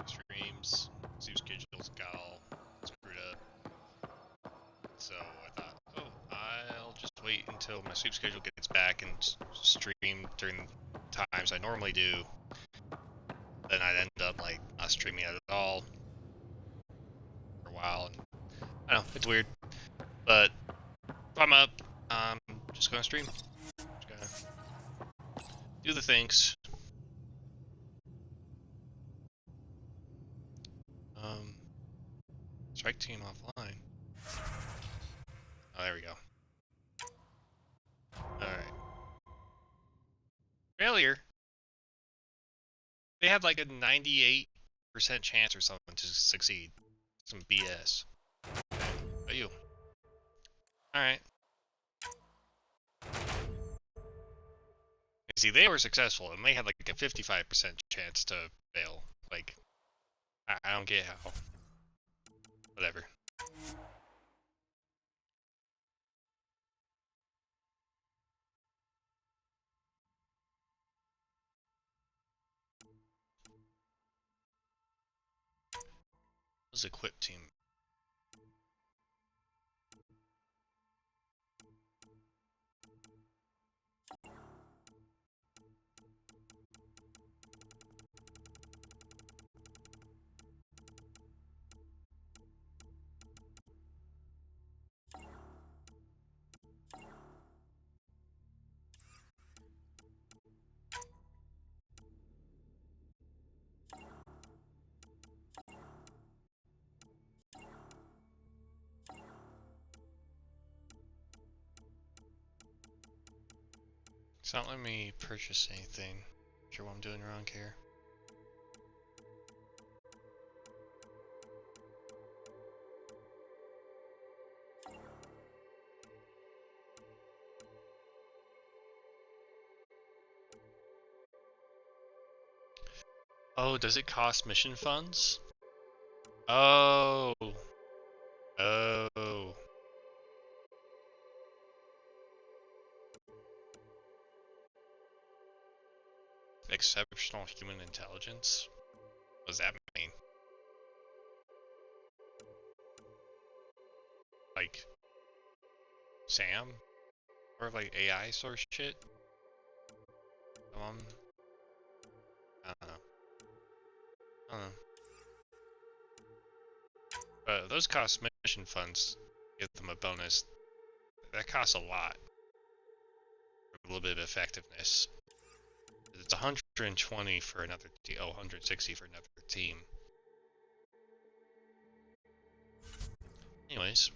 streams. Sleep schedules got all screwed up. So I thought, oh, I'll just wait until my sleep schedule gets back and stream during times I normally do. Then I'd end up like not streaming at all for a while. And I don't know, it's weird. But if I'm up, I'm just gonna stream. Just gonna do the things. Strike team offline. Oh, there we go. Alright. Failure? They had like a 98% chance or something to succeed. Some BS. Okay. Oh, you. Alright. See, they were successful, and they had like a 55% chance to fail. Like, I don't get how. Whatever. This is equipped team. It's not letting me purchase anything. Not sure what I'm doing wrong here. Oh, does it cost mission funds? Oh. Oh. Exceptional human intelligence? What does that mean? Like Sam? Or like AI sort of shit? I don't know. I don't know. But those cost mission funds. Give them a bonus. That costs a lot. A little bit of effectiveness. It's 120 for another team. Oh, 160 for another team. Anyways.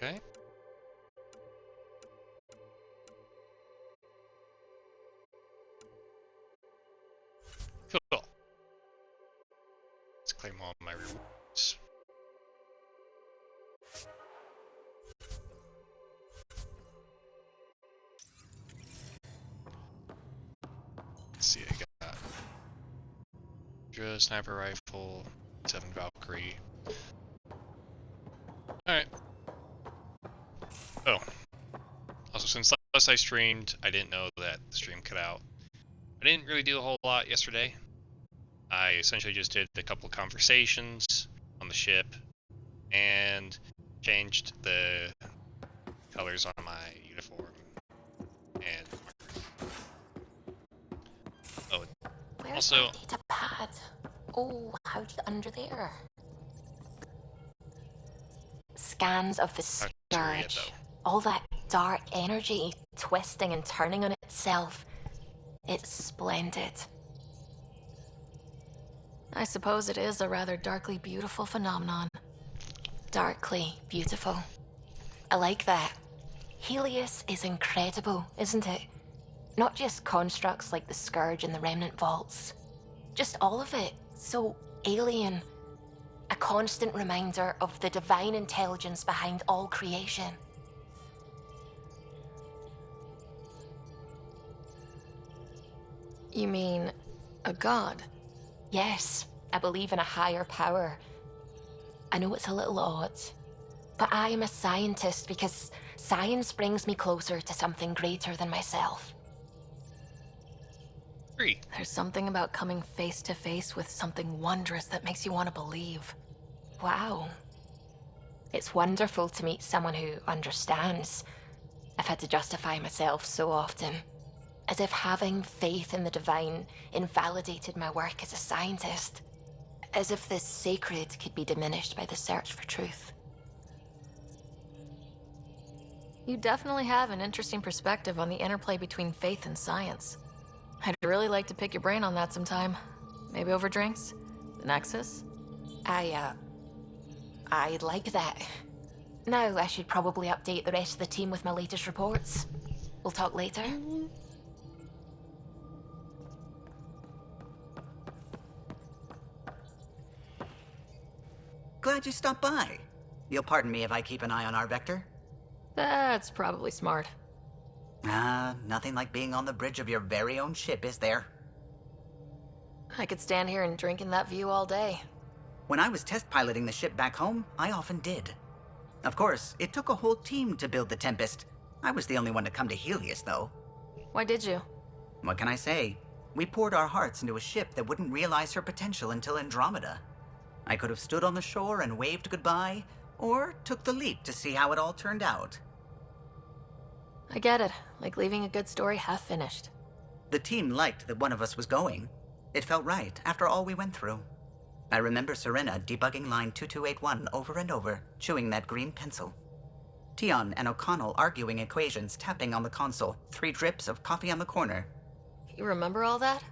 Okay. Cool. Let's claim all my rewards. Let's see, I got Dra, sniper rifle, 7 Valkyrie. Alright. Oh. Also, since last I streamed, I didn't know that the stream cut out. I didn't really do a whole lot yesterday. I essentially just did a couple of conversations on the ship and changed the colors on my uniform and oh, where's also my data pad? Oh, how'd you get under there? Scans of the scourge. All that dark energy twisting and turning on itself. It's splendid. I suppose it is a rather darkly beautiful phenomenon. Darkly beautiful. I like that. Helios is incredible, isn't it? Not just constructs like the Scourge and the Remnant Vaults. Just all of it. So alien. A constant reminder of the divine intelligence behind all creation. You mean a god? Yes, I believe in a higher power. I know it's a little odd, but I am a scientist because science brings me closer to something greater than myself. There's something about coming face to face with something wondrous that makes you want to believe. Wow. It's wonderful to meet someone who understands. I've had to justify myself so often, as if having faith in the divine invalidated my work as a scientist. As if this sacred could be diminished by the search for truth. You definitely have an interesting perspective on the interplay between faith and science. I'd really like to pick your brain on that sometime. Maybe over drinks? The Nexus? I'd like that. Now I should probably update the rest of the team with my latest reports. We'll talk later. Glad you stopped by. You'll pardon me if I keep an eye on our vector? That's probably smart. Nothing like being on the bridge of your very own ship, is there? I could stand here and drink in that view all day. When I was test piloting the ship back home, I often did. Of course, it took a whole team to build the Tempest. I was the only one to come to Helios, though. Why did you? What can I say? We poured our hearts into a ship that wouldn't realize her potential until Andromeda. I could have stood on the shore and waved goodbye, or took the leap to see how it all turned out. I get it. Like leaving a good story half finished. The team liked that one of us was going. It felt right after all we went through. I remember Serena debugging line 2281 over and over, chewing that green pencil. Tion and O'Connell arguing equations, tapping on the console, 3 drips of coffee on the corner. You remember all that?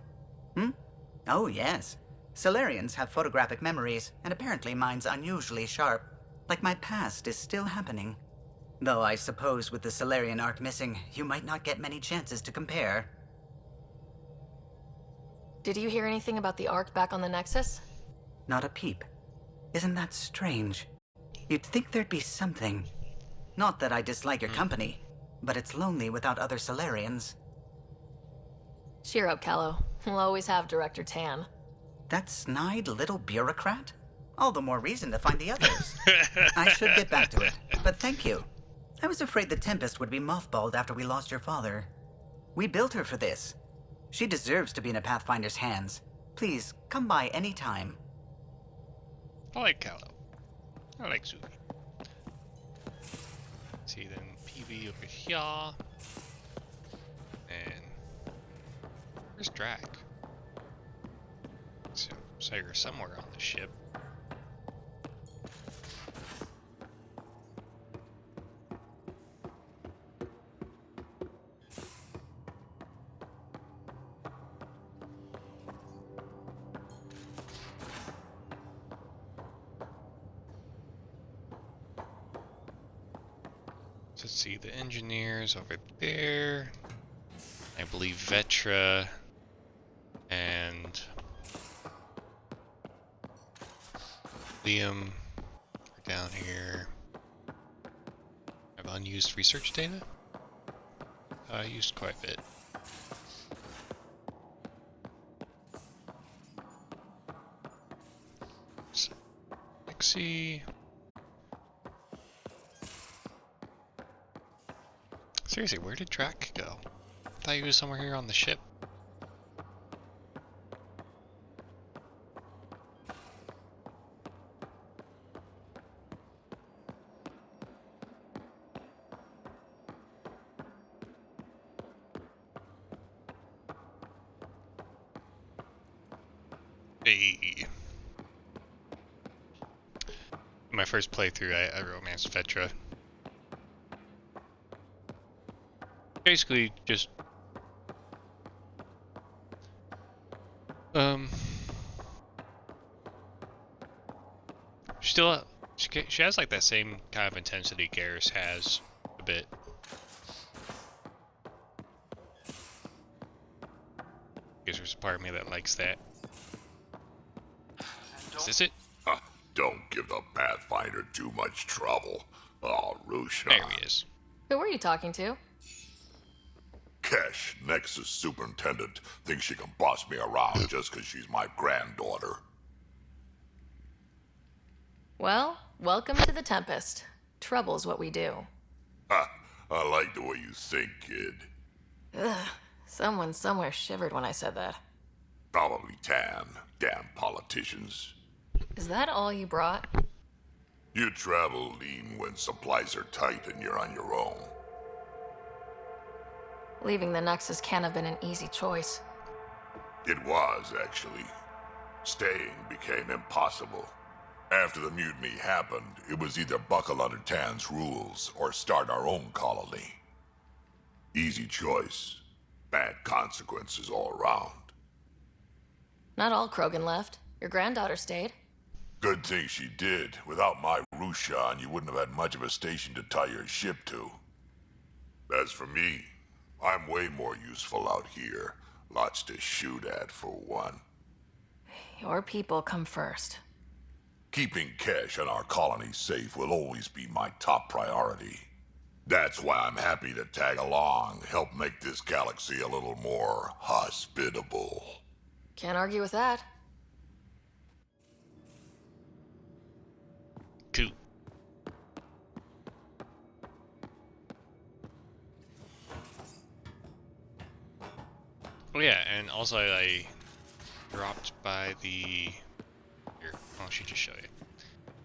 Oh, yes. Solarians have photographic memories, and apparently mine's unusually sharp. Like my past is still happening. Though I suppose with the Solarian arc missing, you might not get many chances to compare. Did you hear anything about the Ark back on the Nexus? Not a peep. Isn't that strange? You'd think there'd be something. Not that I dislike your company, but it's lonely without other Solarians. Cheer up, Callow. We'll always have Director Tan. That snide little bureaucrat? All the more reason to find the others. I should get back to it, but thank you. I was afraid the Tempest would be mothballed after we lost your father. We built her for this. She deserves to be in a Pathfinder's hands. Please, come by any time. I like Callow. I like Zuby. See, then PV over here. And where's Drac? So you're somewhere on the ship. Let's see, the engineers over there. I believe Vetra and Liam are down here. I have unused research data. I used quite a bit. So, Lexi. Seriously, where did Drac go? I thought he was somewhere here on the ship. Hey. My first playthrough, I romanced Vetra. Basically, just still She has like that same kind of intensity Garrus has a bit. Because there's a part of me that likes that. Is this it? Don't give the Pathfinder too much trouble. Oh, Rusha. There he is. Who were you talking to? Kesh, Nexus Superintendent, thinks she can boss me around just because she's my granddaughter. Well, welcome to the Tempest. Trouble's what we do. Ha! I like the way you think, kid. Ugh. Someone somewhere shivered when I said that. Probably Tan. Damn politicians. Is that all you brought? You travel lean when supplies are tight and you're on your own. Leaving the Nexus can't have been an easy choice. It was, actually. Staying became impossible. After the mutiny happened, it was either buckle under Tan's rules or start our own colony. Easy choice. Bad consequences all around. Not all Krogan left. Your granddaughter stayed. Good thing she did. Without my Rushan, you wouldn't have had much of a station to tie your ship to. As for me, I'm way more useful out here. Lots to shoot at, for one. Your people come first. Keeping Kesh and our colony safe will always be my top priority. That's why I'm happy to tag along, help make this galaxy a little more hospitable. Can't argue with that. Cool. Oh yeah, and also I dropped by the... Here, I'll just show you.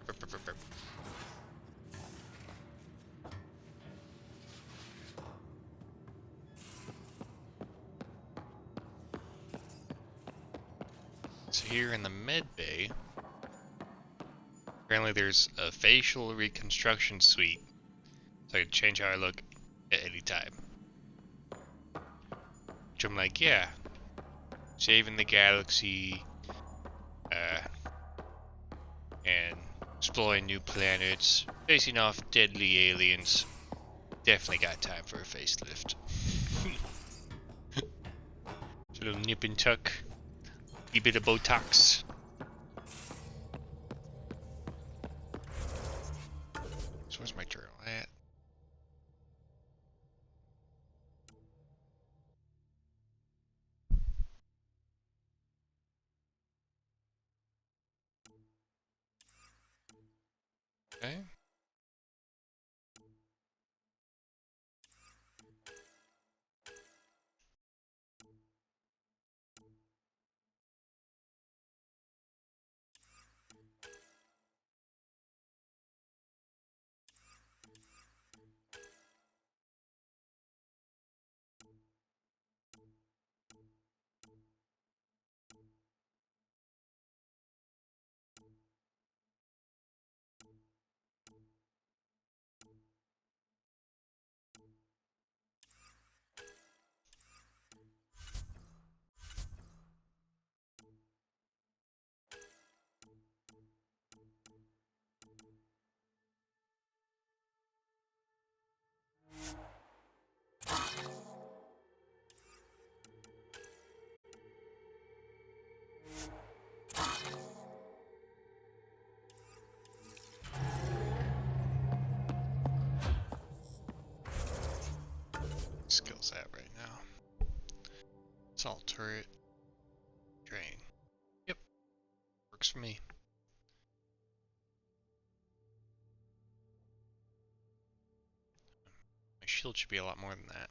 Burp, burp, burp, burp. So here in the med bay, apparently there's a facial reconstruction suite, so I can change how I look at any time. Which I'm like, yeah, saving the galaxy, and exploring new planets, facing off deadly aliens. Definitely got time for a facelift. It's a little nip and tuck, a bit of Botox. So where's my journal at? Okay. Skills at right now. Assault turret. Drain. Yep. Works for me. My shield should be a lot more than that.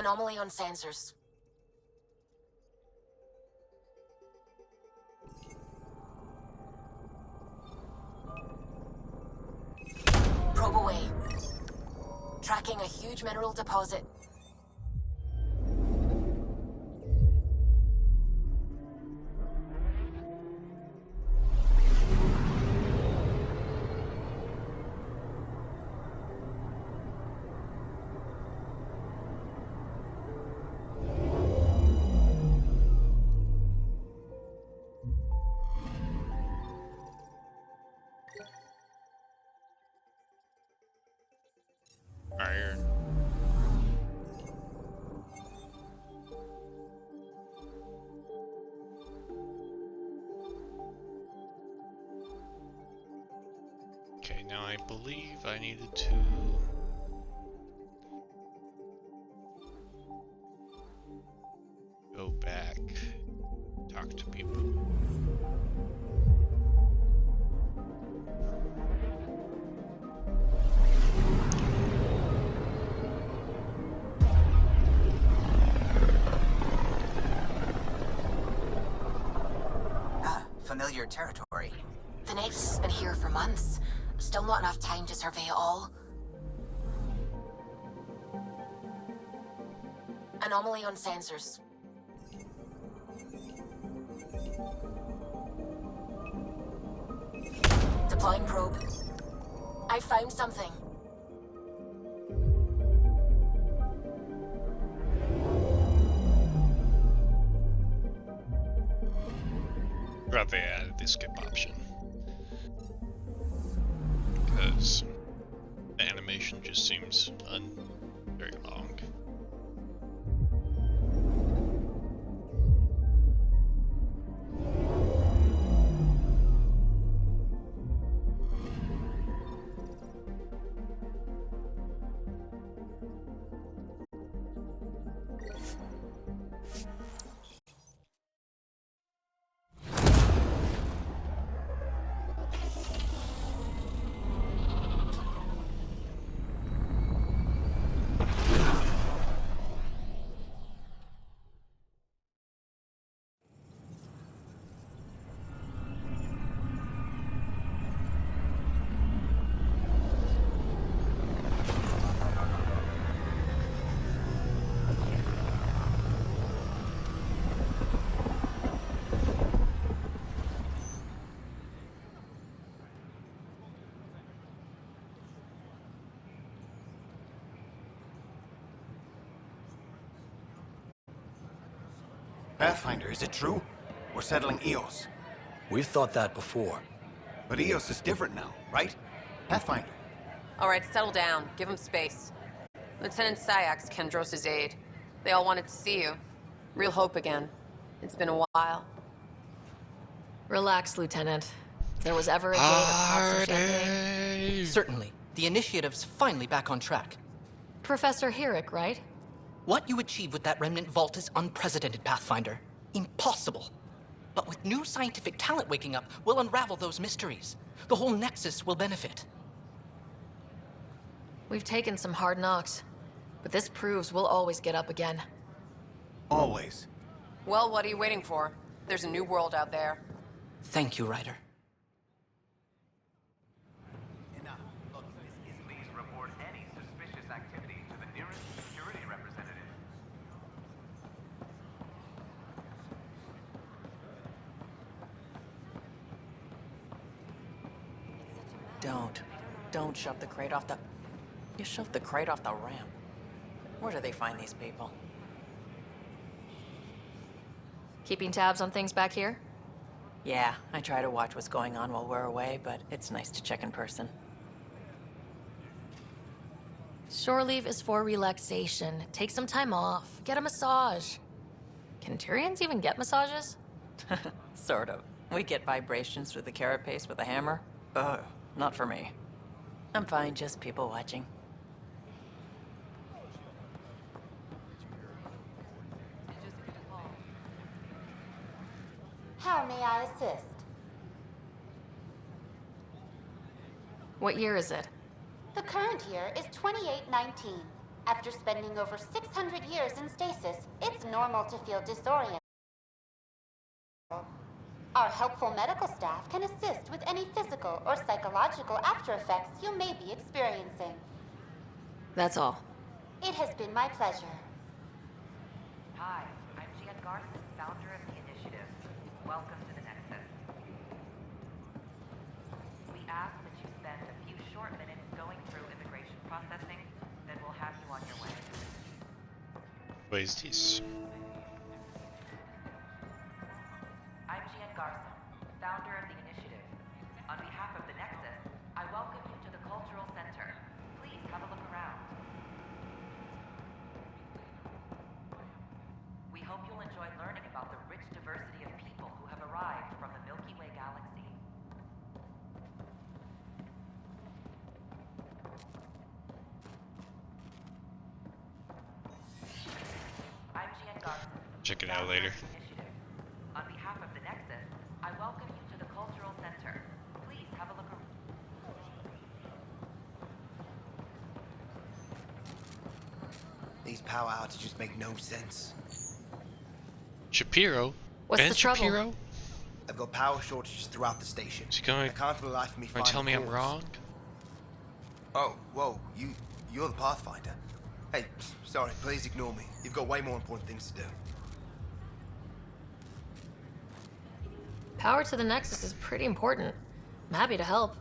Anomaly on sensors. Probe away. Tracking a huge mineral deposit. Iron. Okay, now I believe I needed to go back, talk to people. Familiar territory. The Nexus has been here for months. Still not enough time to survey it all. Anomaly on sensors. Deploying probe. I found something. Glad they added the skip option. Because the animation just seems very long. Pathfinder, is it true? We're settling Eos. We've thought that before. But Eos is different now, right? Pathfinder. All right, settle down. Give him space. Lieutenant Syak's Kendros' aide. They all wanted to see you. Real hope again. It's been a while. Relax, Lieutenant. If there was ever a day to pop some champagne. Party! Certainly. The initiative's finally back on track. Professor Herrick, right? What you achieved with that remnant vault is unprecedented, Pathfinder. Impossible. But with new scientific talent waking up, we'll unravel those mysteries. The whole Nexus will benefit. We've taken some hard knocks, but this proves we'll always get up again. Always. Well, what are you waiting for? There's a new world out there. Thank you, Ryder. Enough. Look, please report any suspicious activity to the nearest security representative. Don't shove the crate off the... You shoved the crate off the ramp. Where do they find these people? Keeping tabs on things back here? Yeah, I try to watch what's going on while we're away, but it's nice to check in person. Shore leave is for relaxation. Take some time off. Get a massage. Can Tyrians even get massages? Sort of. We get vibrations through the carapace with a hammer. Ugh, not for me. I'm fine, just people watching. How may I assist? What year is it? The current year is 2819. After spending over 600 years in stasis, it's normal to feel disoriented. Our helpful medical staff can assist with any physical or psychological after effects you may be experiencing. That's all. It has been my pleasure. Hi, I'm Gian Garson, founder of the initiative. Welcome to the Nexus. We ask that you spend a few short minutes going through immigration processing, then we'll have you on your way. What is this? I'm Gian Garson, founder of the initiative. On behalf of the Nexus, I welcome you to the Cultural Center. Please have a look around. We hope you'll enjoy learning about the rich diversity of people who have arrived from the Milky Way galaxy. I'm Gian Garson. Check it out later. Initiative. On behalf of the Nexus, I welcome you to the Cultural Center. Please have a look around. These power outages make no sense. Shapiro? What's Ben the trouble? Shapiro? I've got power shortages throughout the station. Is he going I can't for the life of me to find tell the me I'm cause. wrong? Oh, whoa, you're the Pathfinder. Hey, sorry, please ignore me. You've got way more important things to do. Power to the Nexus is pretty important. I'm happy to help.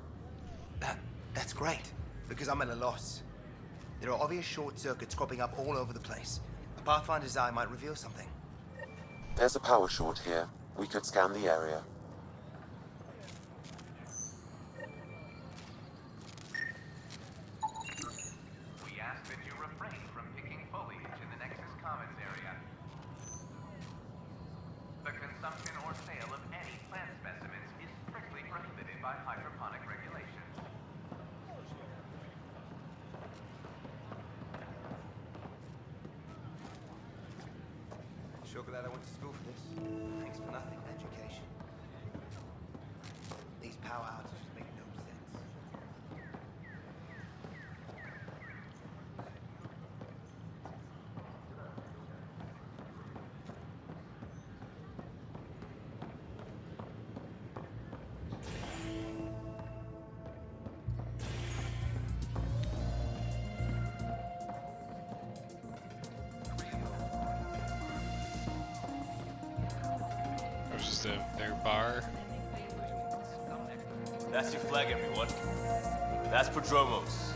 That's great, because I'm at a loss. There are obvious short circuits cropping up all over the place. A Pathfinder's eye might reveal something. There's a power short here. We could scan the area. We ask that you refrain from picking foliage in the Nexus Commons area. The consumption or sale of any plant specimens is strictly prohibited by hydroponic regulations. Sure glad I went to school for this. Thanks for nothing, education. These power outages make no sense. Or is their bar? That's your flag, everyone. That's Prodromos.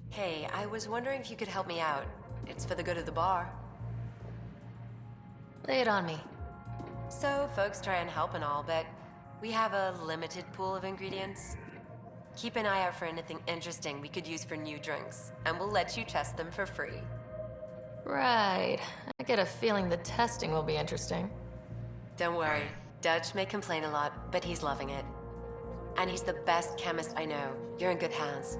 Hey, I was wondering if you could help me out. It's for the good of the bar. Lay it on me. So, folks try and help and all, but we have a limited pool of ingredients. Keep an eye out for anything interesting we could use for new drinks, and we'll let you test them for free. Right. I get a feeling the testing will be interesting. Don't worry. Dutch may complain a lot, but he's loving it. And he's the best chemist I know. You're in good hands.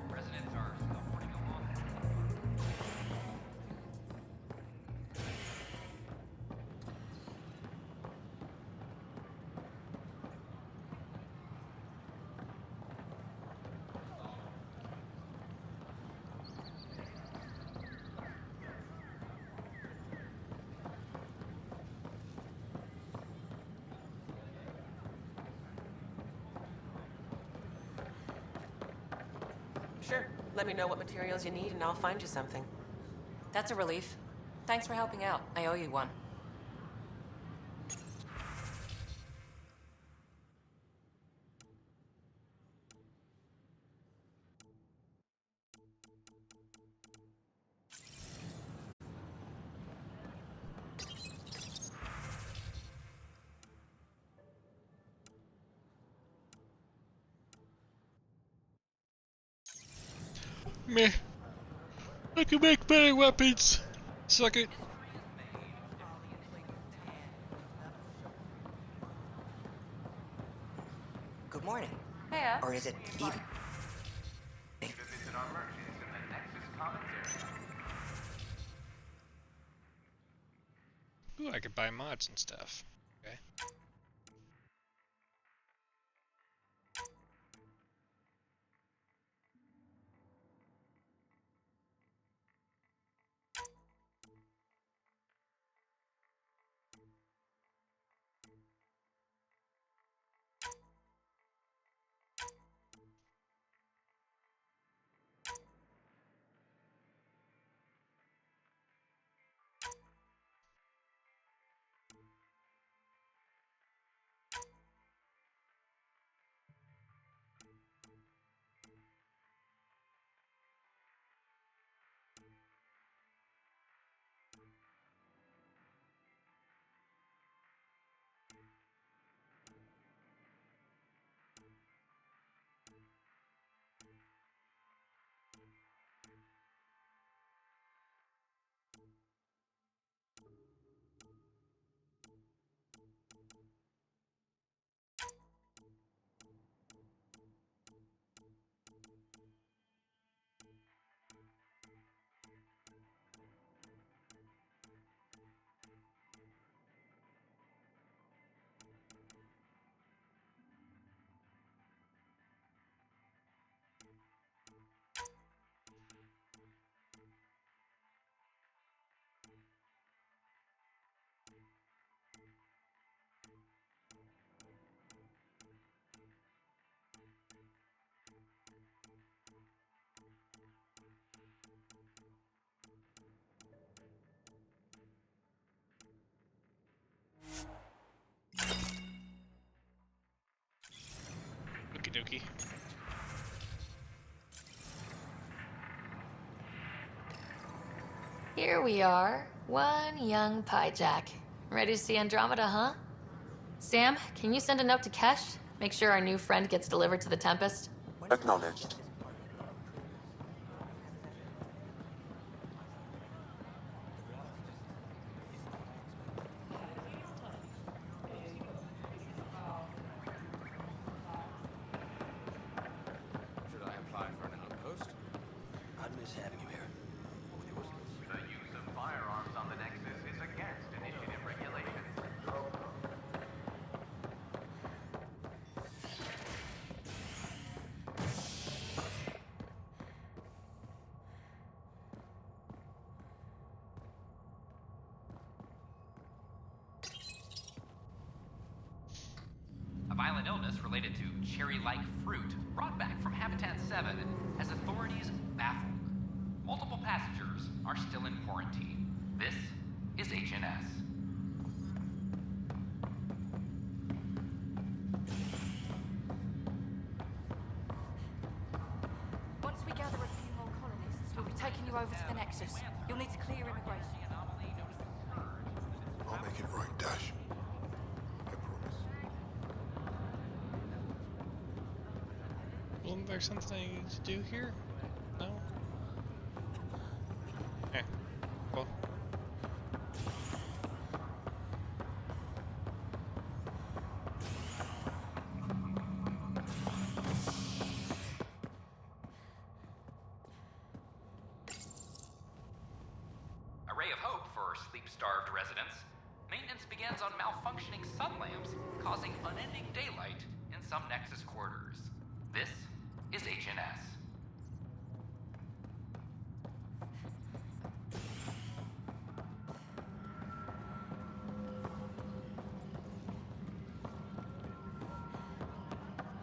Residents are still boarding along. Sure. Let me know what materials you need and I'll find you something. That's a relief. Thanks for helping out. I owe you one. Meh. I can make better weapons. Suck it. Good morning. Hiya. Or is it even? To visit our merchants in the Nexus Commons area. I could buy mods and stuff. Okay. Okie dokie. Here we are, one young Pyjack. Ready to see Andromeda, huh? Sam, can you send a note to Kesh? Make sure our new friend gets delivered to the Tempest? Acknowledged. Should I apply for an outpost? I'd miss having you here. The use of firearms on the Nexus is against initiative regulations. A violent illness related to cherry-like fruit brought back from Habitat 7 has authorities baffled. Multiple passengers are still in quarantine. This is HNS. Once we gather a few more colonists, we'll be taking you over to the Nexus. You'll need to clear immigration. I'll make it right, Dash. I promise. Wasn't there something I need to do here? No? Okay. Well. A ray of hope for sleep-starved residents. Maintenance begins on malfunctioning sun lamps, causing unending daylight in some Nexus quarters. This is HNS.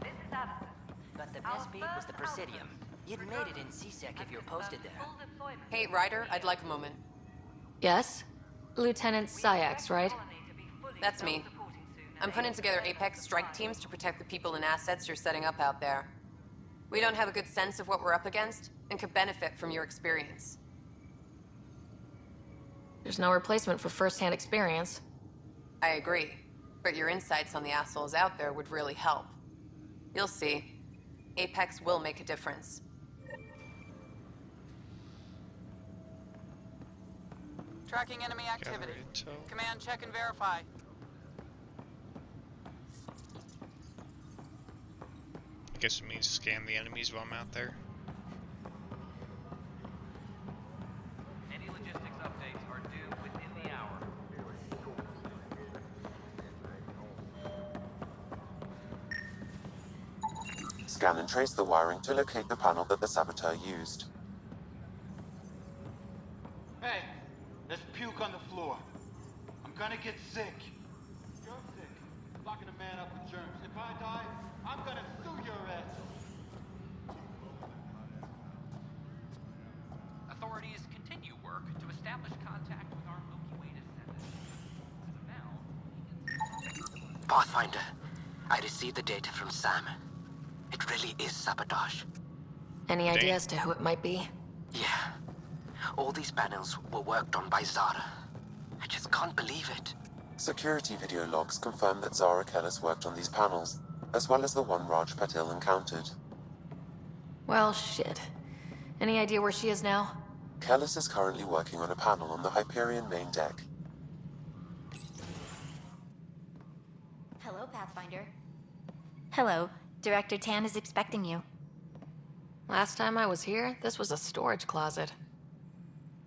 This is Addison. But the best beat was the Presidium. You'd made it in CSEC if you were posted there. Hey, Ryder, I'd like a moment. Yes? Lieutenant Syax, right? That's me. I'm putting together Apex strike teams to protect the people and assets you're setting up out there. We don't have a good sense of what we're up against and could benefit from your experience. There's no replacement for first-hand experience. I agree, but your insights on the assholes out there would really help. You'll see. Apex will make a difference. Tracking enemy activity. Command, check and verify. I guess it means scan the enemies while I'm out there. Any logistics updates are due within the hour. Scan and trace the wiring to locate the panel that the saboteur used. Hey, there's puke on the floor. I'm gonna get sick. You're sick. Locking a man up with germs. If I die, I'm gonna sue your ass. Authorities continue work to establish contact with our Milky Way descendants. As of now, Pathfinder, I received the data from Sam. It really is sabotage. Any idea as to who it might be? Yeah. All these panels were worked on by Zara. I just can't believe it. Security video logs confirm that Zara Kellis worked on these panels, as well as the one Raj Patil encountered. Well, shit. Any idea where she is now? Kellis is currently working on a panel on the Hyperion main deck. Hello, Pathfinder. Hello. Director Tan is expecting you. Last time I was here, this was a storage closet.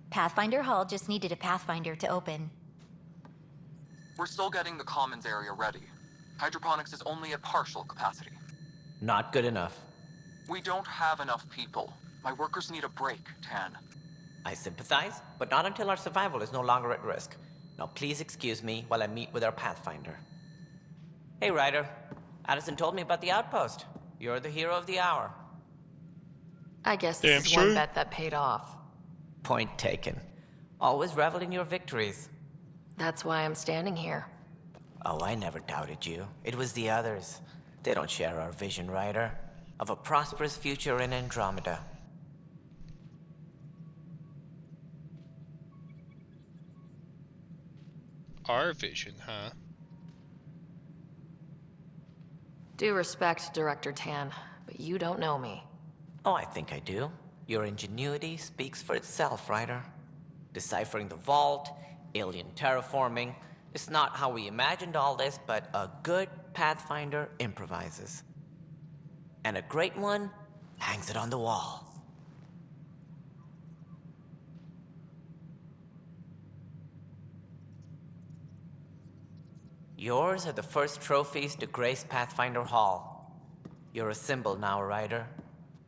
Pathfinder Hall just needed a Pathfinder to open. We're still getting the commons area ready. Hydroponics is only at partial capacity. Not good enough. We don't have enough people. My workers need a break, Tan. I sympathize, but not until our survival is no longer at risk. Now please excuse me while I meet with our Pathfinder. Hey, Ryder. Addison told me about the outpost. You're the hero of the hour. I guess this is one bet that paid off. Point taken. Always revel in your victories. That's why I'm standing here. Oh, I never doubted you. It was the others. They don't share our vision, Ryder, of a prosperous future in Andromeda. Our vision, huh? Due respect, Director Tan, but you don't know me. Oh, I think I do. Your ingenuity speaks for itself, Ryder. Deciphering the vault, alien terraforming. It's not how we imagined all this, but a good Pathfinder improvises. And a great one hangs it on the wall. Yours are the first trophies to grace Pathfinder Hall. You're a symbol now, Ryder.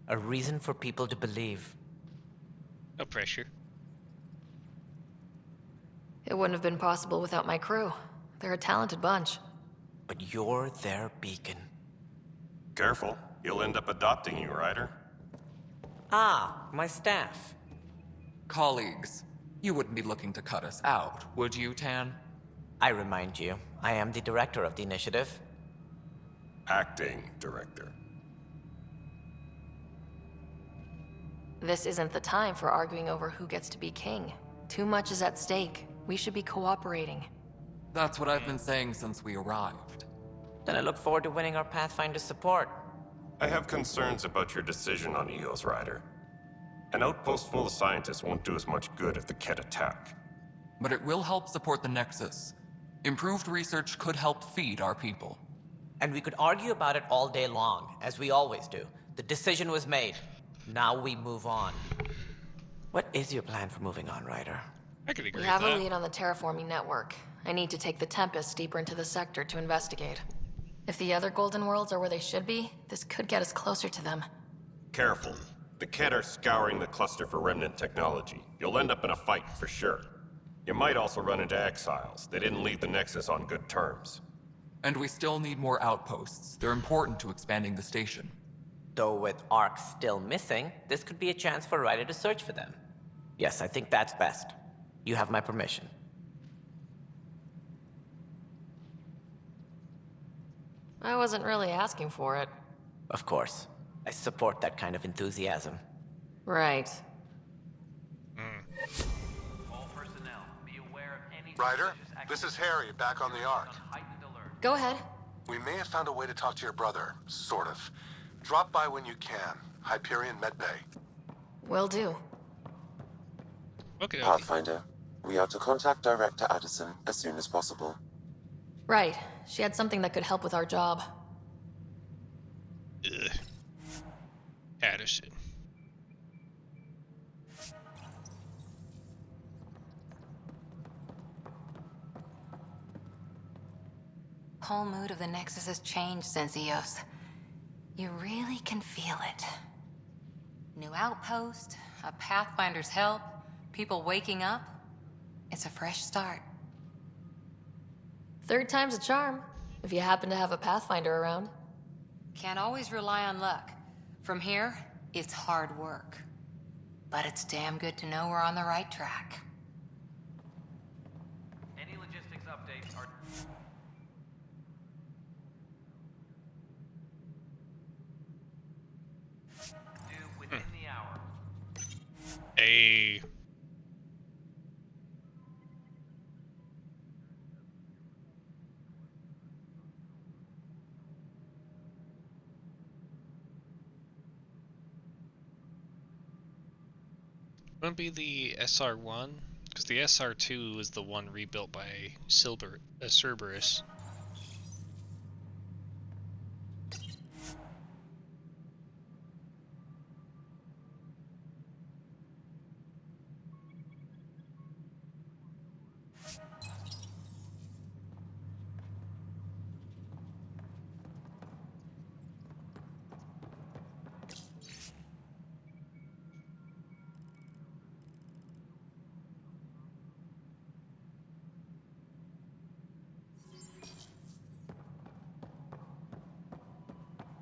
A reason for people to believe. No pressure. It wouldn't have been possible without my crew. They're a talented bunch. But you're their beacon. Careful. He'll end up adopting you, Ryder. Ah, my staff. Colleagues, you wouldn't be looking to cut us out, would you, Tan? I remind you, I am the director of the initiative. Acting director. This isn't the time for arguing over who gets to be king. Too much is at stake. We should be cooperating. That's what I've been saying since we arrived. Then I look forward to winning our Pathfinder's support. I have concerns about your decision on Eos, Ryder. An outpost full of scientists won't do us much good if the Kett attack. But it will help support the Nexus. Improved research could help feed our people. And we could argue about it all day long, as we always do. The decision was made. Now we move on. What is your plan for moving on, Ryder? I could agree We have with a that. lead on the terraforming network. I need to take the Tempest deeper into the sector to investigate. If the other Golden Worlds are where they should be, this could get us closer to them. Careful. The Kett are scouring the cluster for remnant technology. You'll end up in a fight for sure. You might also run into exiles. They didn't leave the Nexus on good terms. And we still need more outposts. They're important to expanding the station. Though with Ark still missing, this could be a chance for Ryder to search for them. Yes, I think that's best. You have my permission. I wasn't really asking for it. Of course. I support that kind of enthusiasm. Right. Ryder, this is Harry, back on the Ark. Go ahead. We may have found a way to talk to your brother, sort of. Drop by when you can. Hyperion Medbay. Will do. Okay. Pathfinder, we are to contact Director Addison as soon as possible. Right. She had something that could help with our job. Ugh. Addison. Whole mood of the Nexus has changed since Eos. You really can feel it. New outpost, a Pathfinder's help, people waking up. It's a fresh start. Third time's a charm, if you happen to have a Pathfinder around. Can't always rely on luck. From here, it's hard work. But it's damn good to know we're on the right track. Any logistics updates are... due within the hour. Hey. Wouldn't be the SR1? Because the SR2 is the one rebuilt by Cerberus.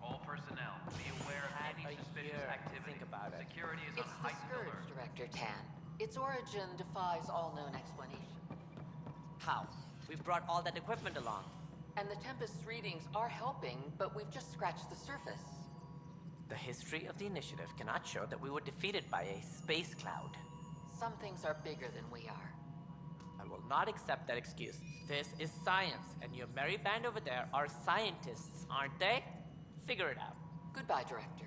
All personnel, be aware of any suspicious activity. Security is on heightened alert. Director Tan. Its origin defies all known explanation. How? We've brought all that equipment along. And the Tempest's readings are helping, but we've just scratched the surface. The history of the initiative cannot show that we were defeated by a space cloud. Some things are bigger than we are. I will not accept that excuse. This is science, and your merry band over there are scientists, aren't they? Figure it out. Goodbye, Director.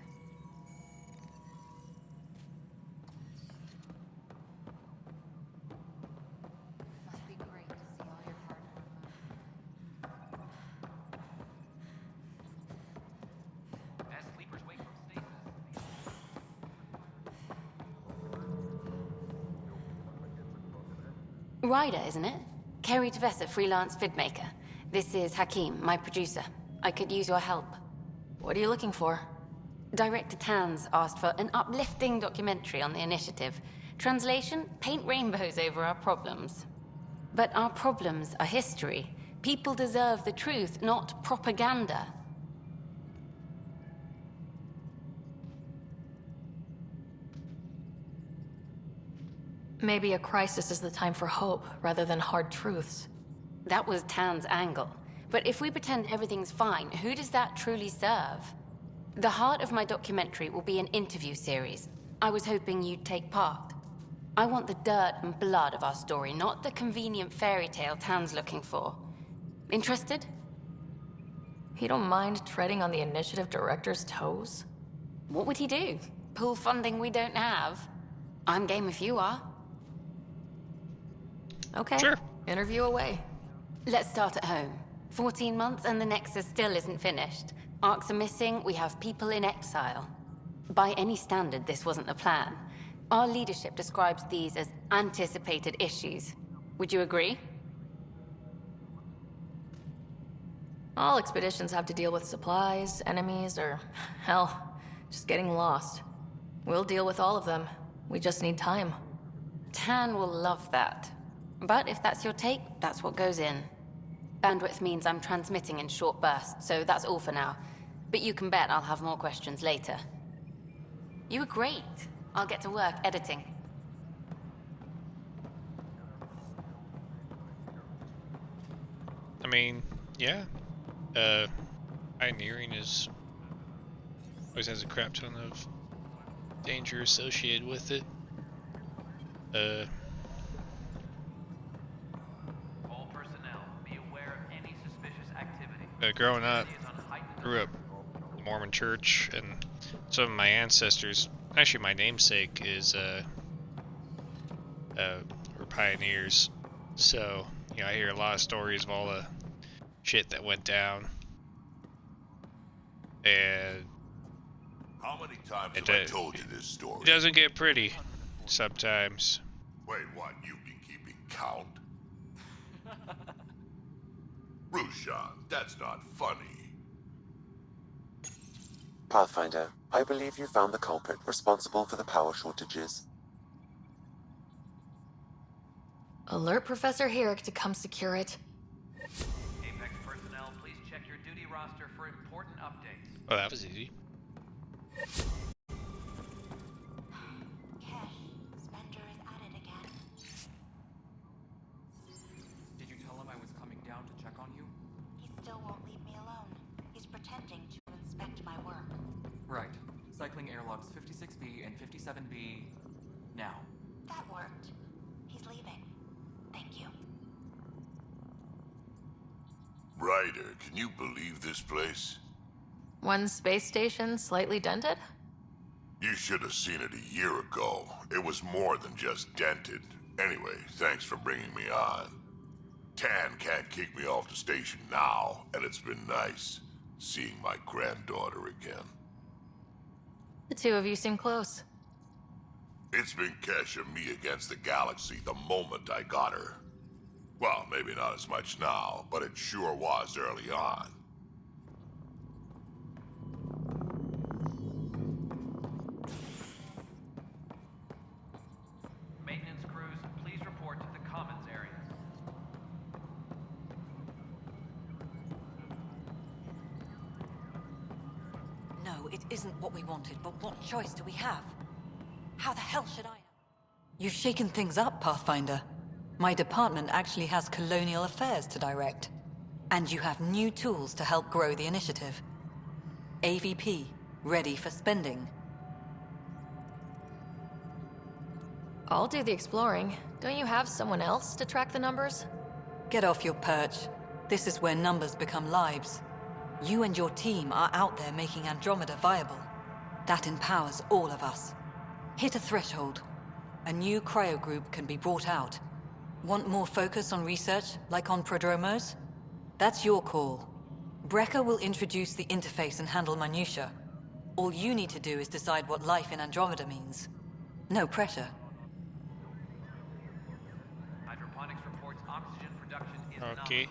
Must be great to see all your hard work. As sleepers wake from stasis. Ryder, isn't it? Kerry Tavessa, freelance vidmaker. This is Hakim, my producer. I could use your help. What are you looking for? Director Tan's asked for an uplifting documentary on the initiative. Translation, paint rainbows over our problems. But our problems are history. People deserve the truth, not propaganda. Maybe a crisis is the time for hope, rather than hard truths. That was Tan's angle. But if we pretend everything's fine, who does that truly serve? The heart of my documentary will be an interview series. I was hoping you'd take part. I want the dirt and blood of our story, not the convenient fairy tale Tan's looking for. Interested? You don't mind treading on the initiative director's toes? What would he do? Pull funding we don't have? I'm game if you are. Okay. Sure. Interview away. Let's start at home. 14 months and the Nexus still isn't finished. Arcs are missing, we have people in exile. By any standard, this wasn't the plan. Our leadership describes these as anticipated issues. Would you agree? All expeditions have to deal with supplies, enemies, or, hell, just getting lost. We'll deal with all of them. We just need time. Tan will love that. But if that's your take, that's what goes in. Bandwidth means I'm transmitting in short bursts, so that's all for now. But you can bet I'll have more questions later. You were great. I'll get to work editing. I mean, yeah. Pioneering is always has a crap ton of danger associated with it. All personnel, be aware of any suspicious activity. Growing up, grew up in the Mormon church, and some of my ancestors, actually my namesake is were pioneers. So, you know, I hear a lot of stories of all the shit that went down. And how many times have I told you this story? It doesn't get pretty sometimes. Wait, what? You've been keeping count? Rushan, that's not funny. Pathfinder, I believe you found the culprit responsible for the power shortages. Alert Professor Herrick to come secure it. Apex personnel, please check your duty roster for important updates. Oh, that was easy. Did you tell him I was coming down to check on you? He still won't leave me alone. He's pretending to inspect my work. Right. Cycling airlogs 56B and 57B now. That worked. He's leaving. Thank you. Ryder, can you believe this place? One space station slightly dented? You should have seen it a year ago. It was more than just dented. Anyway, thanks for bringing me on. Tan can't kick me off the station now, and it's been nice seeing my granddaughter again. The two of you seem close. It's been Kesha me against the galaxy the moment I got her. Well, maybe not as much now, but it sure was early on. Maintenance crews, please report to the commons area. No, it isn't what we wanted, but what choice do we have? How the hell should I know? You've shaken things up, Pathfinder. My department actually has colonial affairs to direct. And you have new tools to help grow the initiative. AVP, ready for spending. I'll do the exploring. Don't you have someone else to track the numbers? Get off your perch. This is where numbers become lives. You and your team are out there making Andromeda viable. That empowers all of us. Hit a threshold. A new cryo group can be brought out. Want more focus on research, like on Prodromos? That's your call. Brecker will introduce the interface and handle minutiae. All you need to do is decide what life in Andromeda means. No pressure. Hydroponics reports oxygen production is Okay.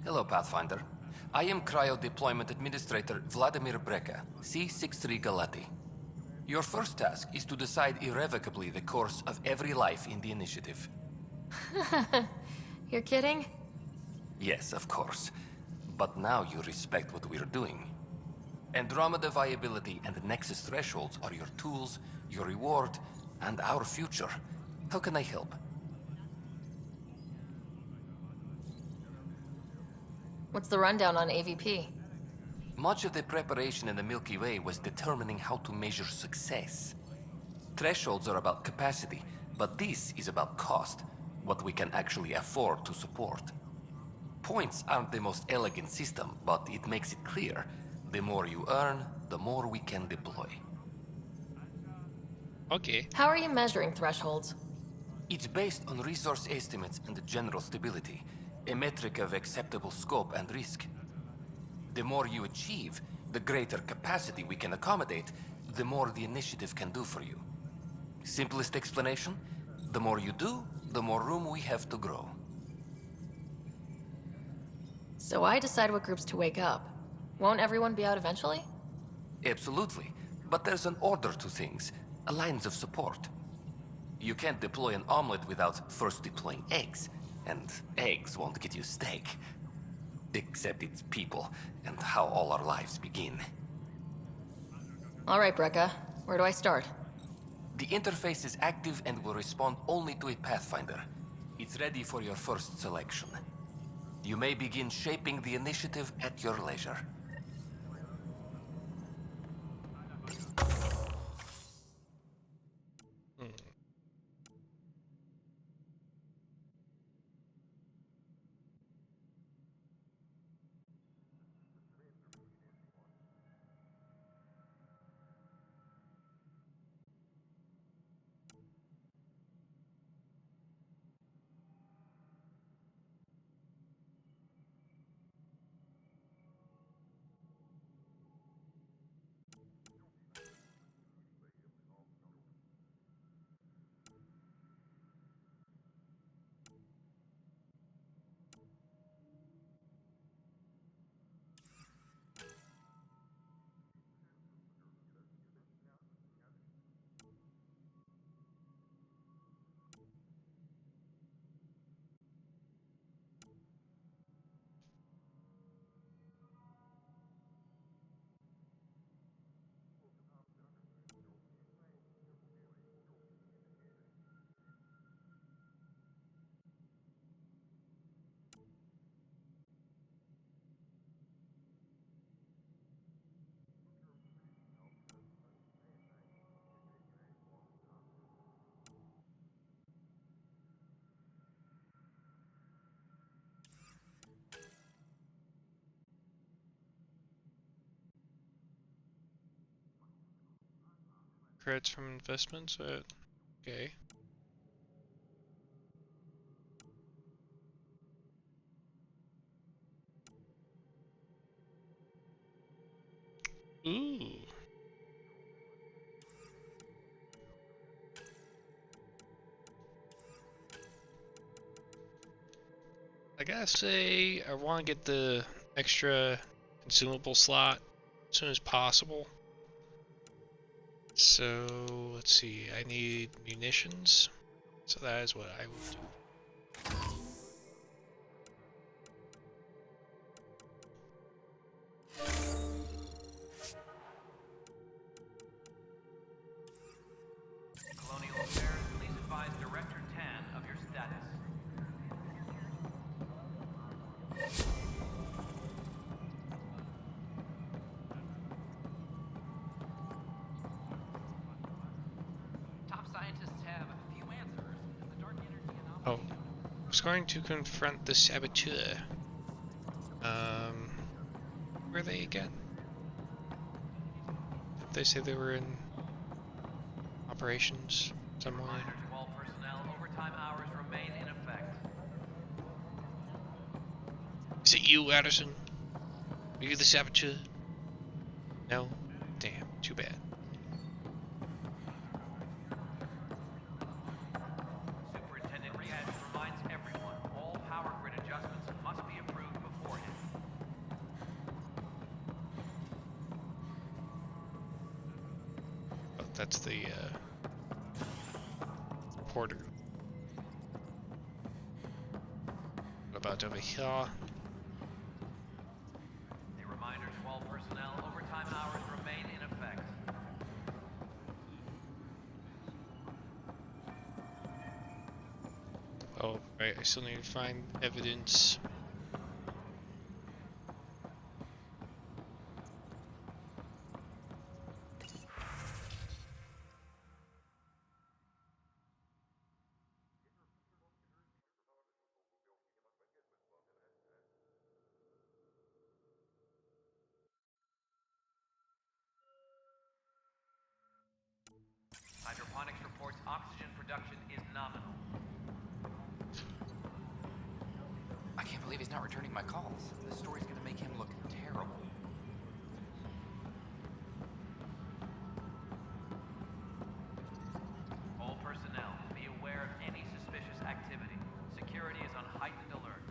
Hello, Pathfinder. I am Cryo Deployment Administrator Vladimir Breca, C-63 Galati. Your first task is to decide irrevocably the course of every life in the initiative. You're kidding? Yes, of course. But now you respect what we're doing. Andromeda viability and Nexus thresholds are your tools, your reward, and our future. How can I help? What's the rundown on AVP? Much of the preparation in the Milky Way was determining how to measure success. Thresholds are about capacity, but this is about cost, what we can actually afford to support. Points aren't the most elegant system, but it makes it clear. The more you earn, the more we can deploy. Okay. How are you measuring thresholds? It's based on resource estimates and general stability, a metric of acceptable scope and risk. The more you achieve, the greater capacity we can accommodate, the more the initiative can do for you. Simplest explanation, the more you do, the more room we have to grow. So I decide what groups to wake up. Won't everyone be out eventually? Absolutely, but there's an order to things, a lines of support. You can't deploy an omelet without first deploying eggs, and eggs won't get you steak. Except it's people, and how all our lives begin. All right, Brecca. Where do I start? The interface is active and will respond only to a Pathfinder. It's ready for your first selection. You may begin shaping the initiative at your leisure. credits from investments, okay. Ooh. I gotta say, I want to get the extra consumable slot as soon as possible. So, let's see, I need munitions, so that is what I will do. Colonial Affairs, please advise Director Tan of your status. Top scientists have a few answers. The dark energy anomaly. Oh, I was going to confront the saboteur. Where are they again? Did they say they were in operations somewhere? Reminder to all personnel, overtime hours remain in effect. Is it you, Addison? Are you the saboteur? No? Damn, too bad. Superintendent Riad reminds everyone, all power grid adjustments must be approved beforehand. Oh, that's the, porter. What about over here? A reminder to all personnel, overtime hours remain in effect. Oh, right, I still need to find evidence. Hydroponics reports oxygen production is nominal. I can't believe he's not returning my calls. This story's gonna make him look terrible. All personnel, be aware of any suspicious activity. Security is on heightened alert.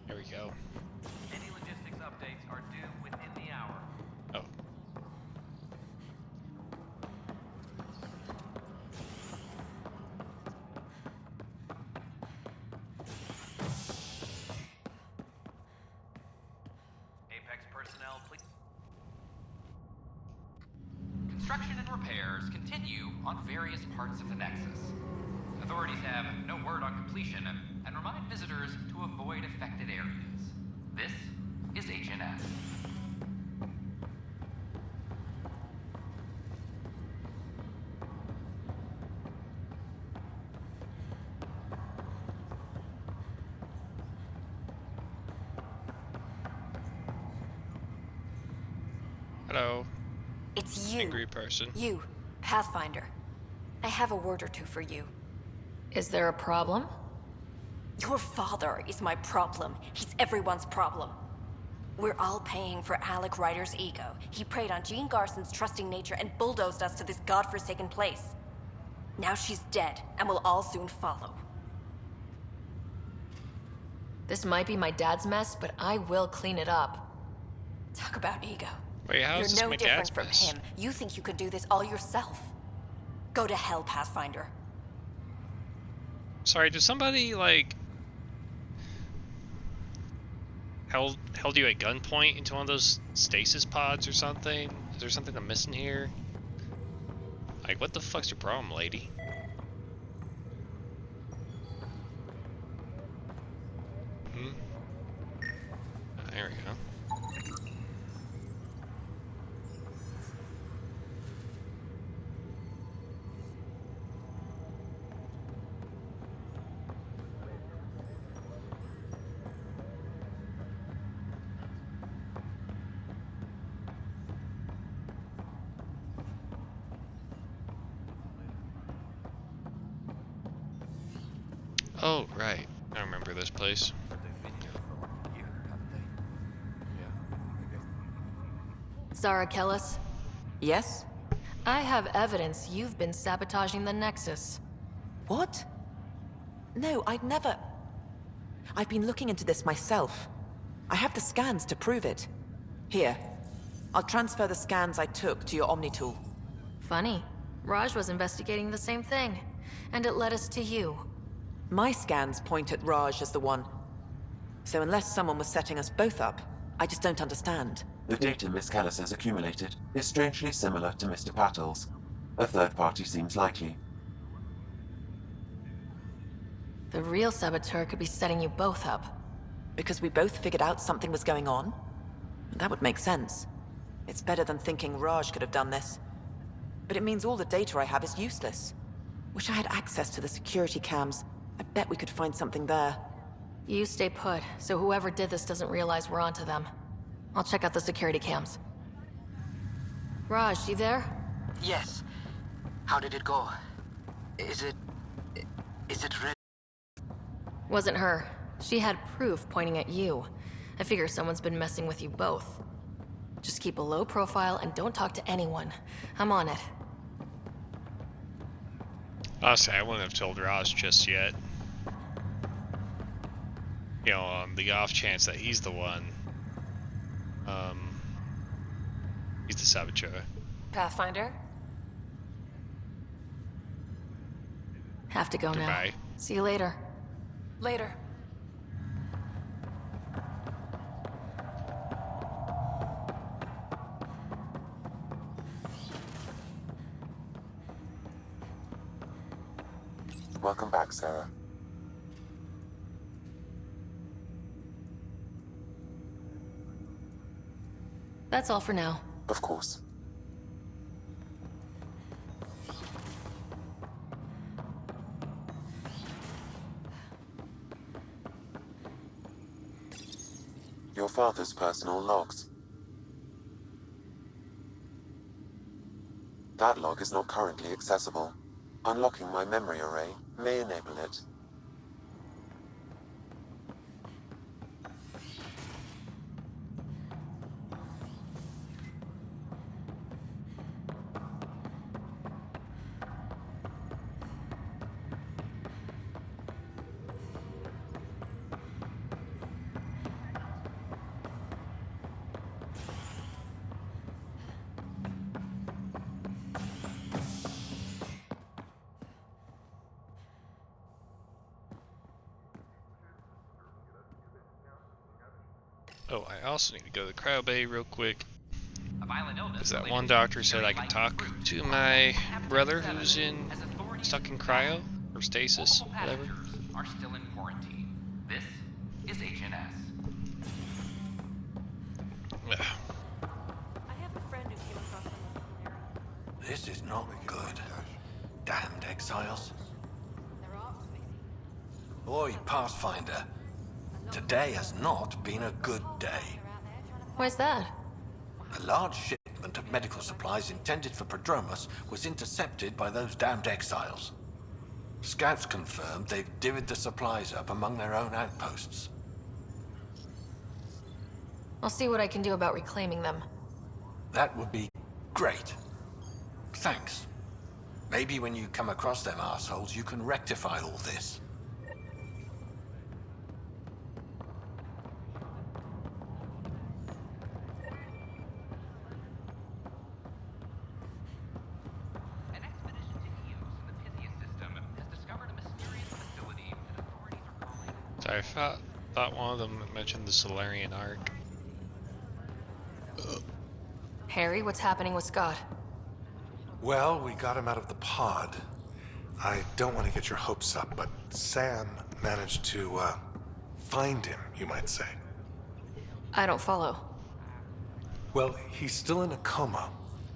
There we go. Any logistics updates are due within the hour. Oh. Apex personnel, please. Construction and repairs continue on various parts of the Nexus. Authorities have no word on completion and remind visitors to avoid affected areas. This is HNS. Hello. It's you. Angry person. You, Pathfinder. I have a word or two for you. Is there a problem? Your father is my problem. He's everyone's problem. We're all paying for Alec Ryder's ego. He preyed on Jean Garson's trusting nature and bulldozed us to this godforsaken place. Now she's dead, and we'll all soon follow. This might be my dad's mess, but I will clean it up. Talk about ego. Wait, how is this You're no my different dad's from mess? him. You think you could do this all yourself. Go to hell, Pathfinder. Sorry, did somebody, like... held you at gunpoint into one of those stasis pods or something? Is there something I'm missing here? Like, what the fuck's your problem, lady? There we go. Oh, right. I remember this place. Zara Kellis? Yes? I have evidence you've been sabotaging the Nexus. What? No, I'd never... I've been looking into this myself. I have the scans to prove it. Here. I'll transfer the scans I took to your Omni tool. Funny. Raj was investigating the same thing, and it led us to you. My scans point at Raj as the one. So unless someone was setting us both up, I just don't understand. The data Miss Callis has accumulated is strangely similar to Mr. Patel's. A third party seems likely. The real saboteur could be setting you both up. Because we both figured out something was going on? That would make sense. It's better than thinking Raj could have done this. But it means all the data I have is useless. Wish I had access to the security cams. I bet we could find something there. You stay put, so whoever did this doesn't realize we're onto them. I'll check out the security cams. Raj, you there? Yes. How did it go? Is it ready? Wasn't her. She had proof pointing at you. I figure someone's been messing with you both. Just keep a low profile and don't talk to anyone. I'm on it. Honestly, I wouldn't have told Raj just yet. You know, on the off chance that he's the one. He's the saboteur. Pathfinder? Have to go Goodbye. now. See you later. Later. Welcome back, Sarah. That's all for now. Of course. Your father's personal logs. That log is not currently accessible. Unlocking my memory array may enable it. Oh, I also need to go to the cryo bay real quick. A violent illness Because that related one to doctor said I very could light talk fruit to from my Habitat brother 7 who's as authorities stuck in suspect cryo or stasis, multiple whatever. passengers are still in quarantine. This is HNS. I have a friend who came across them. This is not good. Damned exiles. Boy, Pathfinder. Today has not been a good day. Why's that? A large shipment of medical supplies intended for Prodromus was intercepted by those damned exiles. Scouts confirmed they've divvied the supplies up among their own outposts. I'll see what I can do about reclaiming them. That would be great. Thanks. Maybe when you come across them assholes, you can rectify all this. An expedition to Eos in the Pythias system has discovered a mysterious facility that authorities are calling... So I thought one of them mentioned the Solarian Arc. Harry, what's happening with Scott? Well, we got him out of the pod. I don't want to get your hopes up, but Sam managed to, find him, you might say. I don't follow. Well, he's still in a coma,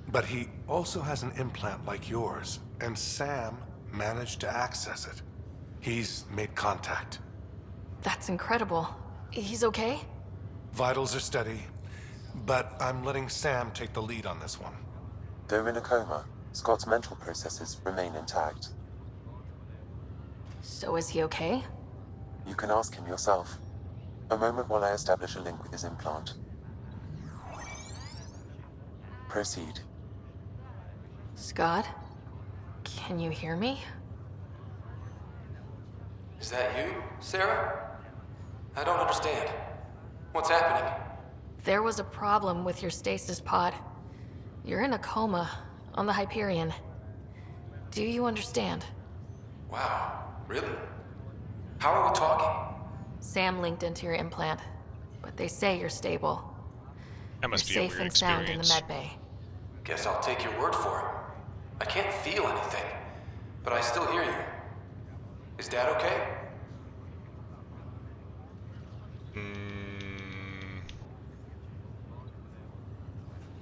but he also has an implant like yours, and Sam managed to access it. He's made contact. That's incredible. He's okay? Vitals are steady, but I'm letting Sam take the lead on this one. Though in a coma, Scott's mental processes remain intact. So is he okay? You can ask him yourself. A moment while I establish a link with his implant. Proceed. Scott? Can you hear me? Is that you, Sarah? I don't understand. What's happening? There was a problem with your stasis pod. You're in a coma on the Hyperion. Do you understand? Wow, really? How are we talking? Sam linked into your implant, but they say you're stable. That must You're be a safe weird and sound in the experience. medbay. Guess I'll take your word for it. I can't feel anything, but I still hear you. Is Dad okay?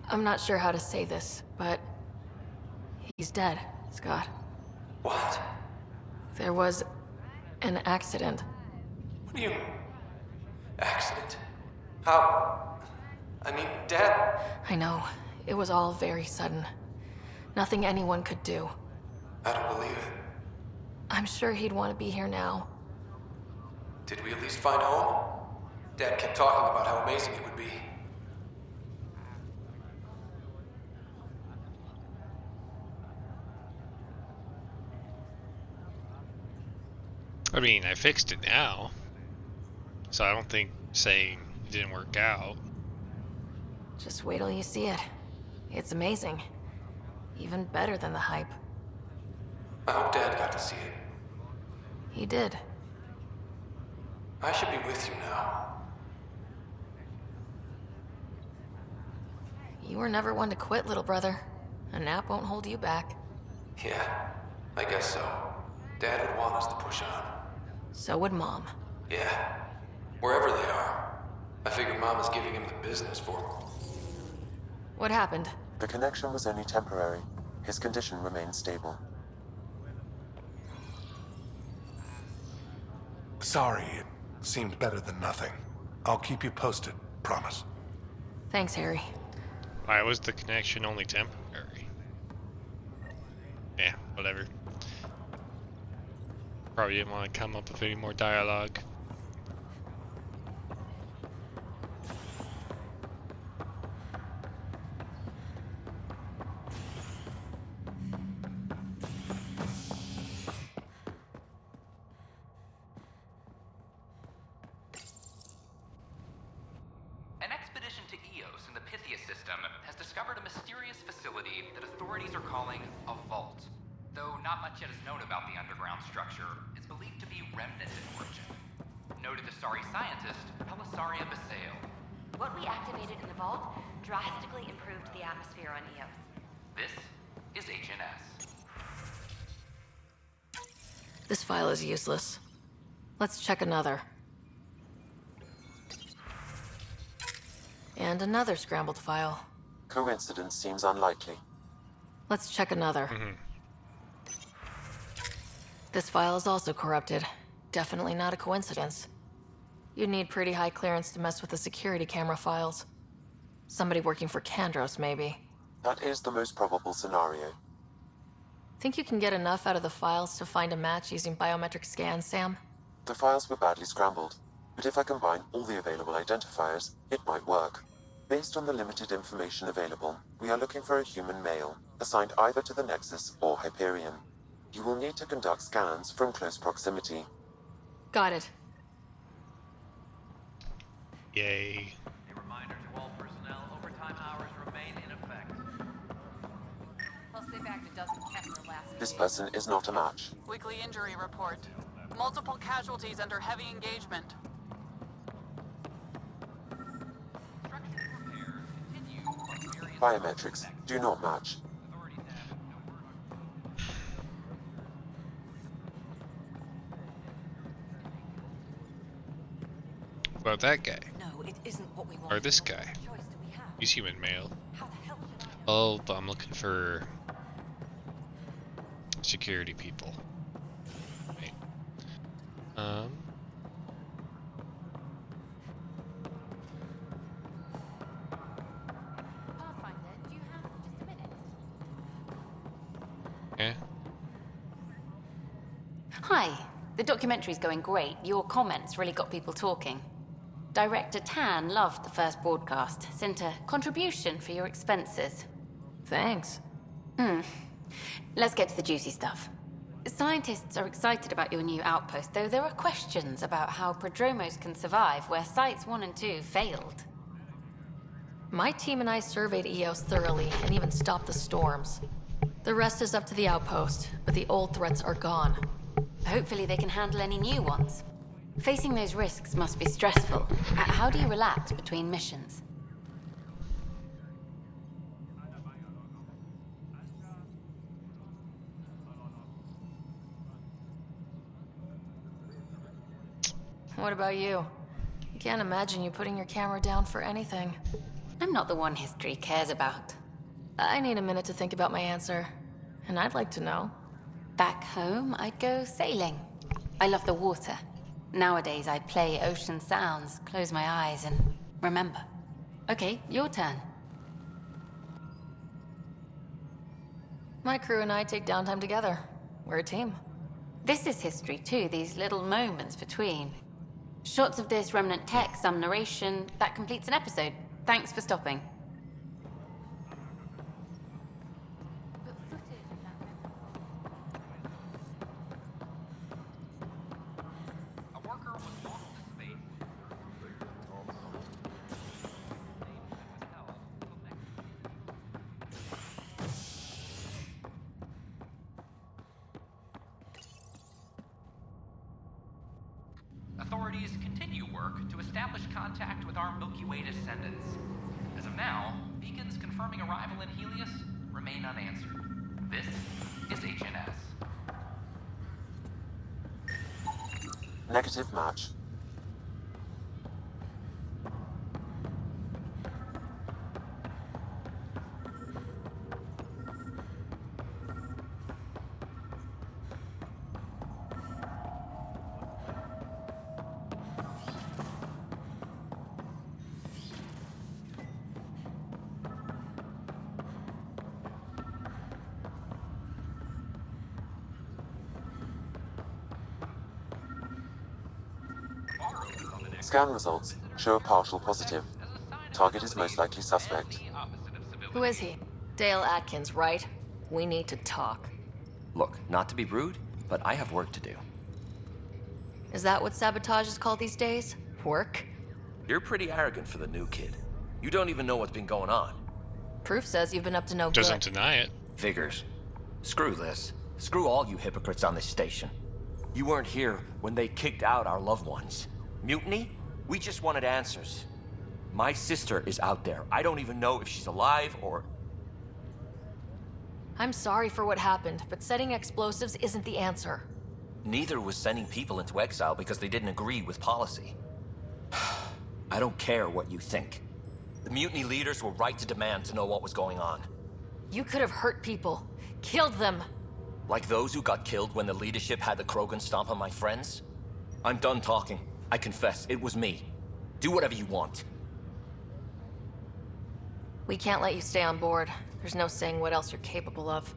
I'm not sure how to say this, but he's dead, Scott. What? There was an accident. What do you... Accident? How? I mean, Dad... I know. It was all very sudden. Nothing anyone could do. I don't believe it. I'm sure he'd want to be here now. Did we at least find home? Dad kept talking about how amazing it would be. I mean, I fixed it now. So I don't think saying it didn't work out. Just wait till you see it. It's amazing. Even better than the hype. I hope Dad got to see it. He did. I should be with you now. You were never one to quit, little brother. A nap won't hold you back. Yeah, I guess so. Dad would want us to push on. So would Mom. Yeah, wherever they are. I figure Mom is giving him the business for him. What happened? The connection was only temporary. His condition remains stable. Sorry, it seemed better than nothing. I'll keep you posted, promise. Thanks, Harry. Why was the connection only temporary? Yeah, whatever. Probably didn't want to come up with any more dialogue. An expedition to Eos in the Pythia system has discovered a mysterious facility that authorities are calling a vault. Though not much yet is known about the underground structure, it's believed to be remnant in origin. Noted Asari scientist Pelisaria Basale. What we activated in the vault drastically improved the atmosphere on Eos. This is HNS. This file is useless. Let's check another. And another scrambled file. Coincidence seems unlikely. Let's check another. This file is also corrupted. Definitely not a coincidence. You'd need pretty high clearance to mess with the security camera files. Somebody working for Kandros, maybe. That is the most probable scenario. Think you can get enough out of the files to find a match using biometric scans, Sam? The files were badly scrambled, but if I combine all the available identifiers, it might work. Based on the limited information available, we are looking for a human male, assigned either to the Nexus or Hyperion. You will need to conduct scans from close proximity. Got it. Yay. A reminder to all personnel, overtime hours remain in effect. I'll stay back a dozen Kepler last. This person is not a match. Weekly injury report. Multiple casualties under heavy engagement. Biometrics do not match. What about that guy? No, it isn't what we want. Or this guy? He's human male. Oh, but I'm looking for security people. Wait. Yeah. Hi. The documentary's going great. Your comments really got people talking. Director Tan loved the first broadcast. Sent a contribution for your expenses. Thanks. Let's get to the juicy stuff. Scientists are excited about your new outpost, though there are questions about how prodromos can survive where Sites 1 and 2 failed. My team and I surveyed EOS thoroughly and even stopped the storms. The rest is up to the outpost, but the old threats are gone. Hopefully they can handle any new ones. Facing those risks must be stressful. How do you relax between missions? What about you? I can't imagine you putting your camera down for anything. I'm not the one history cares about. I need a minute to think about my answer. And I'd like to know. Back home, I'd go sailing. I love the water. Nowadays, I play ocean sounds, close my eyes, and remember. Okay, your turn. My crew and I take downtime together. We're a team. This is history too, these little moments between. Shots of this remnant tech, some narration, that completes an episode. Thanks for stopping. Authorities continue work to establish contact with our Milky Way descendants. As of now, beacons confirming arrival in Helios remain unanswered. This is HNS. Negative match. Scan results show a partial positive. Target is most likely suspect. Who is he? Dale Atkins, right? We need to talk. Look, not to be rude, but I have work to do. Is that what sabotage is called these days? Work? You're pretty arrogant for the new kid. You don't even know what's been going on. Proof says you've been up to no good. Doesn't deny it. Figures. Screw this. Screw all you hypocrites on this station. You weren't here when they kicked out our loved ones. Mutiny? We just wanted answers. My sister is out there. I don't even know if she's alive or... I'm sorry for what happened, but setting explosives isn't the answer. Neither was sending people into exile because they didn't agree with policy. I don't care what you think. The mutiny leaders were right to demand to know what was going on. You could have hurt people. Killed them. Like those who got killed when the leadership had the Krogan stomp on my friends? I'm done talking. I confess, it was me. Do whatever you want. We can't let you stay on board. There's no saying what else you're capable of.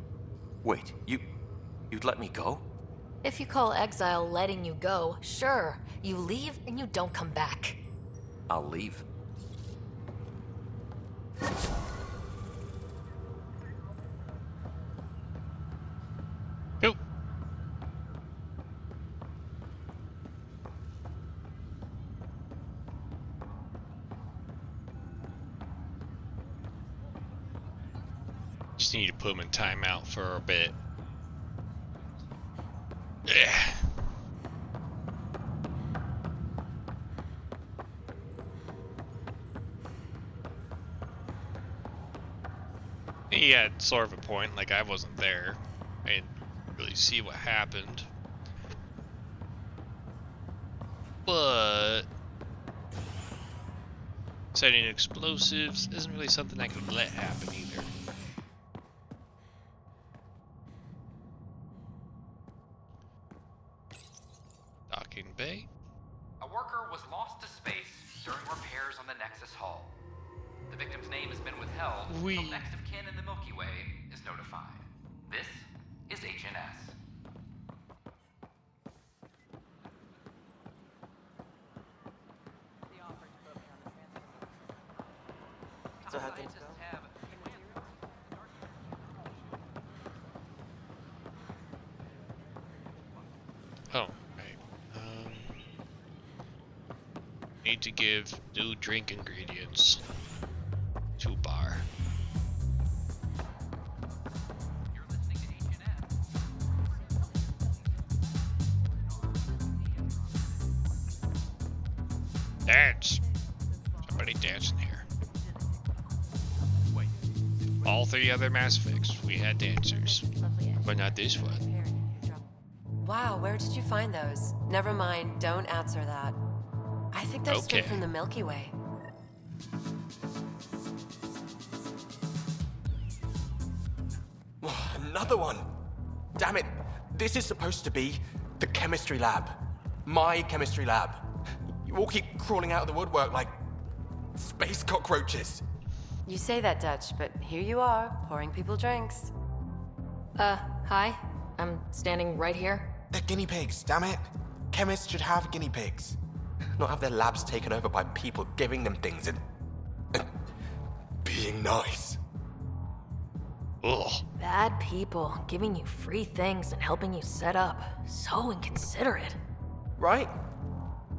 Wait, you'd let me go? If you call exile letting you go, sure. You leave and you don't come back. I'll leave. Nope. Just need to put him in timeout for a bit. Yeah. he had sort of a point. Like, I wasn't there. I didn't really see what happened. But setting explosives isn't really something I could let happen either. Docking bay. A worker was lost to space during repairs on the Nexus hull. The victim's name has been withheld until next of kin in the Milky Way is notified. This is HNS. So how things go? Oh, right. Need to give new drink ingredients to bar. Dance! Somebody dance in here. All 3 other Mass Effects, we had dancers. But not this one. Wow, where did you find those? Never mind, don't answer that. I think they're straight from the Milky Way. Another one! Damn it! This is supposed to be the chemistry lab. My chemistry lab. You all keep crawling out of the woodwork like space cockroaches. You say that, Dutch, but here you are, pouring people drinks. Hi. I'm standing right here. They're guinea pigs, damn it. Chemists should have guinea pigs. Not have their labs taken over by people giving them things and being nice. Ugh. Bad people giving you free things and helping you set up. So inconsiderate. Right?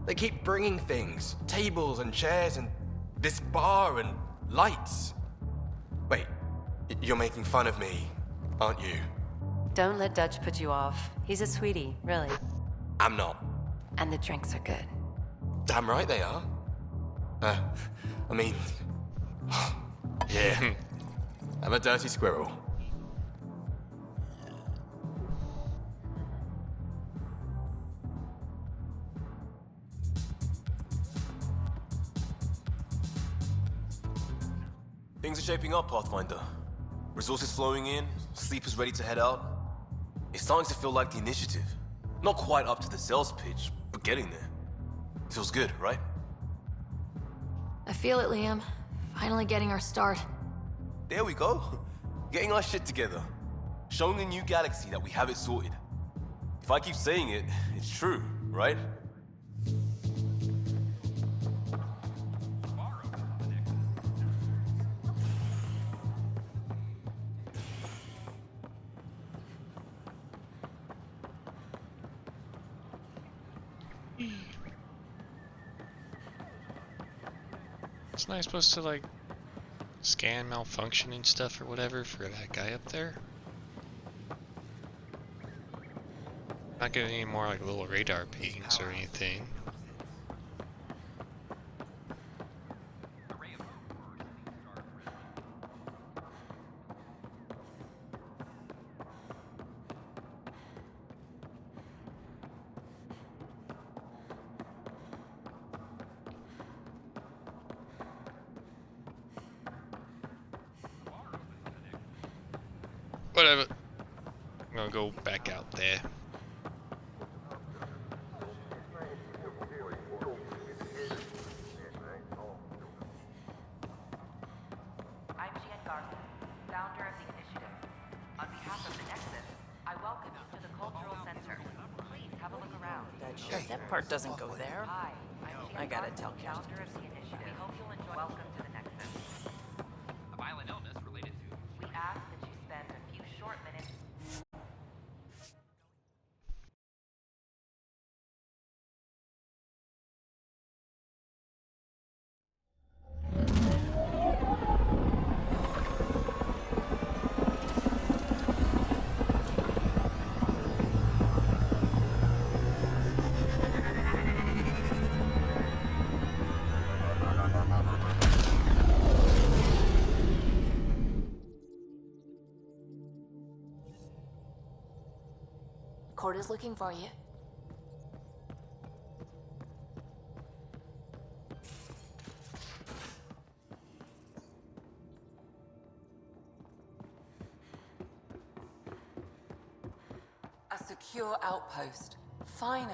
They keep bringing things. Tables and chairs and this bar and lights. Wait, you're making fun of me, aren't you? Don't let Dutch put you off. He's a sweetie, really. I'm not. And the drinks are good. Damn right they are. I mean... yeah. I'm a dirty squirrel. Things are shaping up, Pathfinder. Resources flowing in, sleepers ready to head out. It's starting to feel like the initiative. Not quite up to the sales pitch, but getting there. Feels good, right? I feel it, Liam. Finally getting our start. There we go. Getting our shit together. Showing a new galaxy that we have it sorted. If I keep saying it, it's true, right? Isn't I supposed to, like, scan malfunctioning stuff or whatever for that guy up there? Not getting any more, like, little radar pings or anything. Whatever. I'm gonna go back out there. I'm Jan Garson, founder of the initiative. On behalf of the Nexus, I welcome you to the Cultural Center. Please have a look around. That part doesn't go there. Hi, I'm Jan I gotta Garson, tell Kirsten. founder of the initiative. We hope you'll enjoy. Welcome to the Nexus. A violent illness related to... We ask that you spend a few short minutes. Corda's looking for you. A secure outpost. Finally.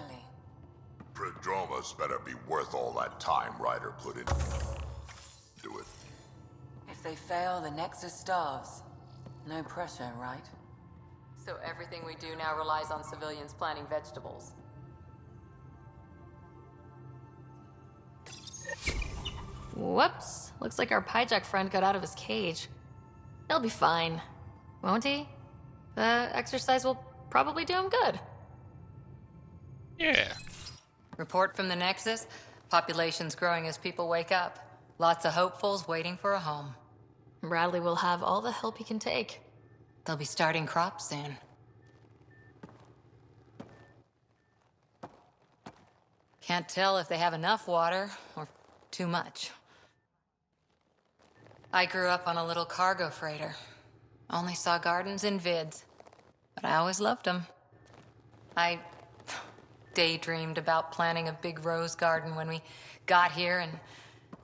Prodromus better be worth all that time Ryder put into it. If they fail, the Nexus starves. No pressure, right? So everything we do now relies on civilians planting vegetables. Whoops. Looks like our Pyjack friend got out of his cage. He'll be fine, won't he? The exercise will probably do him good. Yeah. Report from the Nexus. Population's growing as people wake up. Lots of hopefuls waiting for a home. Bradley will have all the help he can take. They'll be starting crops soon. Can't tell if they have enough water or too much. I grew up on a little cargo freighter. Only saw gardens in vids, but I always loved them. I daydreamed about planting a big rose garden when we got here and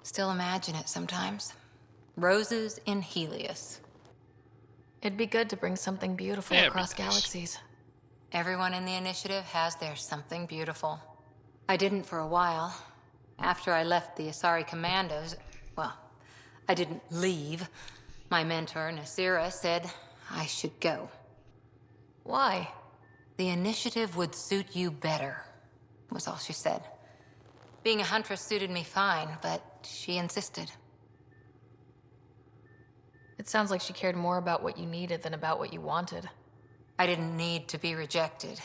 still imagine it sometimes. Roses in Helios. It'd be good to bring something beautiful across galaxies. Everyone in the initiative has their something beautiful. I didn't for a while. After I left the Asari Commandos, well, I didn't leave. My mentor, Nasira, said I should go. Why? The initiative would suit you better, was all she said. Being a huntress suited me fine, but she insisted. It sounds like she cared more about what you needed than about what you wanted. I didn't need to be rejected.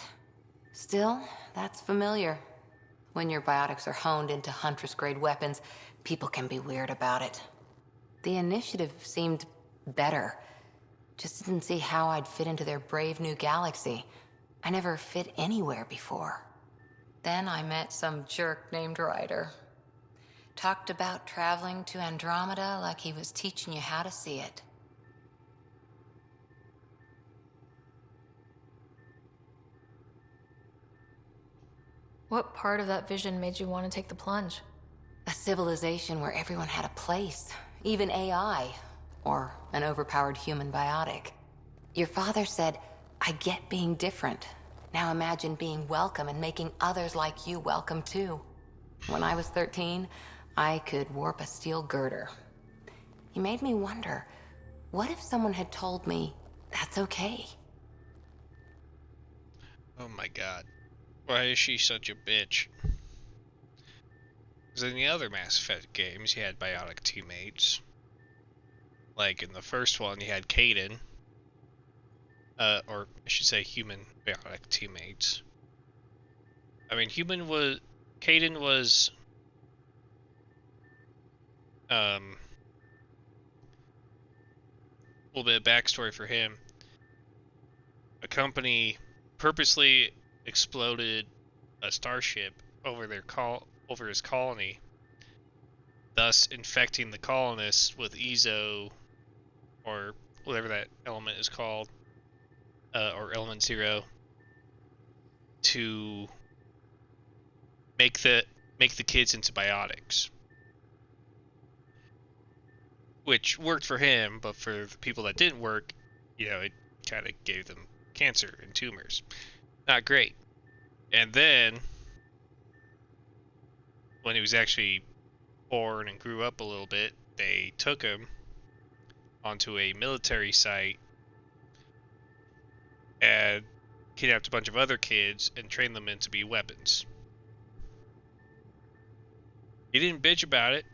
Still, that's familiar. When your biotics are honed into Huntress-grade weapons, people can be weird about it. The initiative seemed better. Just didn't see how I'd fit into their brave new galaxy. I never fit anywhere before. Then I met some jerk named Ryder. Talked about traveling to Andromeda like he was teaching you how to see it. What part of that vision made you want to take the plunge? A civilization where everyone had a place, even AI, or an overpowered human biotic. Your father said, I get being different. Now imagine being welcome and making others like you welcome too. When I was 13, I could warp a steel girder. He made me wonder, what if someone had told me that's okay? Oh my god. Why is she such a bitch? Because in the other Mass Effect games, you had biotic teammates. Like in the first one, you had Kaidan. Or I should say human biotic teammates. I mean, Kaidan was... a little bit of backstory for him. A company purposely exploded a starship over his colony, thus infecting the colonists with Ezo, or whatever that element is called, or Element Zero, to make the kids into biotics. Which worked for him, but for the people that didn't work, it kind of gave them cancer and tumors. Not great. And then, when he was actually born and grew up a little bit, they took him onto a military site and kidnapped a bunch of other kids and trained them in to be weapons. He didn't bitch about it.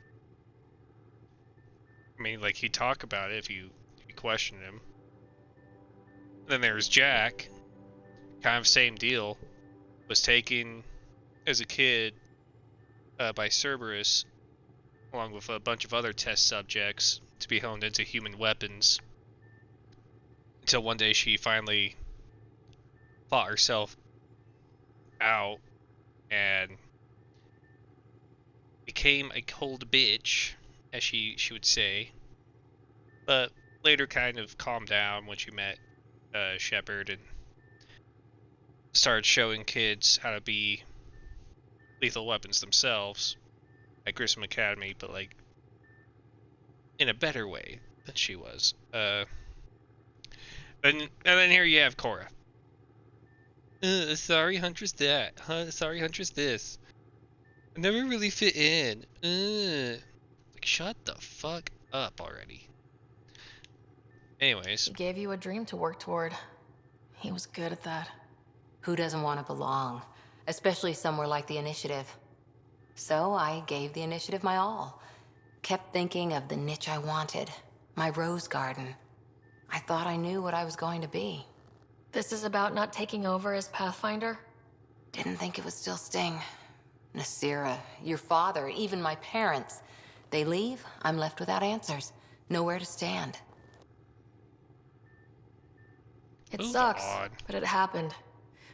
I mean, like, he'd talk about it if you questioned him. Then there's Jack. Kind of same deal. Was taken as a kid by Cerberus, along with a bunch of other test subjects, to be honed into human weapons. Until one day she finally fought herself out and became a cold bitch, as she would say. But later kind of calmed down when she met Shepard and started showing kids how to be lethal weapons themselves at Grissom Academy, but like in a better way than she was. And then here you have Cora. Sorry, Huntress that. Sorry, Huntress this. I never really fit in. Like, shut the fuck up already. Anyways. He gave you a dream to work toward. He was good at that. Who doesn't want to belong? Especially somewhere like the Initiative. So I gave the Initiative my all. Kept thinking of the niche I wanted. My rose garden. I thought I knew what I was going to be. This is about not taking over as Pathfinder? Didn't think it would still sting. Nasira, your father, even my parents. They leave, I'm left without answers. Nowhere to stand. It sucks, but it happened.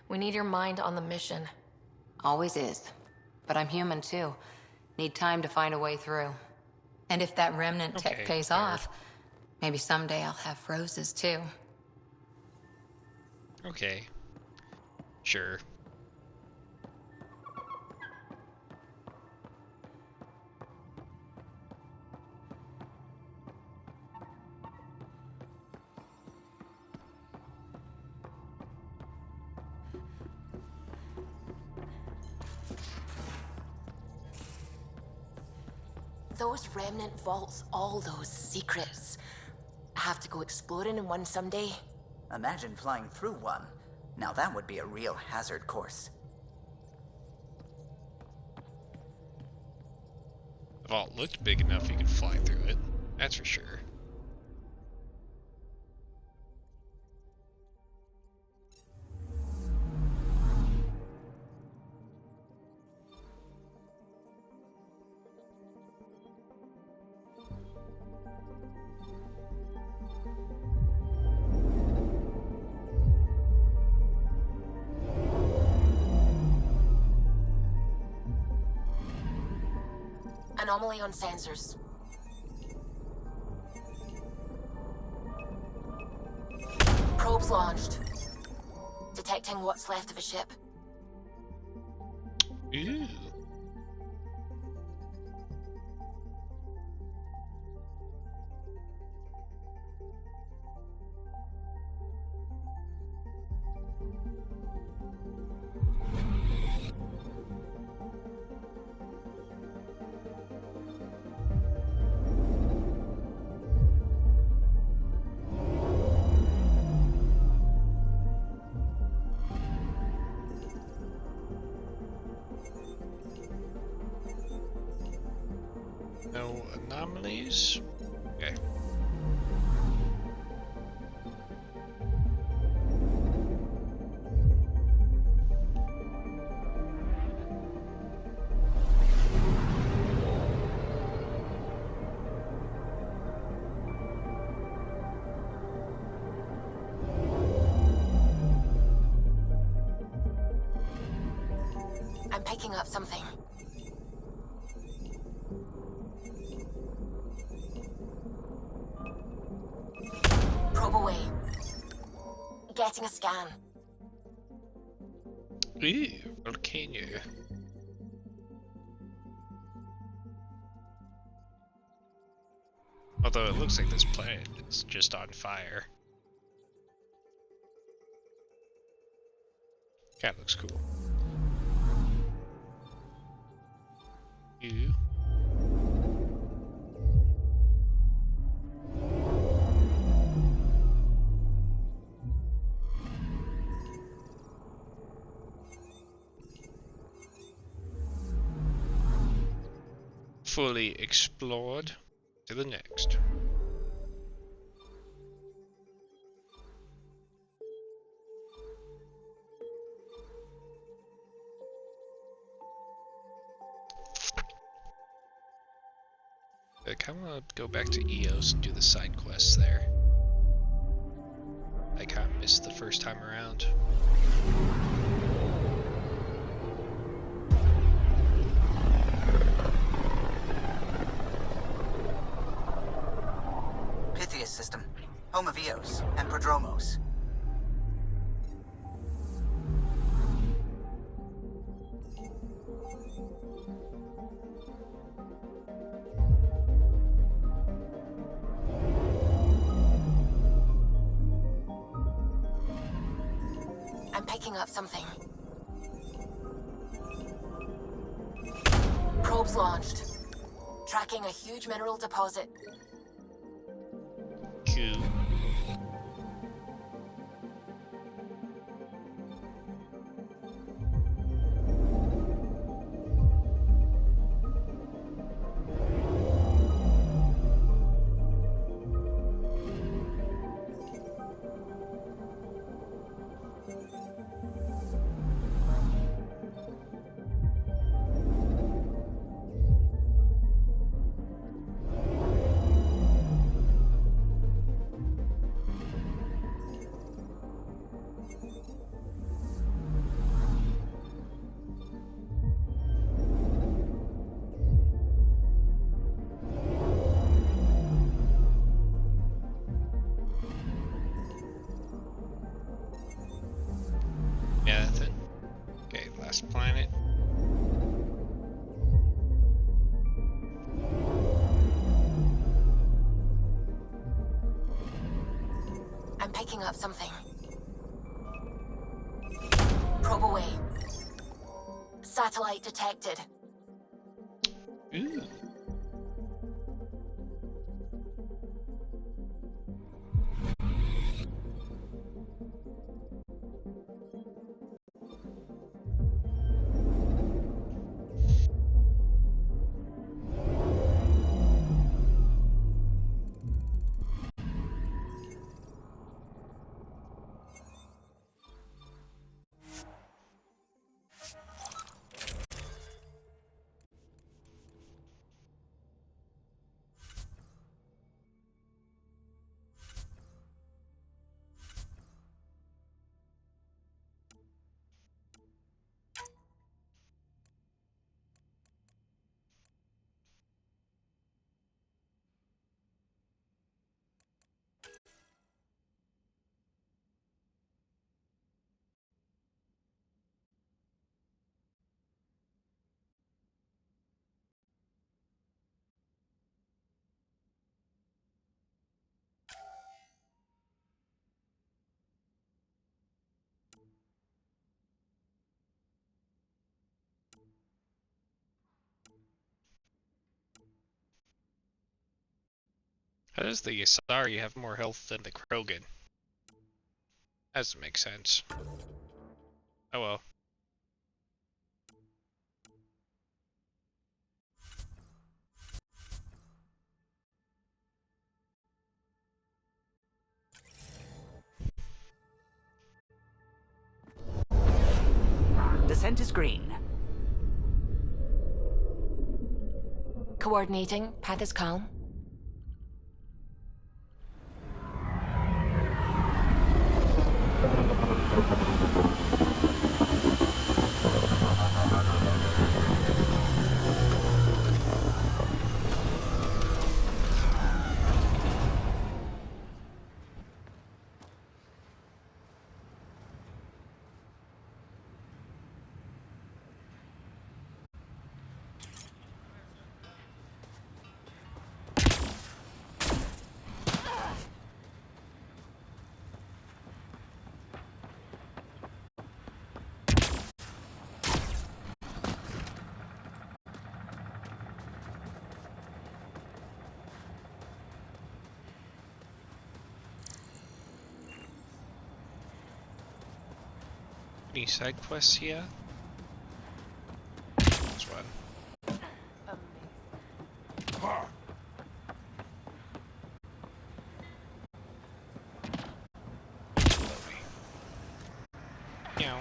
We need your mind on the mission. Always is. But I'm human too. Need time to find a way through. And if that remnant tech pays off, maybe someday I'll have roses too. Okay. Sure. Those remnant vaults, all those secrets. Have to go exploring in one someday? Imagine flying through one. Now that would be a real hazard course. The vault looked big enough you could fly through it. That's for sure. Anomaly on sensors. Probes launched. Detecting what's left of a ship. Ooh. No anomalies? Okay. I'm picking up something. Probe away. Getting a scan. Ooh, volcano. Although it looks like this planet is just on fire. That looks cool. Ooh. Fully explored. To the next. I kind of want to go back to EOS and do the side quests there. I kind of missed the first time around. Pythias system, home of Eos and Prodromos. picking up something. Probes launched. Tracking a huge mineral deposit. Cool. Yeah, that's it. Okay, last planet. I'm picking up something. Probe away. Satellite detected. Ooh. How does the Asari have more health than the Krogan? That doesn't make sense. Oh well. Descent is green. Coordinating. Path is calm. Any side quests here? This one. Meow.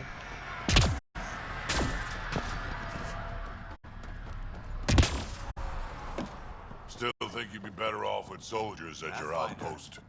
Still think you'd be better off with soldiers at your outpost.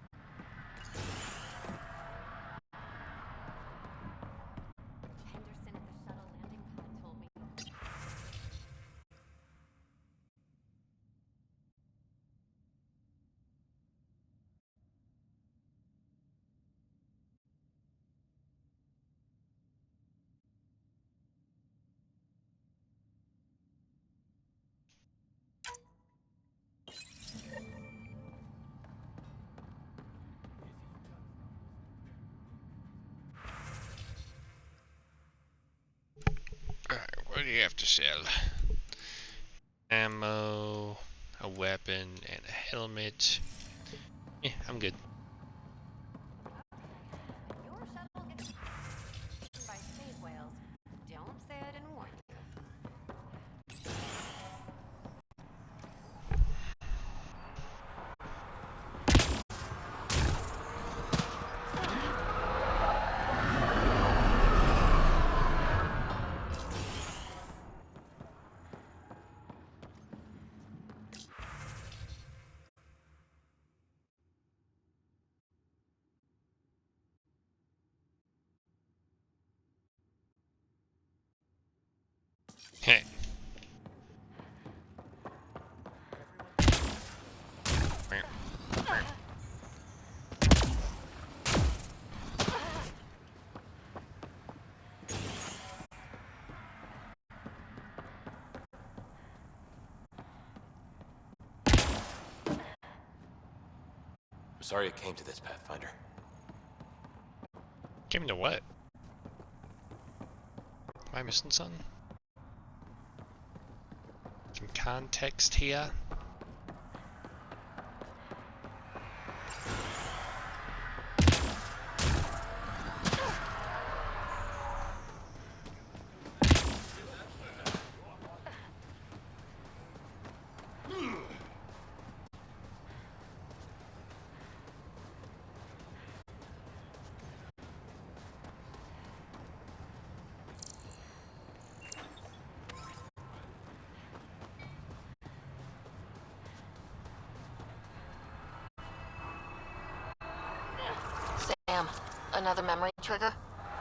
do you have to sell? Ammo, a weapon, and a helmet. Yeah, I'm good. Your shuttle gets by state whales. Don't say I didn't warn you. Hey. I'm sorry it came to this, Pathfinder. Came to what? Am I missing something? Some context here? Sam, another memory trigger?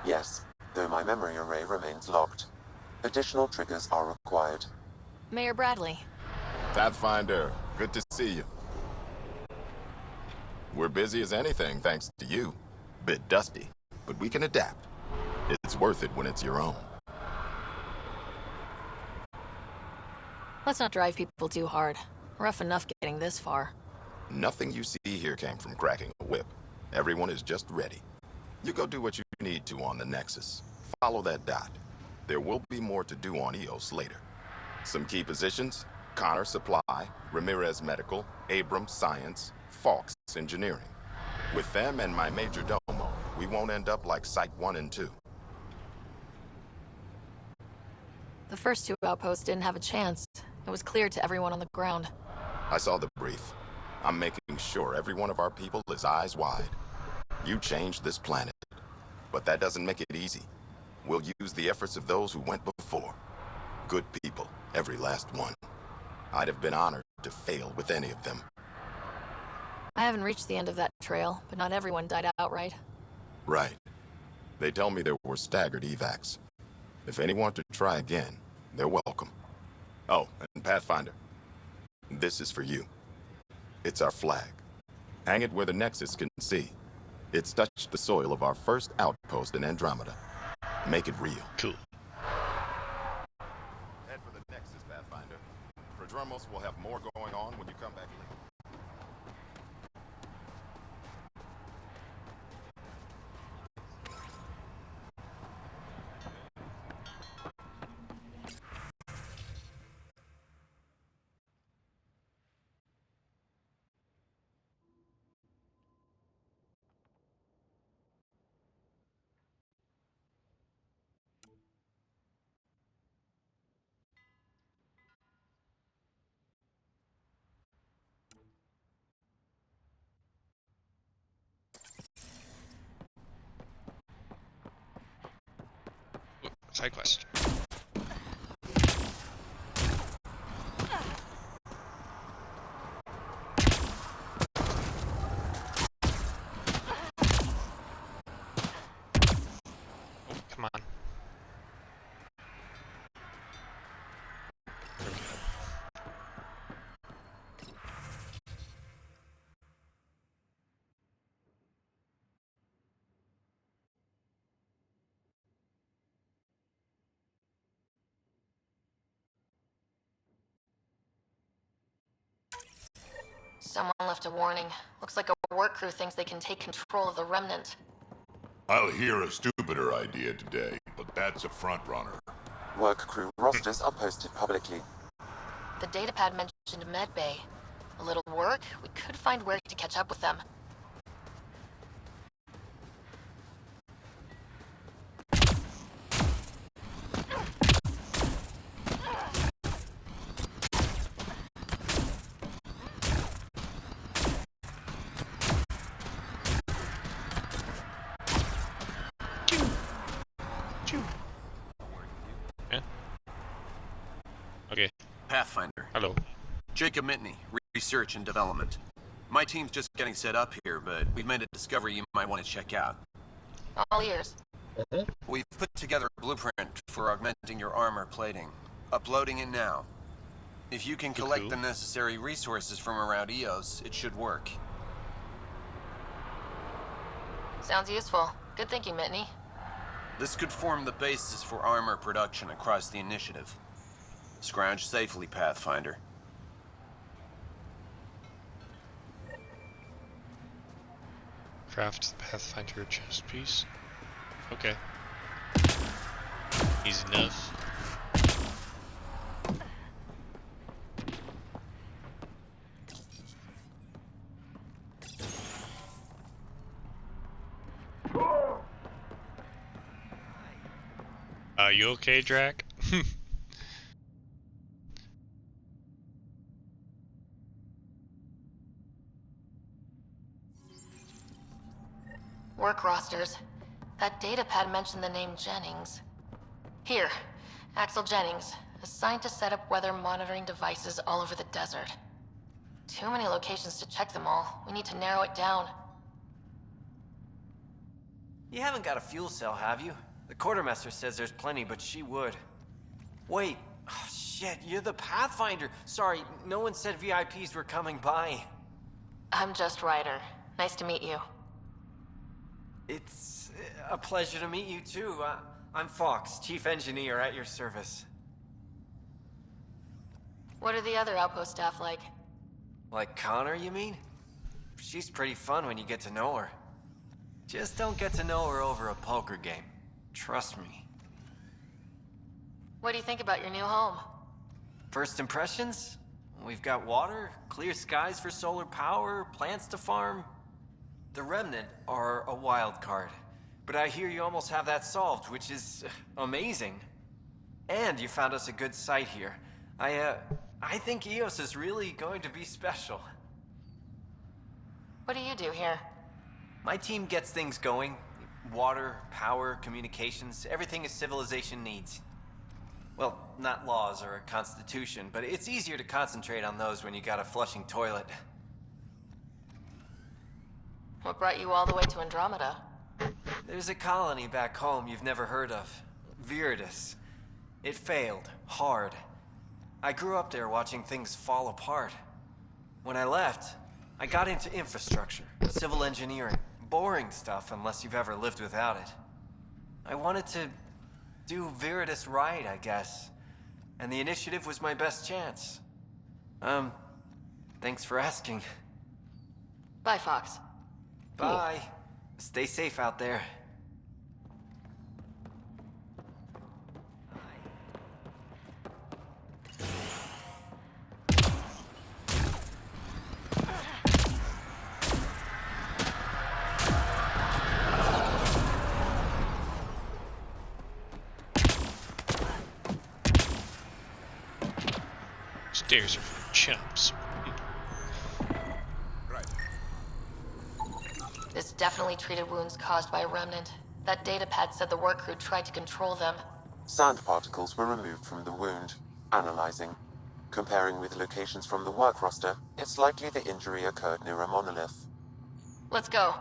Yes, though my memory array remains locked. Additional triggers are required. Mayor Bradley. Pathfinder, good to see you. We're busy as anything, thanks to you. Bit dusty, but we can adapt. It's worth it when it's your own. Let's not drive people too hard. Rough enough getting this far. Nothing you see here came from cracking a whip. Everyone is just ready. You go do what you need to on the Nexus. Follow that dot. There will be more to do on EOS later. Some key positions: Connor Supply, Ramirez Medical, Abrams Science, Falks Engineering. With them and my Major Domo, we won't end up like Site 1 and 2. The first two outposts didn't have a chance. It was clear to everyone on the ground. I saw the brief. I'm making sure every one of our people is eyes wide. You changed this planet, but that doesn't make it easy. We'll use the efforts of those who went before. Good people, every last one. I'd have been honored to fail with any of them. I haven't reached the end of that trail, but not everyone died outright. Right. They tell me there were staggered evacs. If any want to try again, they're welcome. Oh, and Pathfinder, this is for you. It's our flag. Hang it where the Nexus can see. It's touched the soil of our first outpost in Andromeda. Make it real. Cool. Head for the Nexus, Pathfinder. Prodromos will have more going on when you come back later. Side quest. Oh, come on. Someone left a warning. Looks like a work crew thinks they can take control of the remnant. I'll hear a stupider idea today, but that's a front runner. Work crew rosters are posted publicly. The datapad mentioned medbay. A little work, we could find where to catch up with them. Yeah. Okay. Pathfinder. Hello. Jacob Mitney, Research and Development. My team's just getting set up here, but we've made a discovery you might want to check out. All ears. We've put together a blueprint for augmenting your armor plating. Uploading it now. If you can collect the necessary resources from around EOS, it should work. Sounds useful. Good thinking, Mitney. This could form the basis for armor production across the initiative. Scrounge safely, Pathfinder. Craft the Pathfinder chest piece. Okay. Easy enough. You okay, Drac? Work rosters. That datapad mentioned the name Jennings. Here, Axel Jennings, assigned to set up weather monitoring devices all over the desert. Too many locations to check them all. We need to narrow it down. You haven't got a fuel cell, have you? The quartermaster says there's plenty, but she would. Wait, oh, shit, you're the Pathfinder. Sorry, no one said VIPs were coming by. I'm just Ryder. Nice to meet you. It's a pleasure to meet you too. I'm Fox, Chief Engineer at your service. What are the other outpost staff like? Like Connor, you mean? She's pretty fun when you get to know her. Just don't get to know her over a poker game. Trust me. What do you think about your new home? First impressions? We've got water, clear skies for solar power, plants to farm. The Remnant are a wild card, but I hear you almost have that solved, which is amazing. And you found us a good site here. I think EOS is really going to be special. What do you do here? My team gets things going. Water, power, communications, everything a civilization needs. Well, not laws or a constitution, but it's easier to concentrate on those when you got a flushing toilet. What brought you all the way to Andromeda? There's a colony back home you've never heard of. Viridis. It failed. Hard. I grew up there watching things fall apart. When I left, I got into infrastructure, civil engineering. Boring stuff unless you've ever lived without it. I wanted to do Viridis right, I guess. And the initiative was my best chance. Thanks for asking. Bye, Fox. Bye. Stay safe out there. Stairs are for chumps. This definitely treated wounds caused by a remnant. That datapad said the work crew tried to control them. Sand particles were removed from the wound. Analyzing. Comparing with locations from the work roster, it's likely the injury occurred near a monolith. Let's go.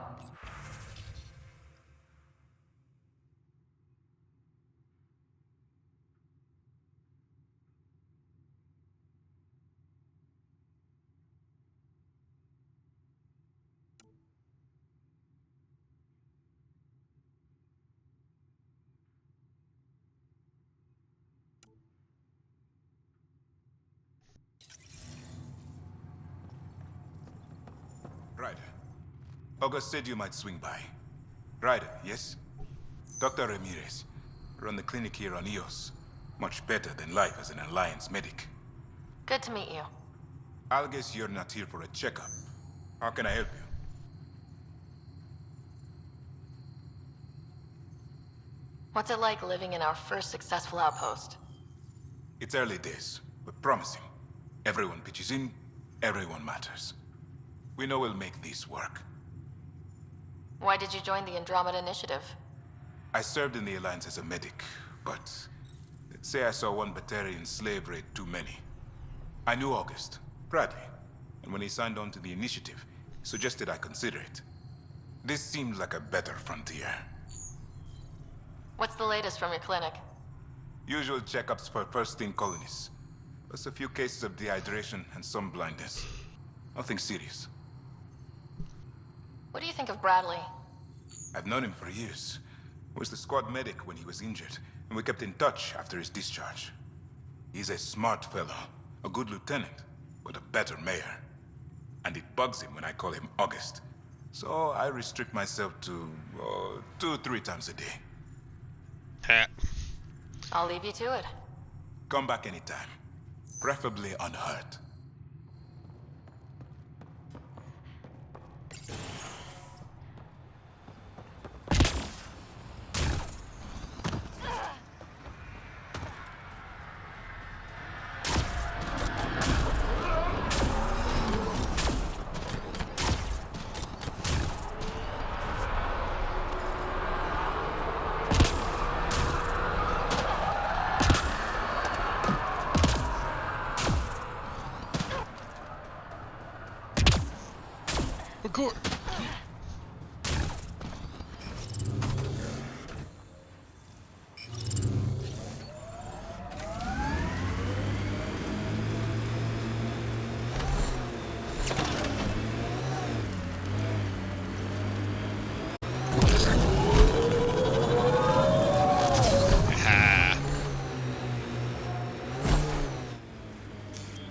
Ryder. August said you might swing by. Ryder, yes? Dr. Ramirez. Run the clinic here on EOS. Much better than life as an Alliance medic. Good to meet you. I'll guess you're not here for a checkup. How can I help you? What's it like living in our first successful outpost? It's early days, but promising. Everyone pitches in, everyone matters. We know we'll make this work. Why did you join the Andromeda Initiative? I served in the Alliance as a medic, but let's say I saw one Batarian slave raid too many. I knew August, Bradley, and when he signed on to the initiative, he suggested I consider it. This seemed like a better frontier. What's the latest from your clinic? Usual checkups for first-in colonists, plus a few cases of dehydration and some blindness. Nothing serious. What do you think of Bradley? I've known him for years. I was the squad medic when he was injured, and we kept in touch after his discharge. He's a smart fellow, a good lieutenant, but a better mayor. And it bugs him when I call him August. So I restrict myself to 2-3 times a day. I'll leave you to it. Come back anytime. Preferably unhurt.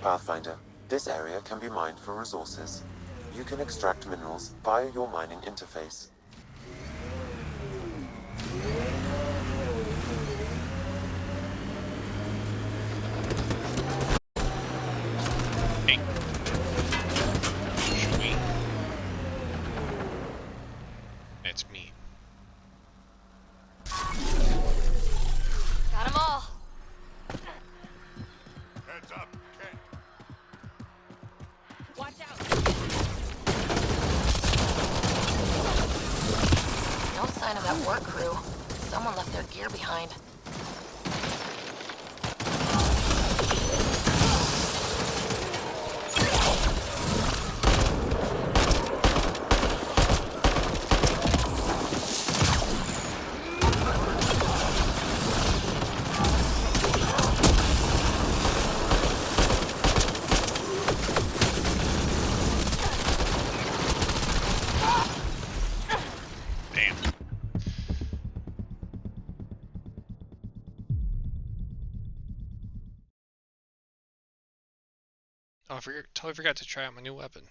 Pathfinder, this area can be mined for resources. You can extract minerals via your mining interface. It's me. Got 'em all. Heads up, Kent. Watch out. No sign of that work crew. Someone left their gear behind. Oh, I totally forgot to try out my new weapon.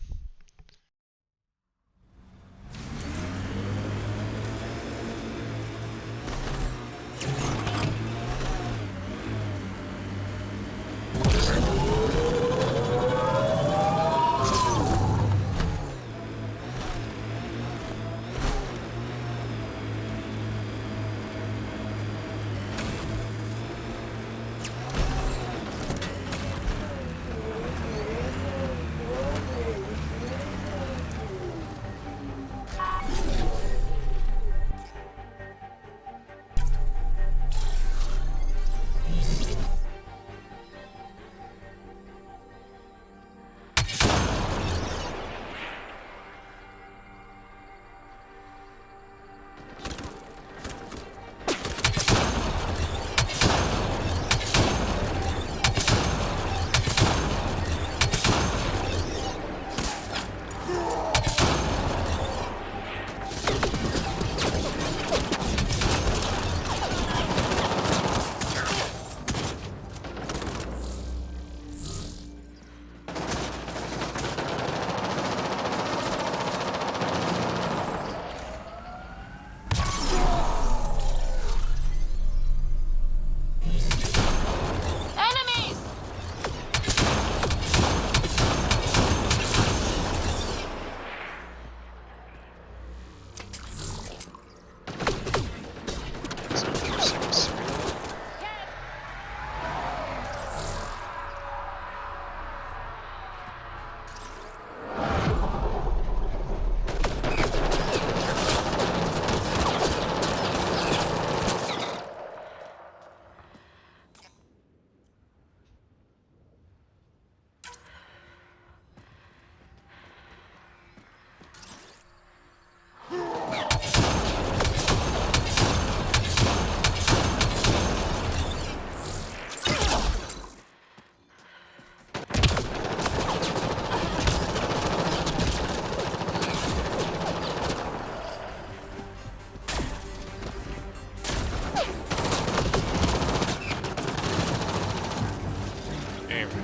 There we go.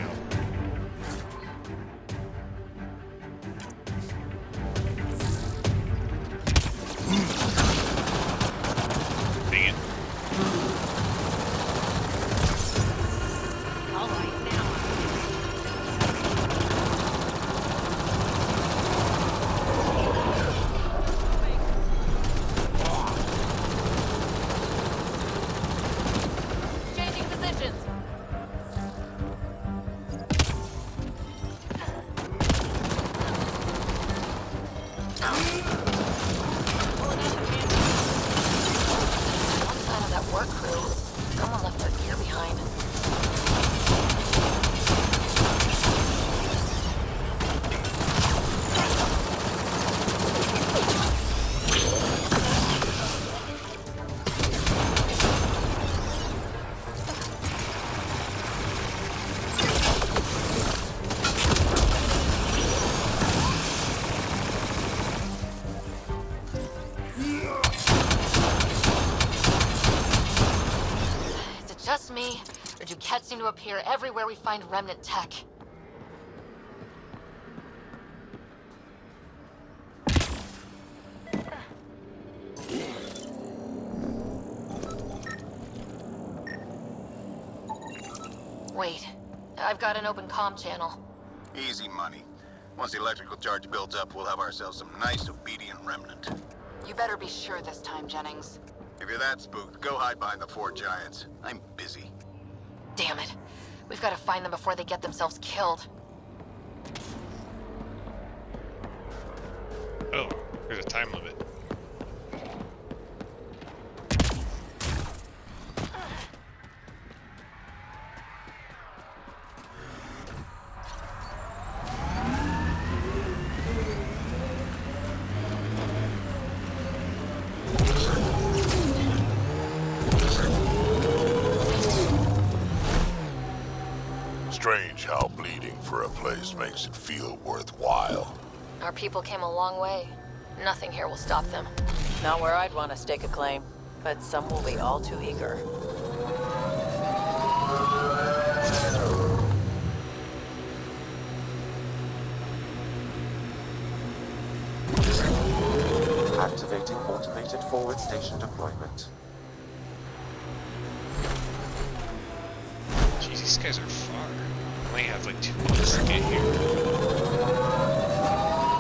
Dang it. All right, now. Changing positions. One sign of that work crew. Someone left their gear behind. Is it just me, or do cats seem to appear everywhere we find remnant tech? Wait, I've got an open comm channel. Easy money. Once the electrical charge builds up, we'll have ourselves some nice, obedient remnant. You better be sure this time, Jennings. If you're that spooked, go hide behind the four giants. I'm busy. Damn it. We've got to find them before they get themselves killed. Oh, there's a time limit. Strange how bleeding for a place makes it feel worthwhile. Our people came a long way. Nothing here will stop them. Not where I'd want to stake a claim, but some will be all too eager. Activating automated forward station deployment. Jeez, these guys are far. We only have like 2 months to get here.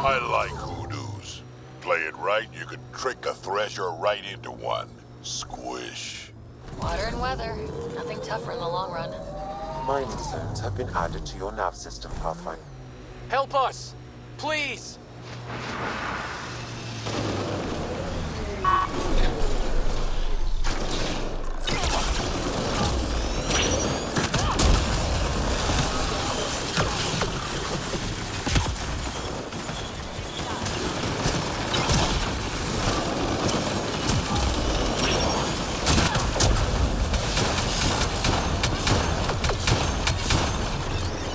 I like hoodoos. Play it right, you could trick a thresher right into one. Squish. Water and weather. Nothing tougher in the long run. Mining zones have been added to your nav system, Pathfinder. Help us! Please!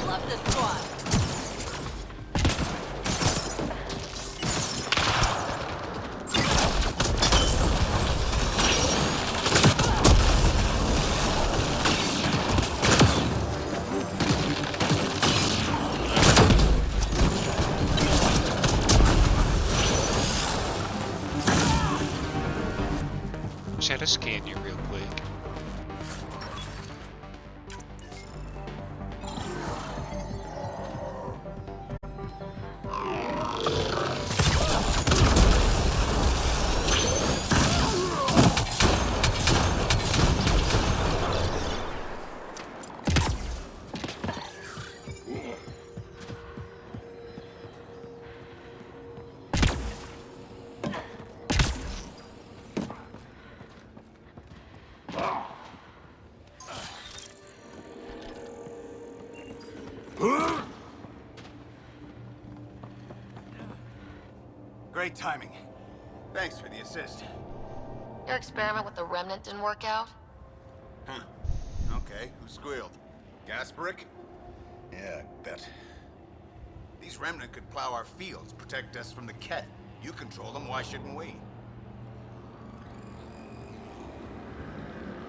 Love this squad. Just had to scan you real quick. Great timing. Thanks for the assist. Your experiment with the remnant didn't work out? Huh. Okay, who squealed? Gasparic? Yeah, I bet. These remnant could plow our fields, protect us from the Ket. You control them, why shouldn't we?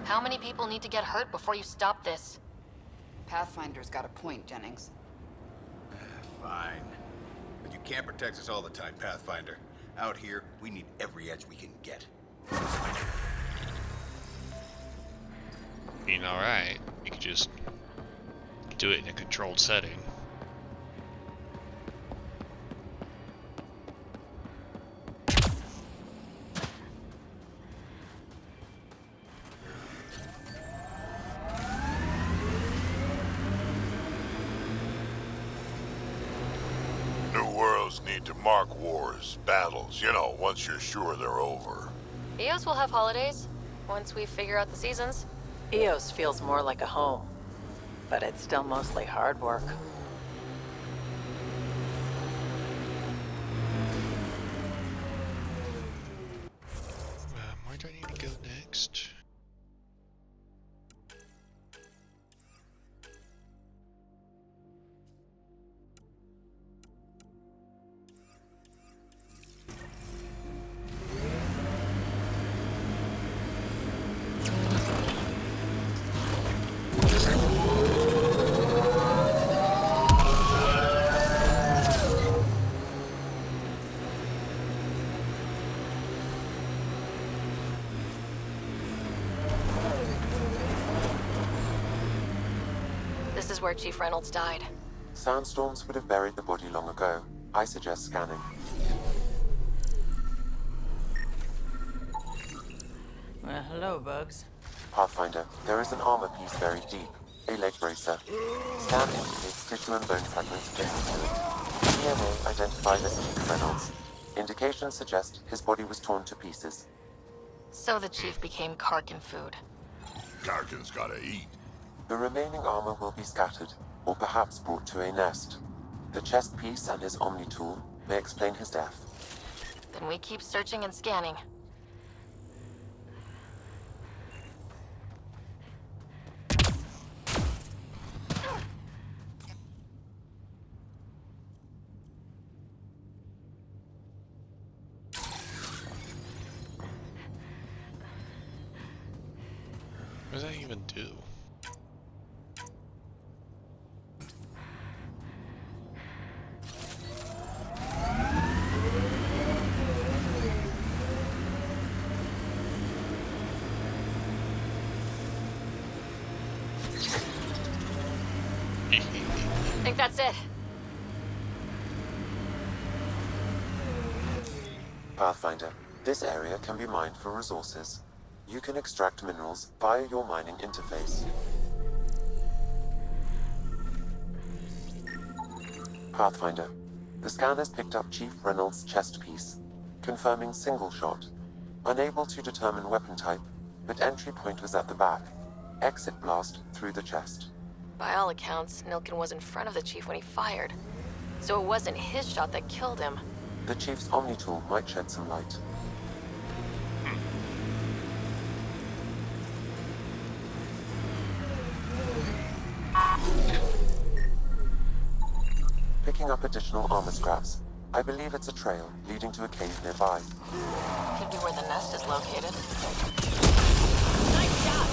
How many people need to get hurt before you stop this? Pathfinder's got a point, Jennings. Fine. But you can't protect us all the time, Pathfinder. Out here, we need every edge we can get. Alright. We could just do it in a controlled setting. New worlds need to mark wars, battles, you know, once you're sure they're over. EOS will have holidays, once we figure out the seasons. EOS feels more like a home, but it's still mostly hard work. Where do I need to go next? This is where Chief Reynolds died. Sandstorms would have buried the body long ago. I suggest scanning. Well, hello, Bugs. Pathfinder, there is an armor piece buried deep. A leg bracer. Scan indicates tissue and bone fragments adjacent to it. DNA identified as Chief Reynolds. Indications suggest his body was torn to pieces. So the Chief became Karkin food. Karkin's gotta eat. The remaining armor will be scattered, or perhaps brought to a nest. The chest piece and his Omni tool may explain his death. Then we keep searching and scanning. What does that even do? I think that's it. Pathfinder, this area can be mined for resources. You can extract minerals via your mining interface. Pathfinder, the scan has picked up Chief Reynolds' chest piece, confirming single shot. Unable to determine weapon type, but entry point was at the back. Exit blast through the chest. By all accounts, Nilkin was in front of the Chief when he fired. So it wasn't his shot that killed him. The Chief's Omni tool might shed some light. Picking up additional armor scraps. I believe it's a trail leading to a cave nearby. Could be where the nest is located. Nice shot!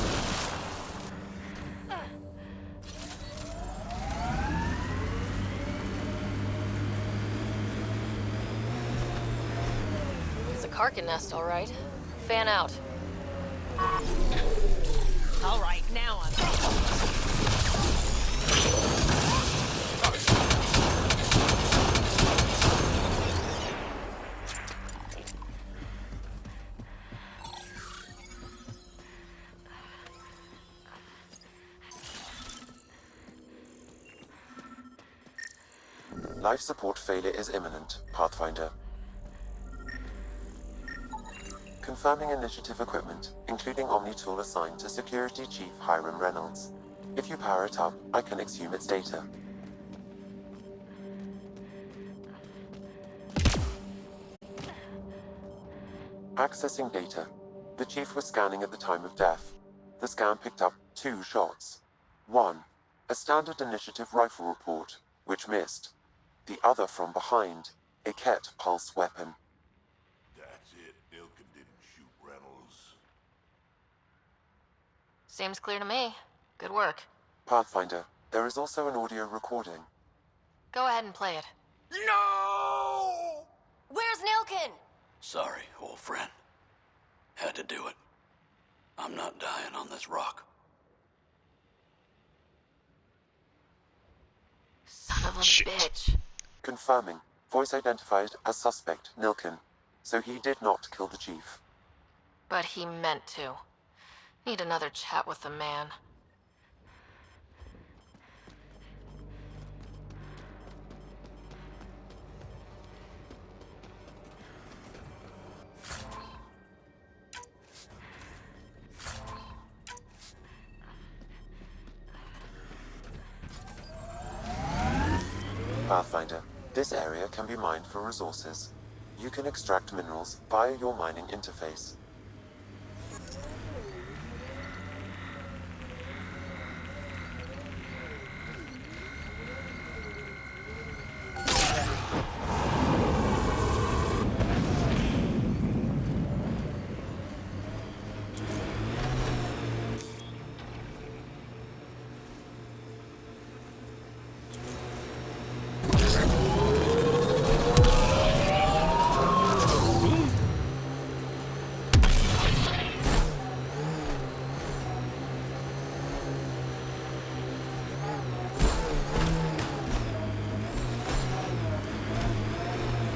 It's a Karkin nest, all right. Fan out. All right, now I'm... Life support failure is imminent, Pathfinder. Confirming initiative equipment, including Omni tool assigned to Security Chief Hiram Reynolds. If you power it up, I can exhume its data. Accessing data. The Chief was scanning at the time of death. The scan picked up 2 shots. 1, a standard initiative rifle report, which missed. The other from behind, a Ket pulse weapon. That's it. Nilkin didn't shoot Reynolds. Seems clear to me. Good work. Pathfinder, There is also an audio recording. Go ahead and play it. No! Where's Nilkin? Sorry, old friend. Had to do it. I'm not dying on this rock. Son of a bitch. Confirming. Voice identified as suspect, Nilkin. So he did not kill the chief. But he meant to. Need another chat with the man. Pathfinder, this area can be mined for resources. You can extract minerals via your mining interface.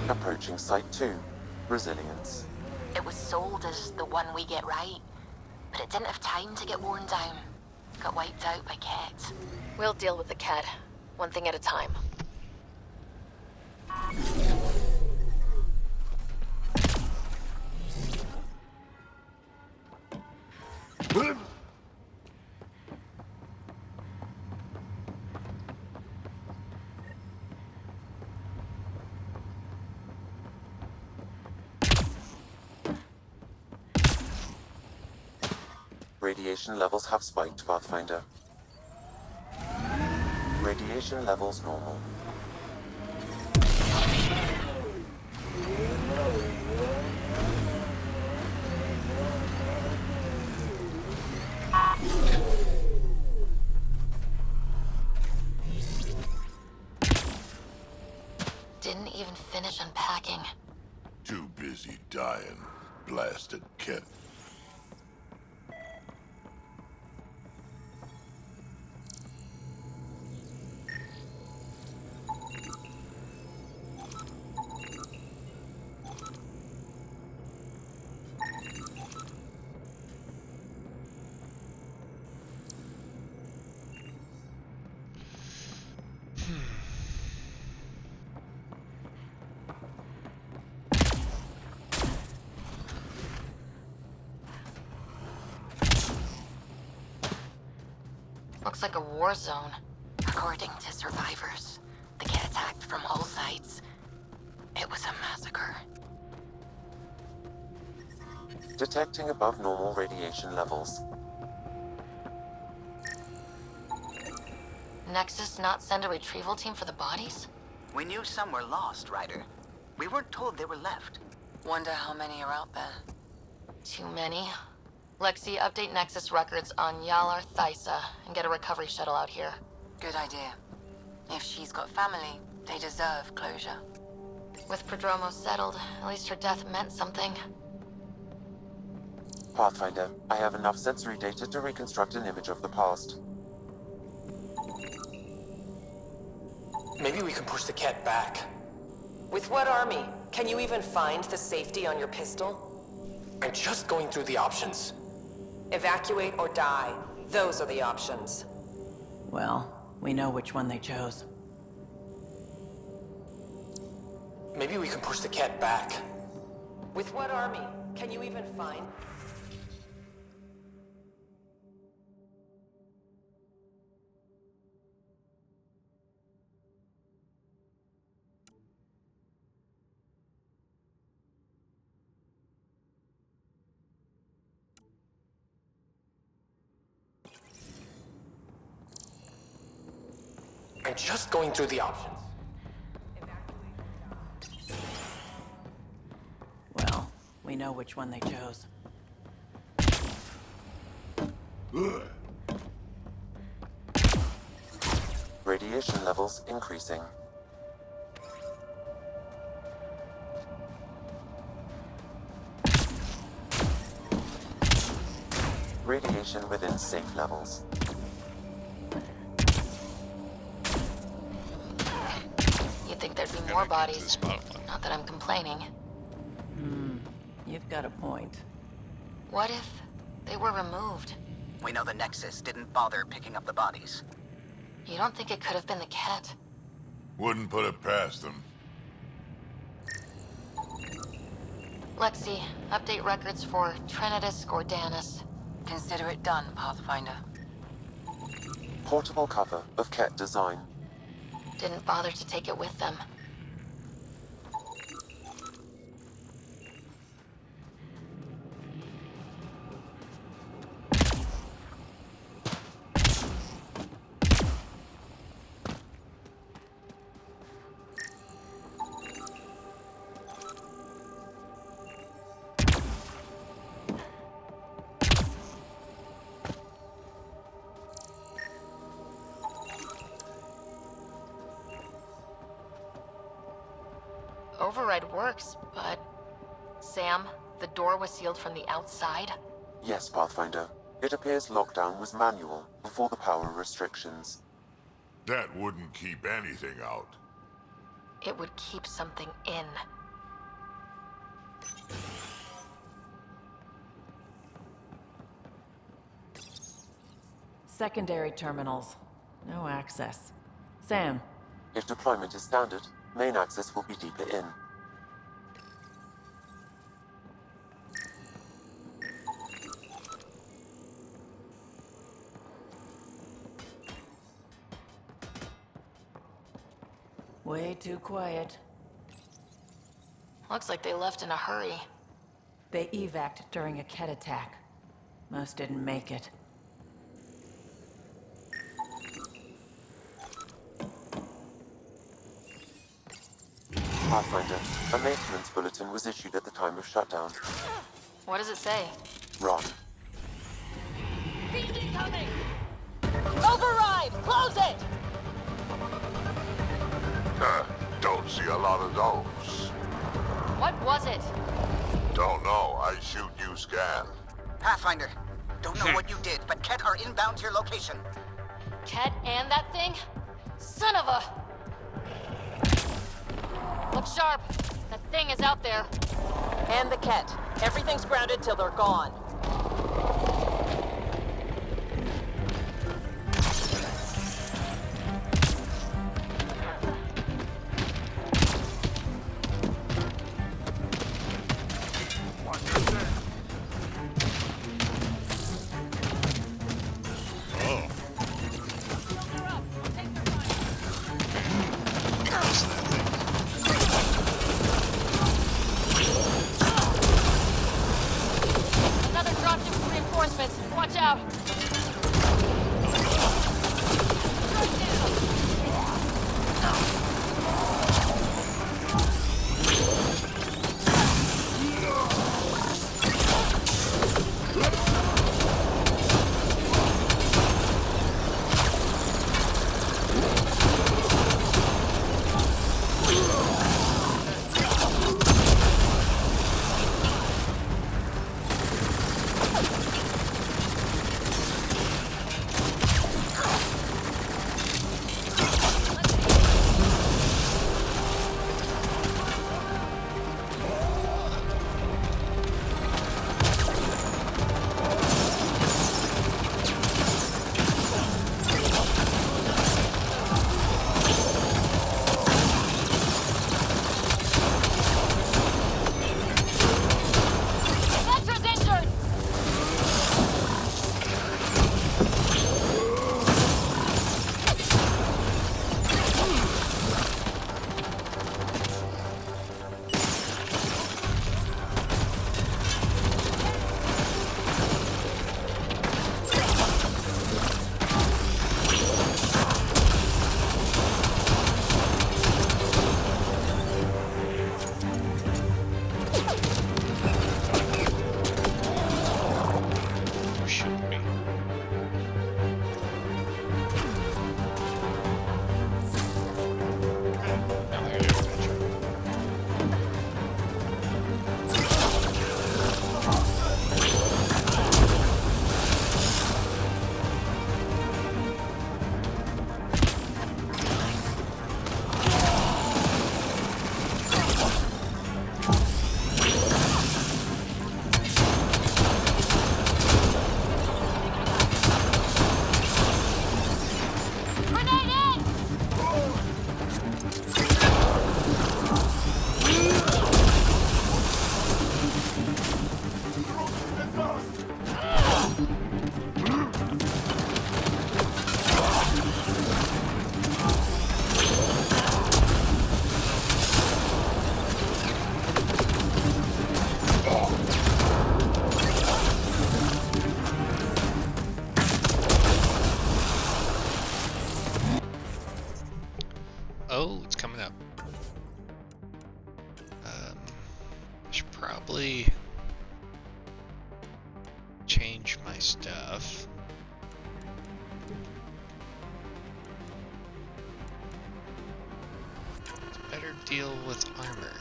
Approaching Site 2, Resilience. It was sold as the one we get right, but it didn't have time to get worn down. Got wiped out by Ket. We'll deal with the Ket, one thing at a time. Radiation levels have spiked, Pathfinder. Radiation levels normal. Didn't even finish unpacking. Too busy dying. Blasted Kent. Looks like a war zone. According to survivors, the Ket attacked from all sides. It was a massacre. Detecting above normal radiation levels. Nexus not send a retrieval team for the bodies? We knew some were lost, Ryder. We weren't told they were left. Wonder how many are out there. Too many. Lexi, update Nexus records on Yalar Thysa and get a recovery shuttle out here. Good idea. If she's got family, they deserve closure. With Prodromo settled, at least her death meant something. Pathfinder, I have enough sensory data to reconstruct an image of the past. Maybe we can push the Ket back. With what army? Can you even find the safety on your pistol? I'm just going through the options. Evacuate or die. Those are the options. Well, we know which one they chose. Maybe we can push the Ket back. With what army? Can you even find... I'm just going through the options. Well, we know which one they chose. Radiation levels increasing. Radiation within safe levels. You'd think there'd be more bodies. Not that I'm complaining. You've got a point. What if they were removed? We know the Nexus didn't bother picking up the bodies. You don't think it could have been the Ket? Wouldn't put it past them. Lexi, update records for Trinitas Gordanis. Consider it done, Pathfinder. Portable cover of Ket design. Didn't bother to take it with them. Override works, but... Sam, the door was sealed from the outside? Yes, Pathfinder. It appears lockdown was manual before the power restrictions. That wouldn't keep anything out. It would keep something in. Secondary terminals. No access. Sam. If deployment is standard, main access will be deeper in. Way too quiet. Looks like they left in a hurry. They evac'd during a Ket attack. Most didn't make it. Pathfinder, a maintenance bulletin was issued at the time of shutdown. What does it say? Run. Beast incoming! Override! Close it! Don't see a lot of those. What was it? Don't know. I shoot, you scan. Pathfinder, don't know what you did, but Ket are inbound to your location. Ket and that thing? Son of a... Look sharp. That thing is out there. And the Ket. Everything's grounded till they're gone. Another Oh, it's coming up. I should probably change my stuff. Better deal with armor.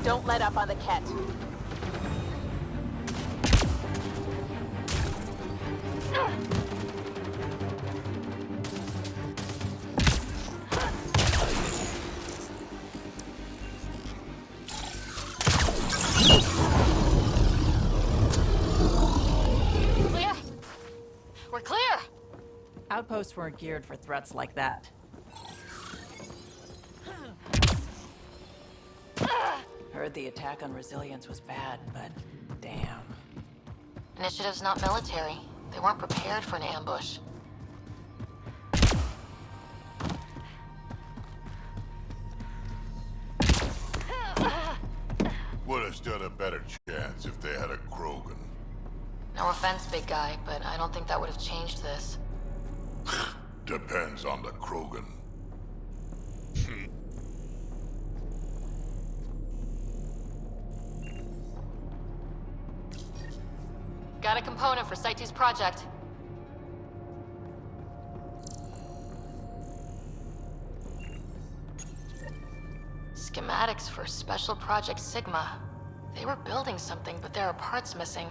Don't let up on the Ket. Clear? We're clear! Outposts weren't geared for threats like that. Heard the attack on Resilience was bad, but damn. Initiative's not military. They weren't prepared for an ambush. Would have stood a better chance if they had a Krogan. No offense, big guy, but I don't think that would have changed this. Depends on the Krogan. Got a component for Site 2's project. Schematics for Special Project Sigma. They were building something, but there are parts missing.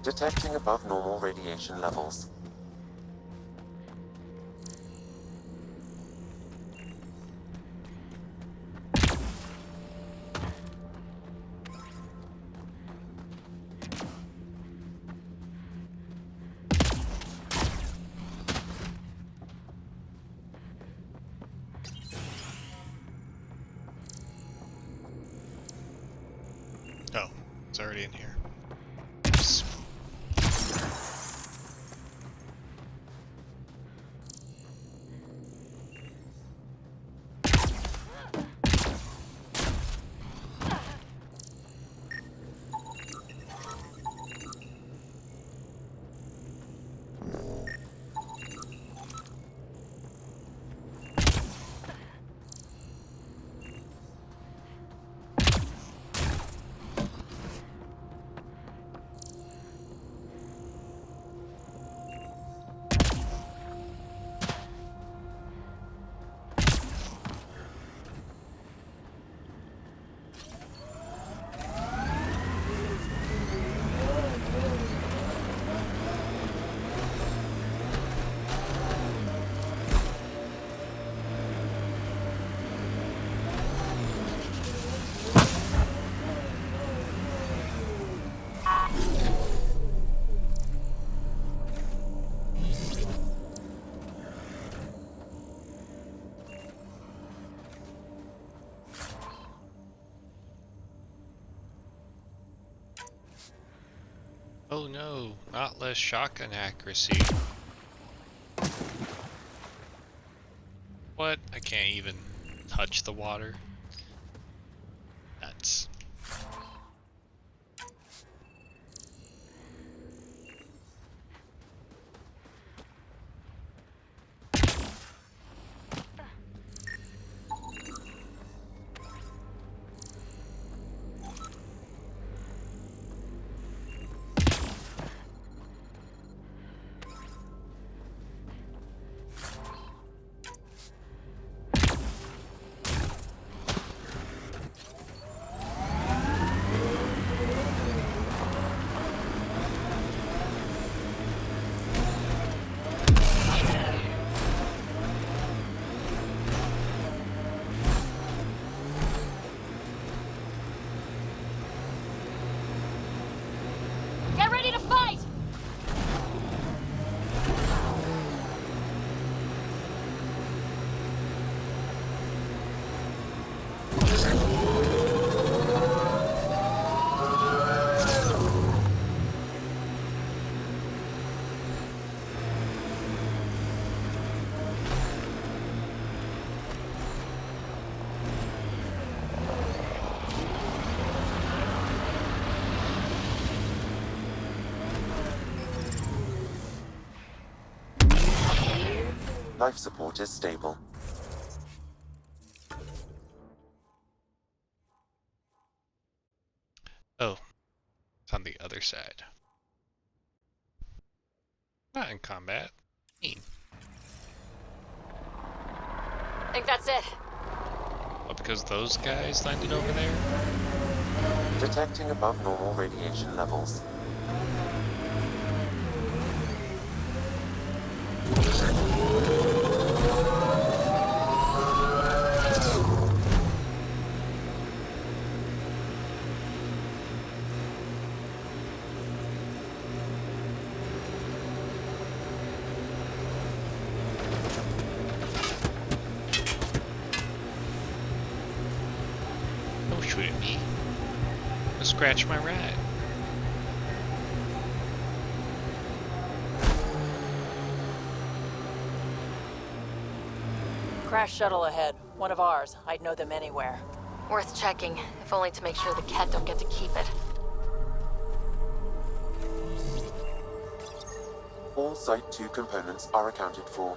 Detecting above normal radiation levels. Oh, it's already in here. Oh no, not less shotgun accuracy. What? I can't even touch the water. That's... Get ready to fight! Life support is stable. Oh, it's on the other side. Not in combat. Mean. Think that's it. Well, because those guys landed over there? Detecting above normal radiation levels. Don't shoot at me. I'll scratch my ride. Crash shuttle ahead. One of ours. I'd know them anywhere. Worth checking, if only to make sure the Ket don't get to keep it. All Site 2 components are accounted for.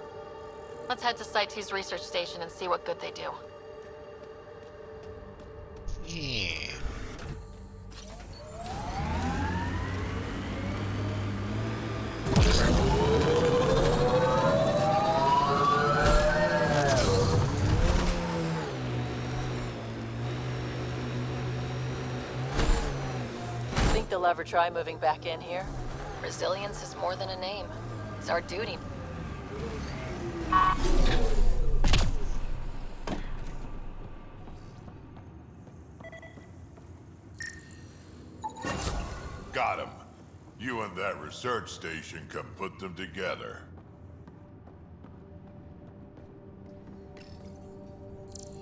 Let's head to Site 2's research station and see what good they do. Yeah. Think they'll ever try moving back in here? Resilience is more than a name. It's our duty. Got him. You and that research station can put them together.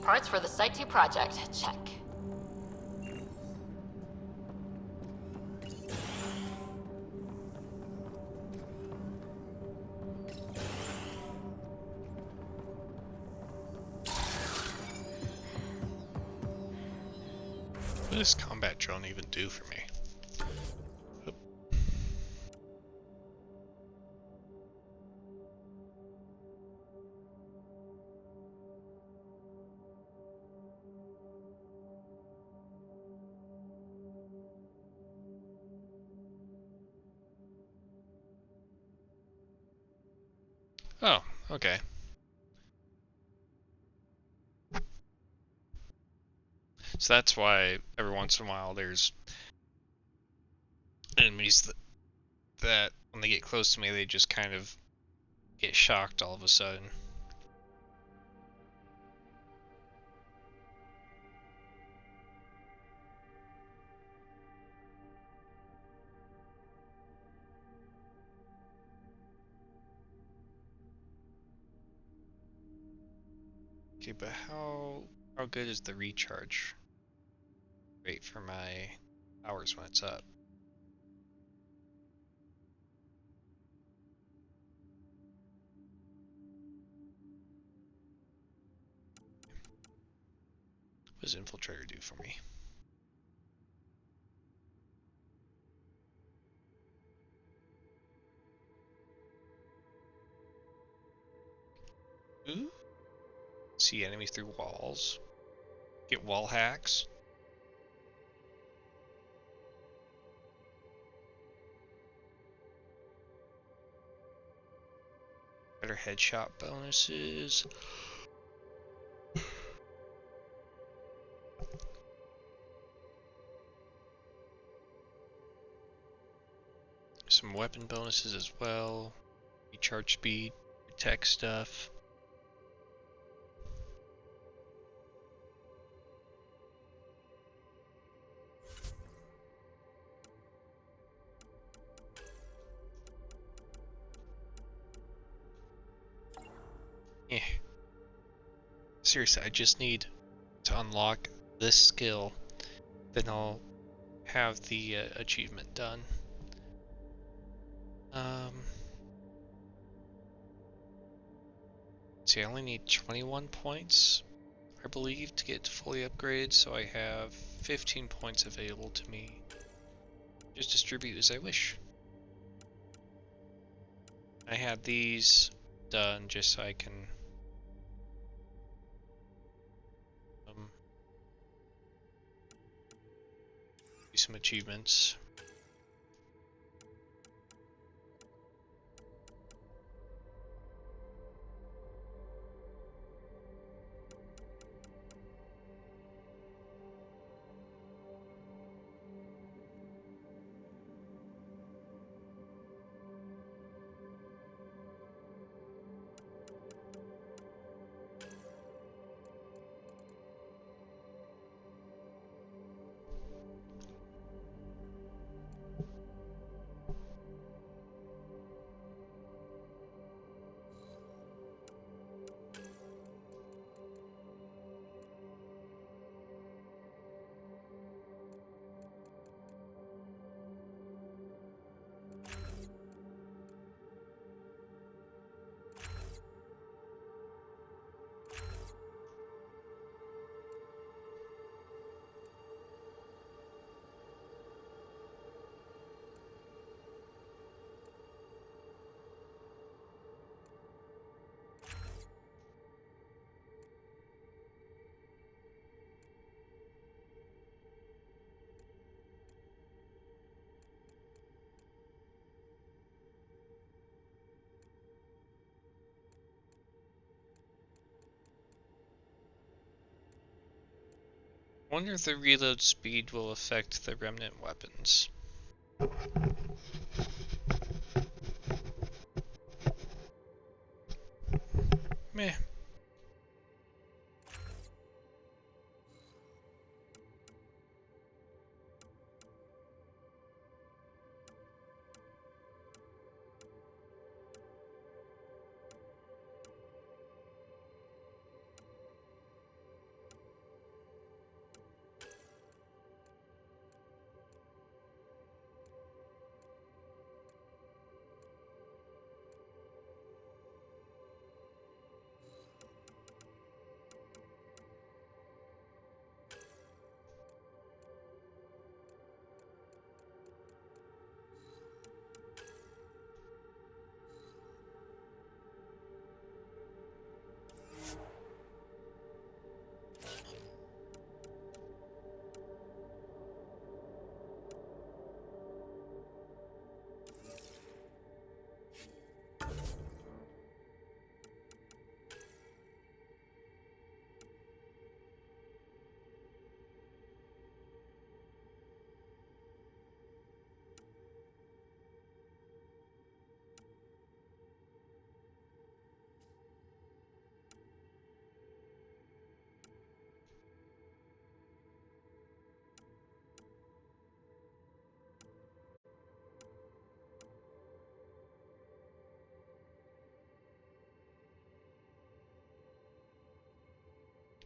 Parts for the Site 2 project. Check. What does combat drone even do for me? Oh, okay. So that's why every once in a while there's enemies that when they get close to me, they just kind of get shocked all of a sudden. Okay, but how good is the recharge rate for my powers when it's up? What does Infiltrator do for me? Ooh. See enemies through walls. Get wall hacks. Better headshot bonuses. Some weapon bonuses as well. Recharge speed, tech stuff. Yeah. Seriously, I just need to unlock this skill, then I'll have the achievement done. See, I only need 21 points, I believe, to get fully upgraded, so I have 15 points available to me. Just distribute as I wish. I had these done just so I can do some achievements. Wonder if the reload speed will affect the remnant weapons. Meh.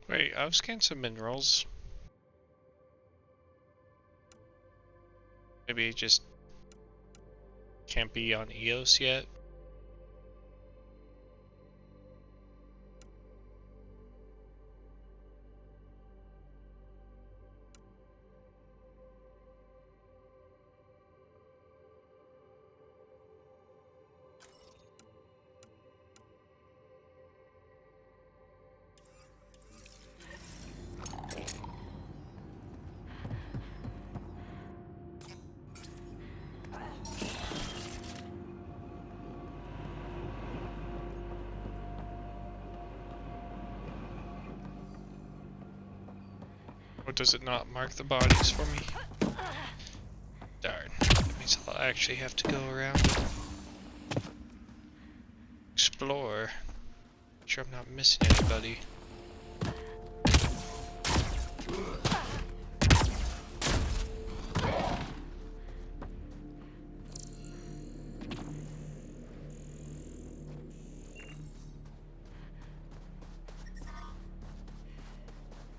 Wait, I've scanned some minerals. Maybe it just can't be on EOS yet. What does it not mark the bodies for me? Darn. That means I'll actually have to go around and explore. Make sure I'm not missing anybody.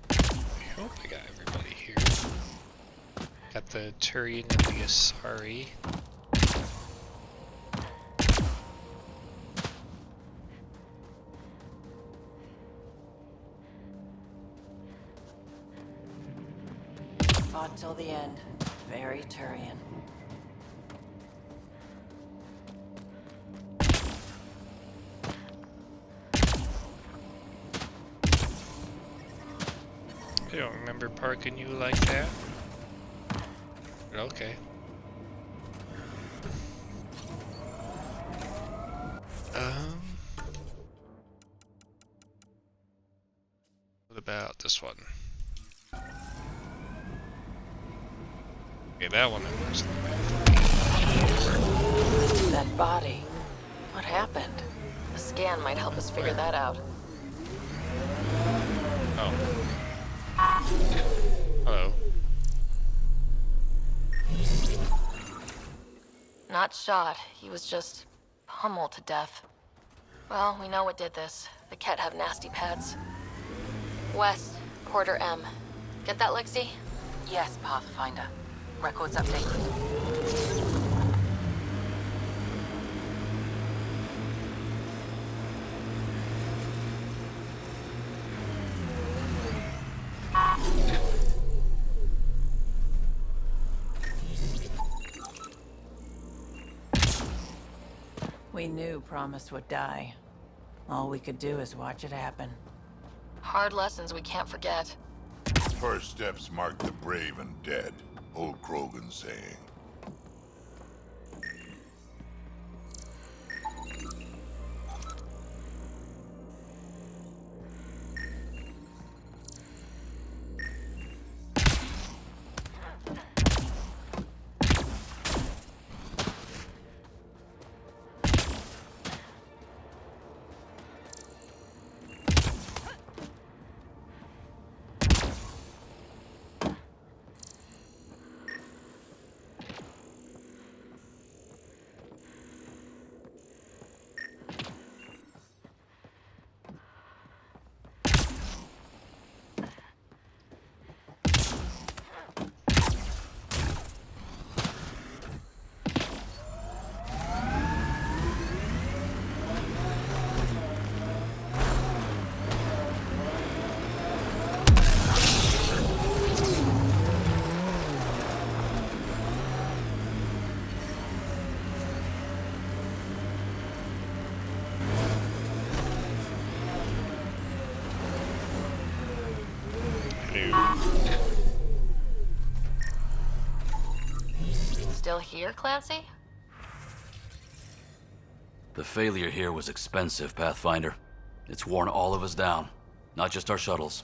I hope I got everybody here. Got the Turian and the Asari. Fought till the end. Very Turian. I don't remember parking you like that. But okay. What about this one? Okay, that one looks That body. What happened? A scan might help us figure that out. Oh. Hello. Not shot. He was just pummeled to death. Well, we know what did this. The Ket have nasty pads. West, Quarter M. Get that, Lexi? Yes, Pathfinder. Records updated. We knew Promise would die. All we could do is watch it happen. Hard lessons we can't forget. First steps mark the brave and dead. Old Krogan saying. Still here, Clancy? The failure here was expensive, Pathfinder. It's worn all of us down, not just our shuttles.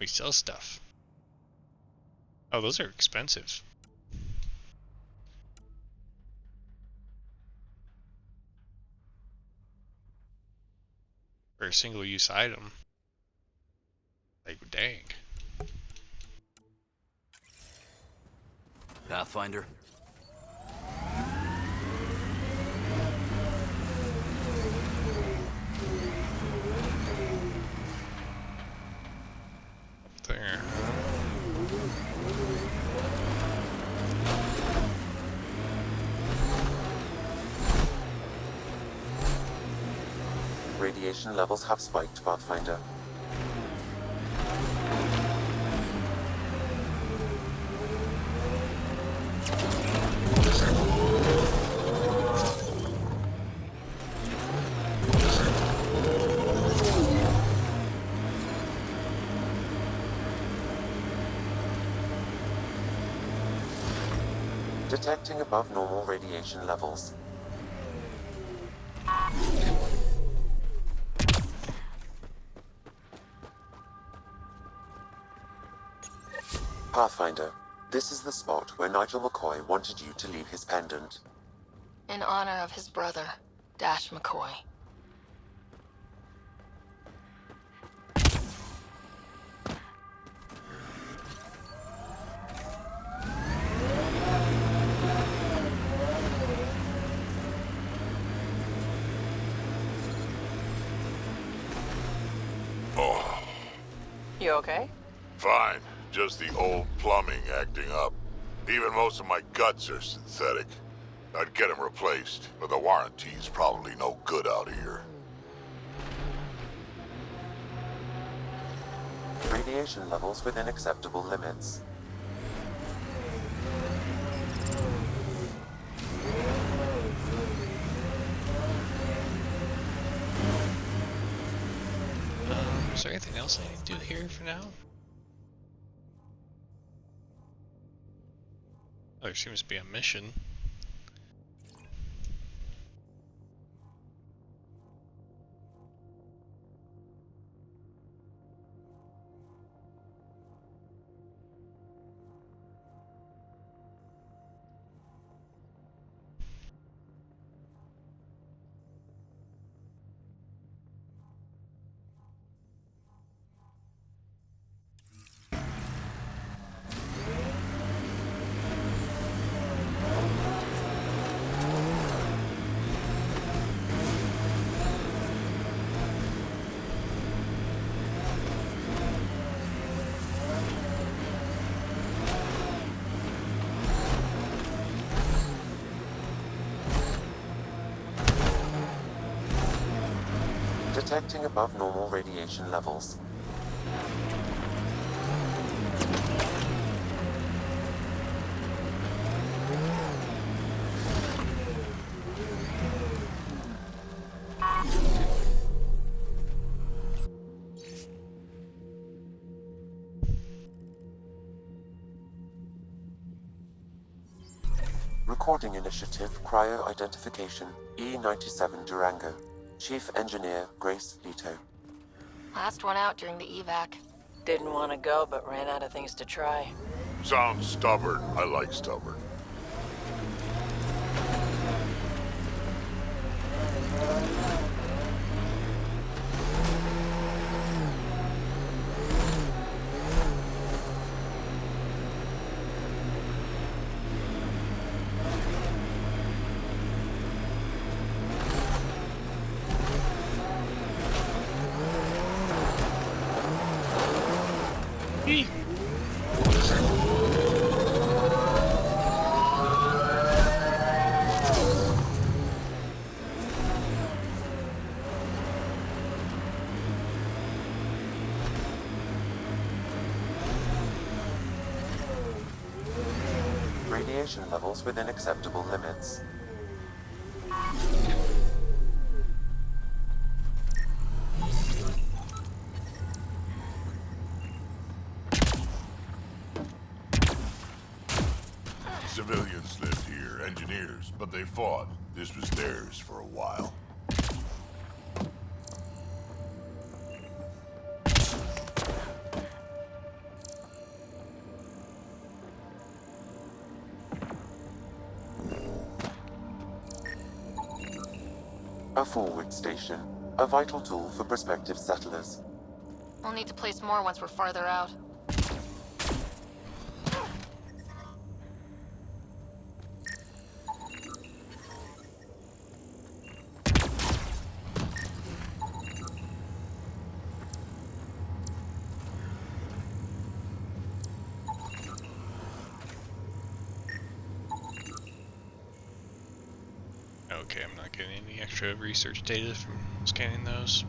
We sell stuff. Oh, those are expensive. For a single-use item. Like, dang. Pathfinder? There. Radiation levels have spiked, Pathfinder. Detecting above normal radiation levels. Pathfinder, this is the spot where Nigel McCoy wanted you to leave his pendant. In honor of his brother, Dash McCoy. Oh, You okay? fine. Just the old plumbing acting up. Even most of my guts are synthetic. I'd get them replaced, but the warranty's probably no good out here. Radiation levels within acceptable limits. Is there anything else I need to do here for now? Oh, there seems to be a mission. Detecting above normal radiation levels. Recording Initiative Cryo Identification E97 Durango. Chief Engineer Grace Leto. Last one out during the evac. Didn't want to go, but ran out of things to try. Sounds stubborn. I like stubborn. Radiation levels within acceptable limits. Civilians lived here, engineers, but they fought. This was theirs for a while. A forward station. A vital tool for prospective settlers. We'll need to place more once we're farther out. Okay, I'm not getting any extra research data from scanning those.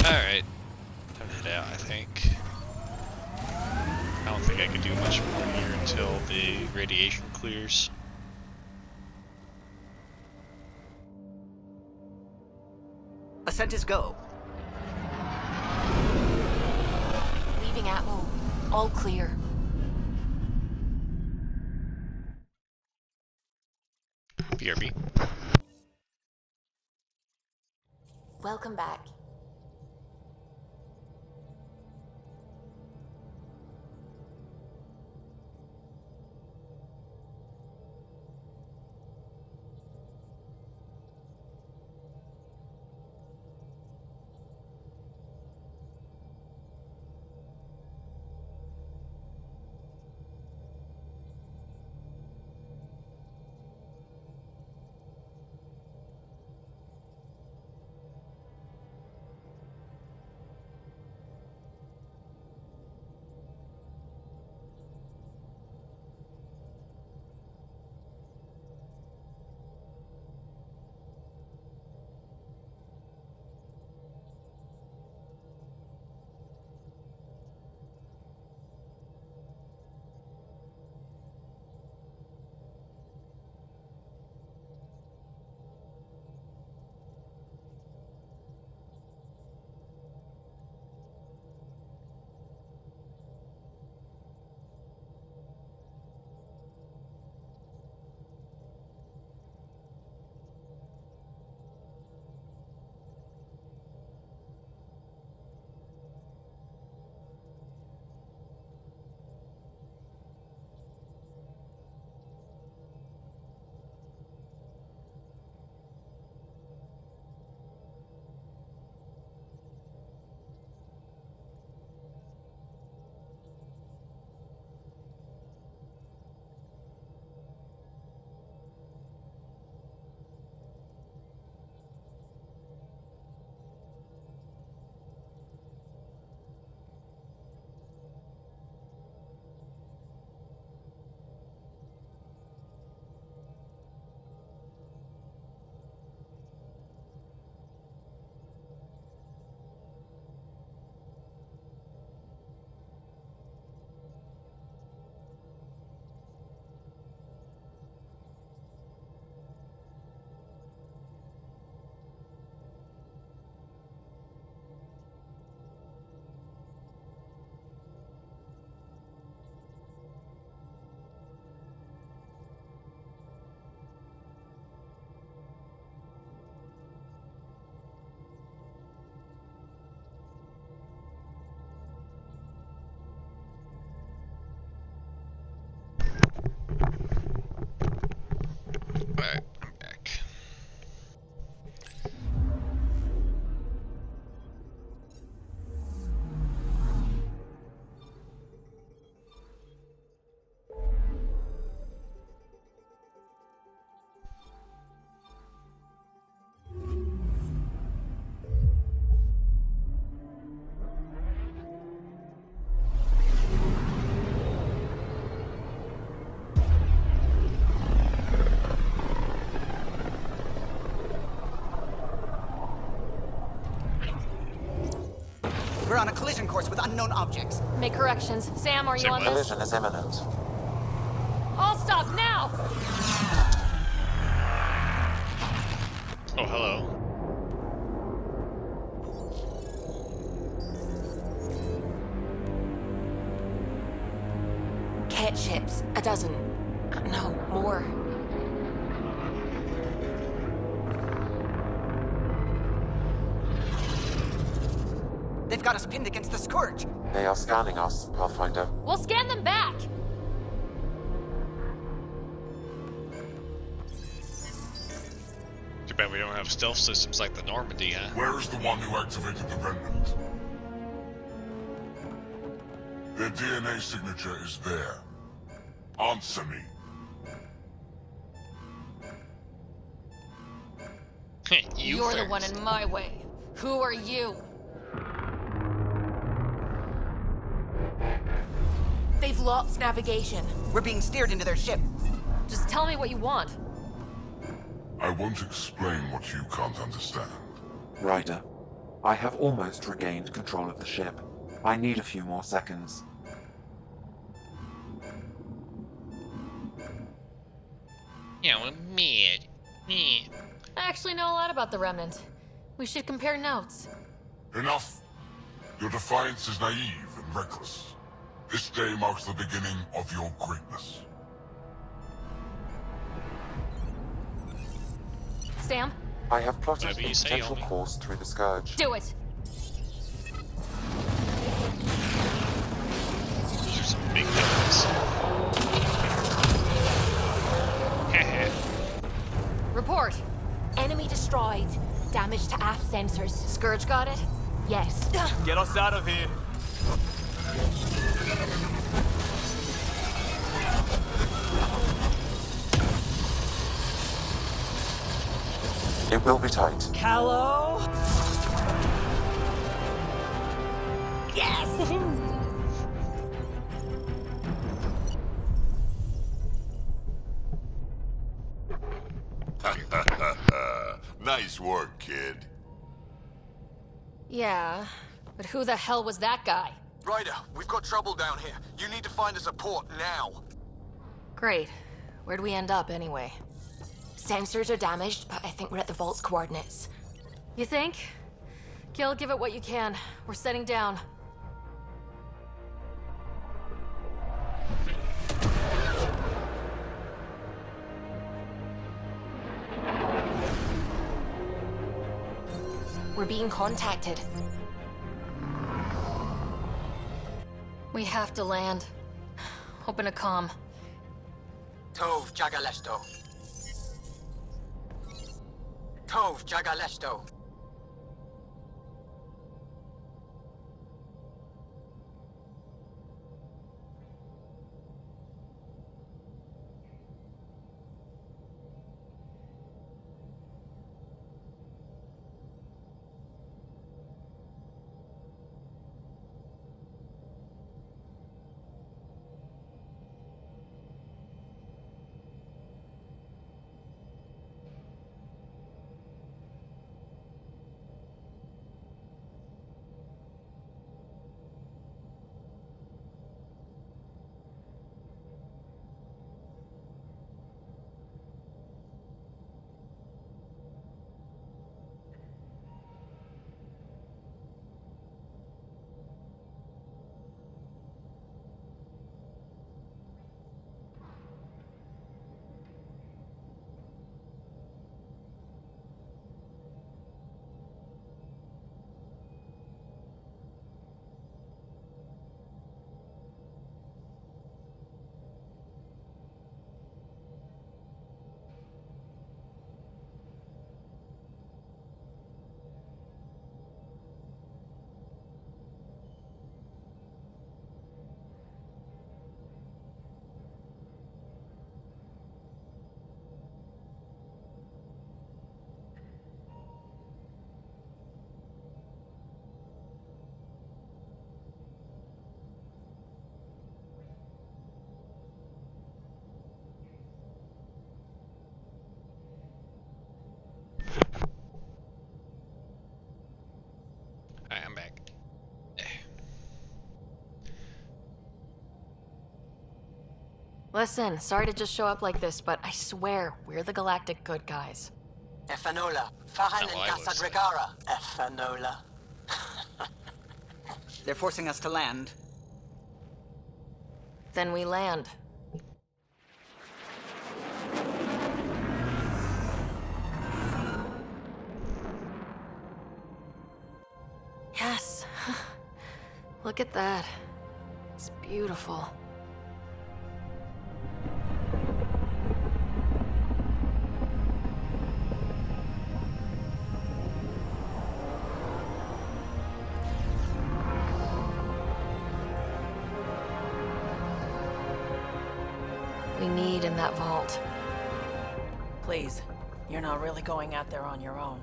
Alright, time to head out, I think. I don't think I can do much more here until the radiation clears. Ascent is go. Leaving Atmo. All clear. BRB. Welcome back. collision course with unknown objects. Make corrections. Sam, are you on this? Collision is imminent. All stop now! Oh, hello. Cat ships. A dozen. No, more. They've got us pinned against the Scourge. They are scanning us, Pathfinder. We'll scan them back! Too bad we don't have stealth systems like the Normandy, huh? Where is the one who activated the remnant? Their DNA signature is there. Answer me. You're the one in my way. Who are you? They've lost navigation. We're being steered into their ship. Just tell me what you want. I won't explain what you can't understand. Ryder, I have almost regained control of the ship. I need a few more seconds. Yeah, we're mad. I actually know a lot about the Remnant. We should compare notes. Enough! Your defiance is naive and reckless. This day marks the beginning of your greatness. Sam? I have plotted Whatever a you say, potential homie. course through the Scourge. Do it! Those are some big guns. Report. Enemy destroyed. Damage to aft sensors. Scourge got it? Yes. Get us out of here. It will be tight. Callow? Yes! Nice work, kid. Yeah, but who the hell was that guy? Ryder, we've got trouble down here. You need to find us a port now. Great. Where'd we end up anyway? Sensors are damaged, but I think we're at the vault's coordinates. You think? Gil, give it what you can. We're setting down. We're being contacted. We have to land. Open a comm. Tov Jagalesto. Tov Jagalesto. Listen, sorry to just show up like this, but I swear, we're the galactic good guys. Ethanola. Fahan and Casagrigara. Ethanola. They're forcing us to land. Then we land. Yes. Look at that. It's beautiful. We need in that vault. Please, you're not really going out there on your own.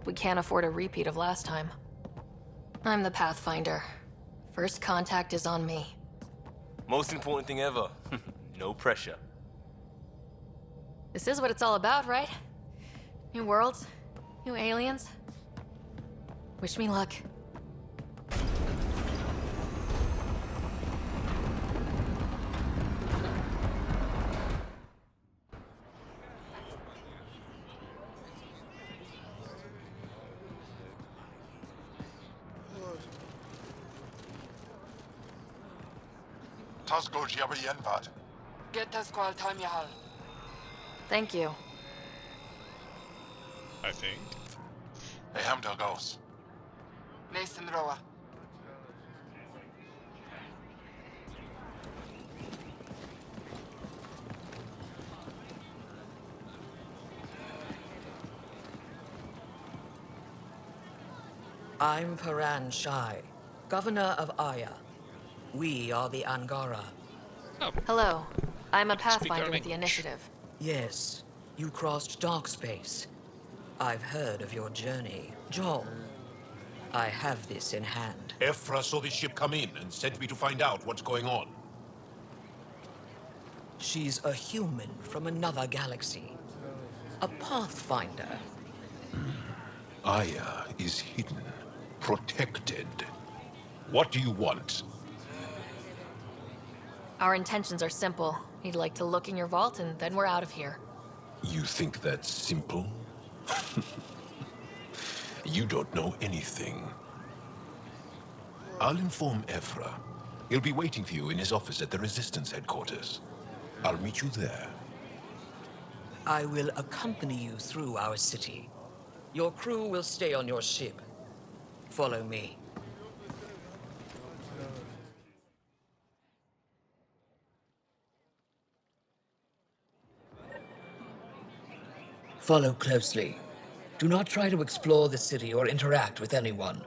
We can't afford a repeat of last time. I'm the Pathfinder. First contact is on me. Most important thing ever. No pressure. This is what it's all about, right? New worlds, new aliens. Wish me luck. Thank you. I think. I'm Paran Shai, Governor of Aya. We are the Angara. Oh. Hello. I'm a Pathfinder with the Initiative. Yes, you crossed dark space. I've heard of your journey, Joel. I have this in hand. Ephra saw the ship come in and sent me to find out what's going on. She's a human from another galaxy. A Pathfinder. Aya is hidden, protected. What do you want? Our intentions are simple. We'd like to look in your vault and then we're out of here. You think that's simple? You don't know anything. I'll inform Ephra. He'll be waiting for you in his office at the Resistance headquarters. I'll meet you there. I will accompany you through our city. Your crew will stay on your ship. Follow me. Follow closely. Do not try to explore the city or interact with anyone.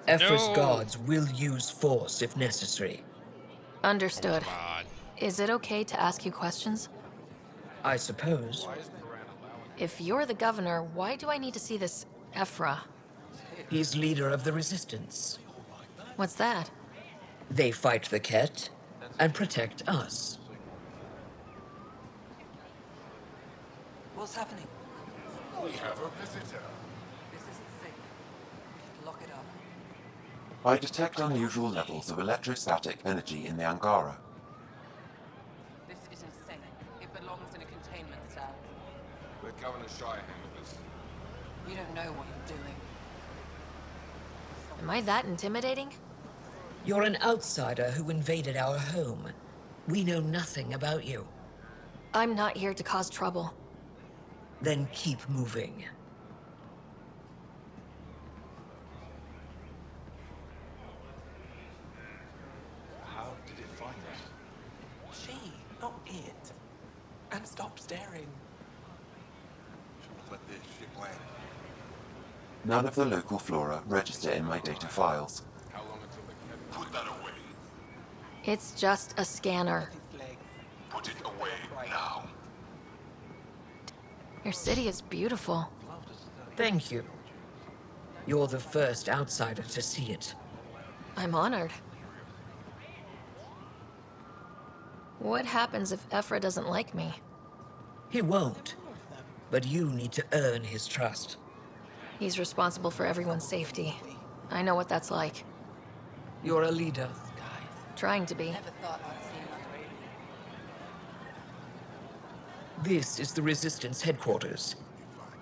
Ephra's guards will use force if necessary. Understood. Is it okay to ask you questions? I suppose. If you're the governor, why do I need to see this Ephra? He's leader of the Resistance. What's that? They fight the Ket and protect us. What's happening? We have a visitor. This isn't safe. Lock it up. I detect unusual levels of electrostatic energy in the Angara. This isn't safe. It belongs in a containment cell. Let Governor Shire handle this. You don't know what you're doing. Am I that intimidating? You're an outsider who invaded our home. We know nothing about you. I'm not here to cause trouble. Then keep moving. How did it find us? She, not it. And stop staring. Shouldn't have let this ship land. None of the local flora register in my data files. How long until they Put that away. It's just a scanner. Put it away now. Your city is beautiful. Thank you. You're the first outsider to see it. I'm honored. What happens if Ephra doesn't like me? He won't. But you need to earn his trust. He's responsible for everyone's safety. I know what that's like. You're a leader. Trying to be. Never thought I'd see another alien. This is the Resistance headquarters.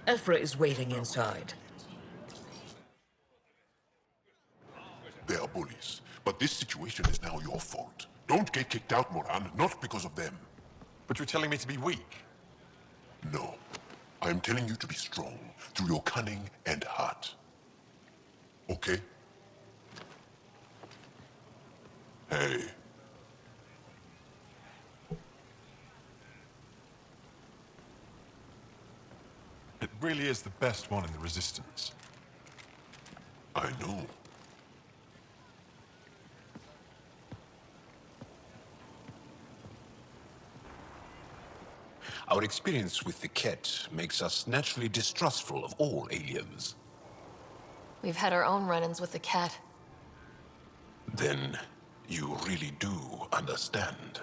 Ephra is waiting inside. They are bullies, but this situation is now your fault. Don't get kicked out, Moran, not because of them. But you're telling me to be weak? No. I'm telling you to be strong, through your cunning and heart. Okay? Hey. It really is the best one in the Resistance. I know. Our experience with the Ket makes us naturally distrustful of all aliens. We've had our own run-ins with the cat. Then you really do understand.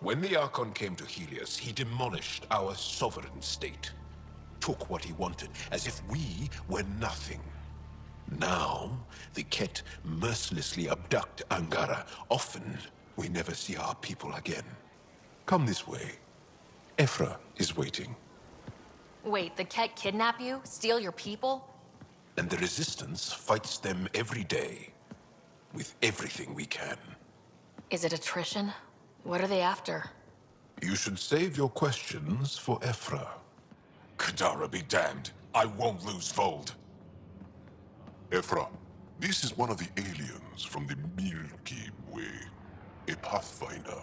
When the Archon came to Helios, he demolished our sovereign state. Took what he wanted, as if we were nothing. Now, the Ket mercilessly abduct Angara. Often, we never see our people again. Come this way. Ephra is waiting. Wait, the cat kidnap you? Steal your people? And the Resistance fights them every day. With everything we can. Is it attrition? What are they after? You should save your questions for Ephra. Kadara be damned. I won't lose Vold. Ephra, this is one of the aliens from the Milky Way. A Pathfinder.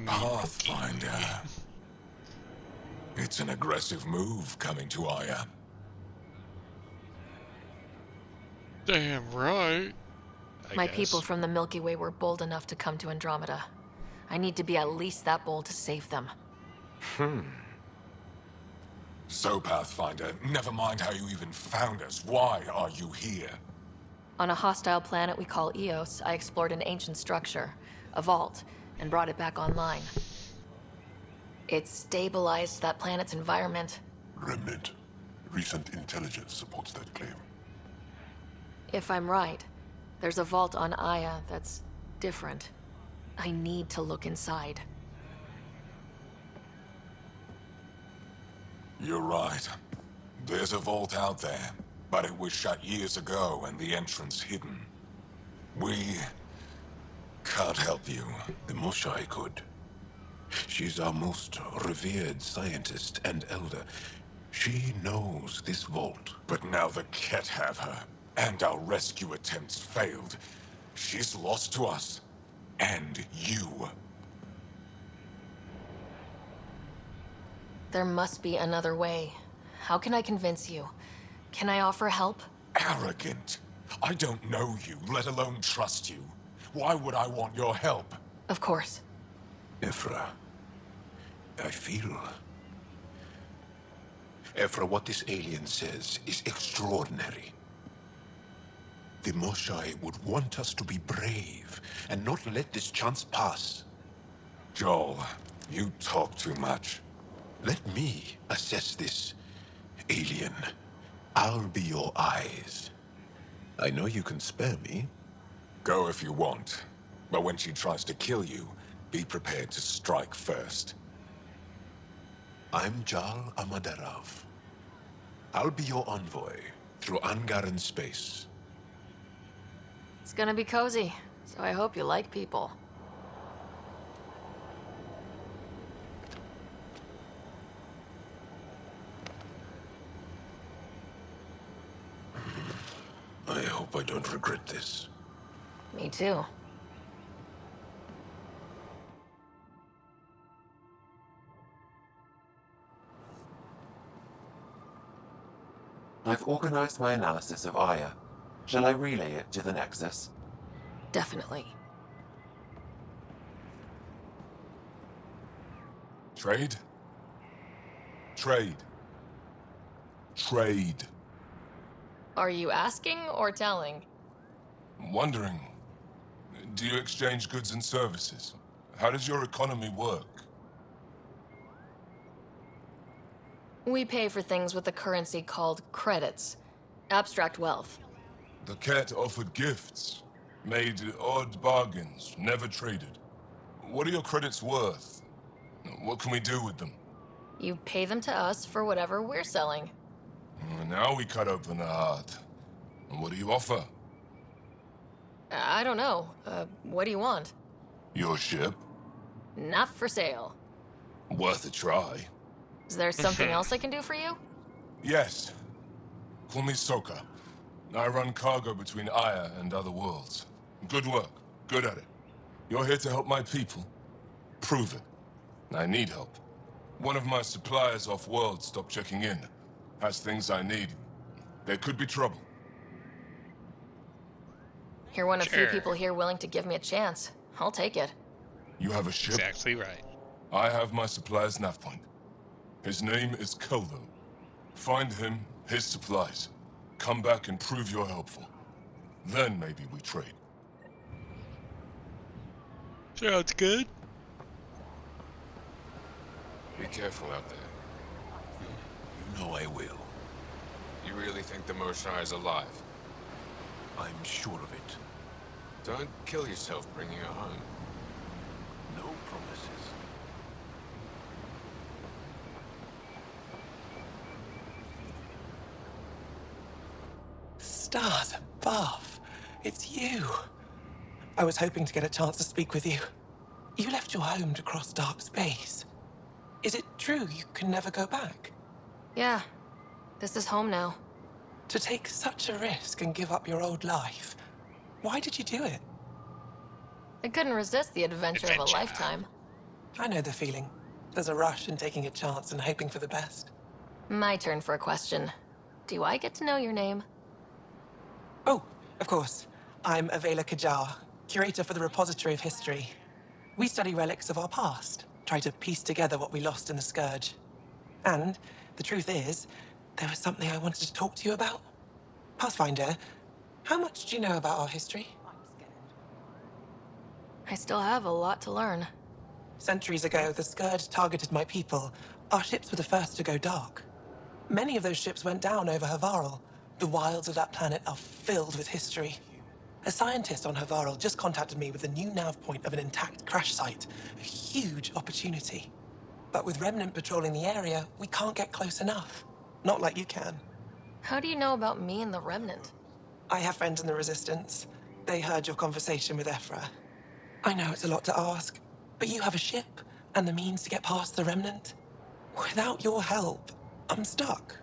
Pathfinder. It's an aggressive move coming to Aya. Damn right. My people from the Milky Way were bold enough to come to Andromeda. I need to be at least that bold to save them. So, Pathfinder, never mind how you even found us. Why are you here? On a hostile planet we call Eos, I explored an ancient structure, a vault, and brought it back online. It stabilized that planet's environment. Remnant. Recent intelligence supports that claim. If I'm right, there's a vault on Aya that's different. I need to look inside. You're right. There's a vault out there, but it was shut years ago and the entrance hidden. We can't help you. The Moshai could. She's our most revered scientist and elder. She knows this vault. But now the Ket have her, and our rescue attempts failed. She's lost to us. And you. There must be another way. How can I convince you? Can I offer help? Arrogant. I don't know you, let alone trust you. Why would I want your help? Of course. Ephra, I feel... Ephra, what this alien says is extraordinary. The Moshai would want us to be brave and not let this chance pass. Joel, you talk too much. Let me assess this, alien. I'll be your eyes. I know you can spare me. Go if you want. But when she tries to kill you, be prepared to strike first. I'm Jal Amadarov. I'll be your envoy through Angaran space. It's gonna be cozy, so I hope you like people. I hope I don't regret this. Me too. I've organized my analysis of Aya. Shall I relay it to the Nexus? Definitely. Trade? Trade. Trade. Are you asking or telling? I'm wondering, do you exchange goods and services? How does your economy work? We pay for things with a currency called credits. Abstract wealth. The Ket offered gifts, made odd bargains, never traded. What are your credits worth? What can we do with them? You pay them to us for whatever we're selling. Now we cut open the heart. And what do you offer? I don't know. What do you want? Your ship? Not for sale. Worth a try. Is there something else I can do for you? Yes. Call me Soka. I run cargo between Aya and other worlds. Good work. Good at it. You're here to help my people. Prove it. I need help. One of my suppliers off-world stopped checking in. Has things I need. There could be trouble. You're one of few people here willing to give me a chance. I'll take it. You have a ship? Exactly right. I have my supplier's nav point. His name is Kolo. Find him, his supplies. Come back and prove you're helpful. Then maybe we trade. Sounds good. Be careful out there. You know I will. You really think the Moshae is alive? I'm sure of it. Don't kill yourself bringing her home. No promises. Stars above. It's you. I was hoping to get a chance to speak with you. You left your home to cross dark space. Is it true you can never go back? Yeah. This is home now. To take such a risk and give up your old life, why did you do it? I couldn't resist the adventure of a lifetime. I know the feeling. There's a rush in taking a chance and hoping for the best. My turn for a question. Do I get to know your name? Oh, of course. I'm Avela Kajar, curator for the Repository of History. We study relics of our past, try to piece together what we lost in the Scourge. And the truth is, there was something I wanted to talk to you about. Pathfinder, how much do you know about our history? I still have a lot to learn. Centuries ago, the Scourge targeted my people. Our ships were the first to go dark. Many of those ships went down over Havarl. The wilds of that planet are filled with history. A scientist on Havarl just contacted me with a new nav point of an intact crash site. A huge opportunity. But with Remnant patrolling the area, we can't get close enough. Not like you can. How do you know about me and the Remnant? I have friends in the Resistance. They heard your conversation with Ephra. I know it's a lot to ask, but you have a ship and the means to get past the Remnant. Without your help, I'm stuck.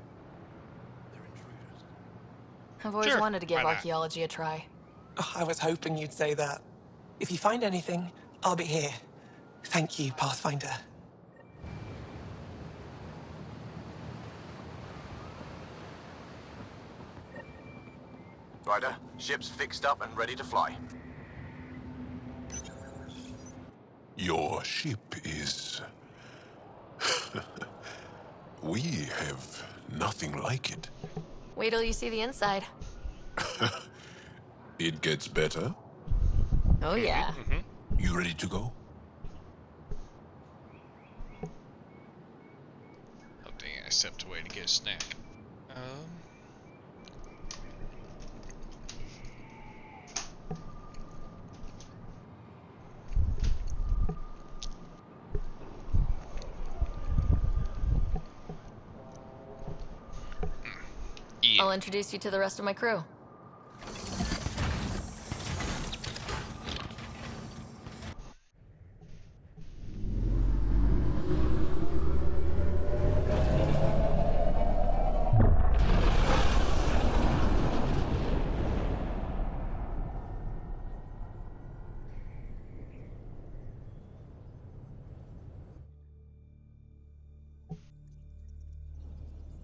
I've always wanted to give archaeology a try. Oh, I was hoping you'd say that. If you find anything, I'll be here. Thank you, Pathfinder. Ryder, ship's fixed up and ready to fly. Your ship is... We have nothing like it. Wait till you see the inside. It gets better. Oh, yeah. You ready to go? Oh, dang it. I stepped away to get a snack. I'll introduce you to the rest of my crew.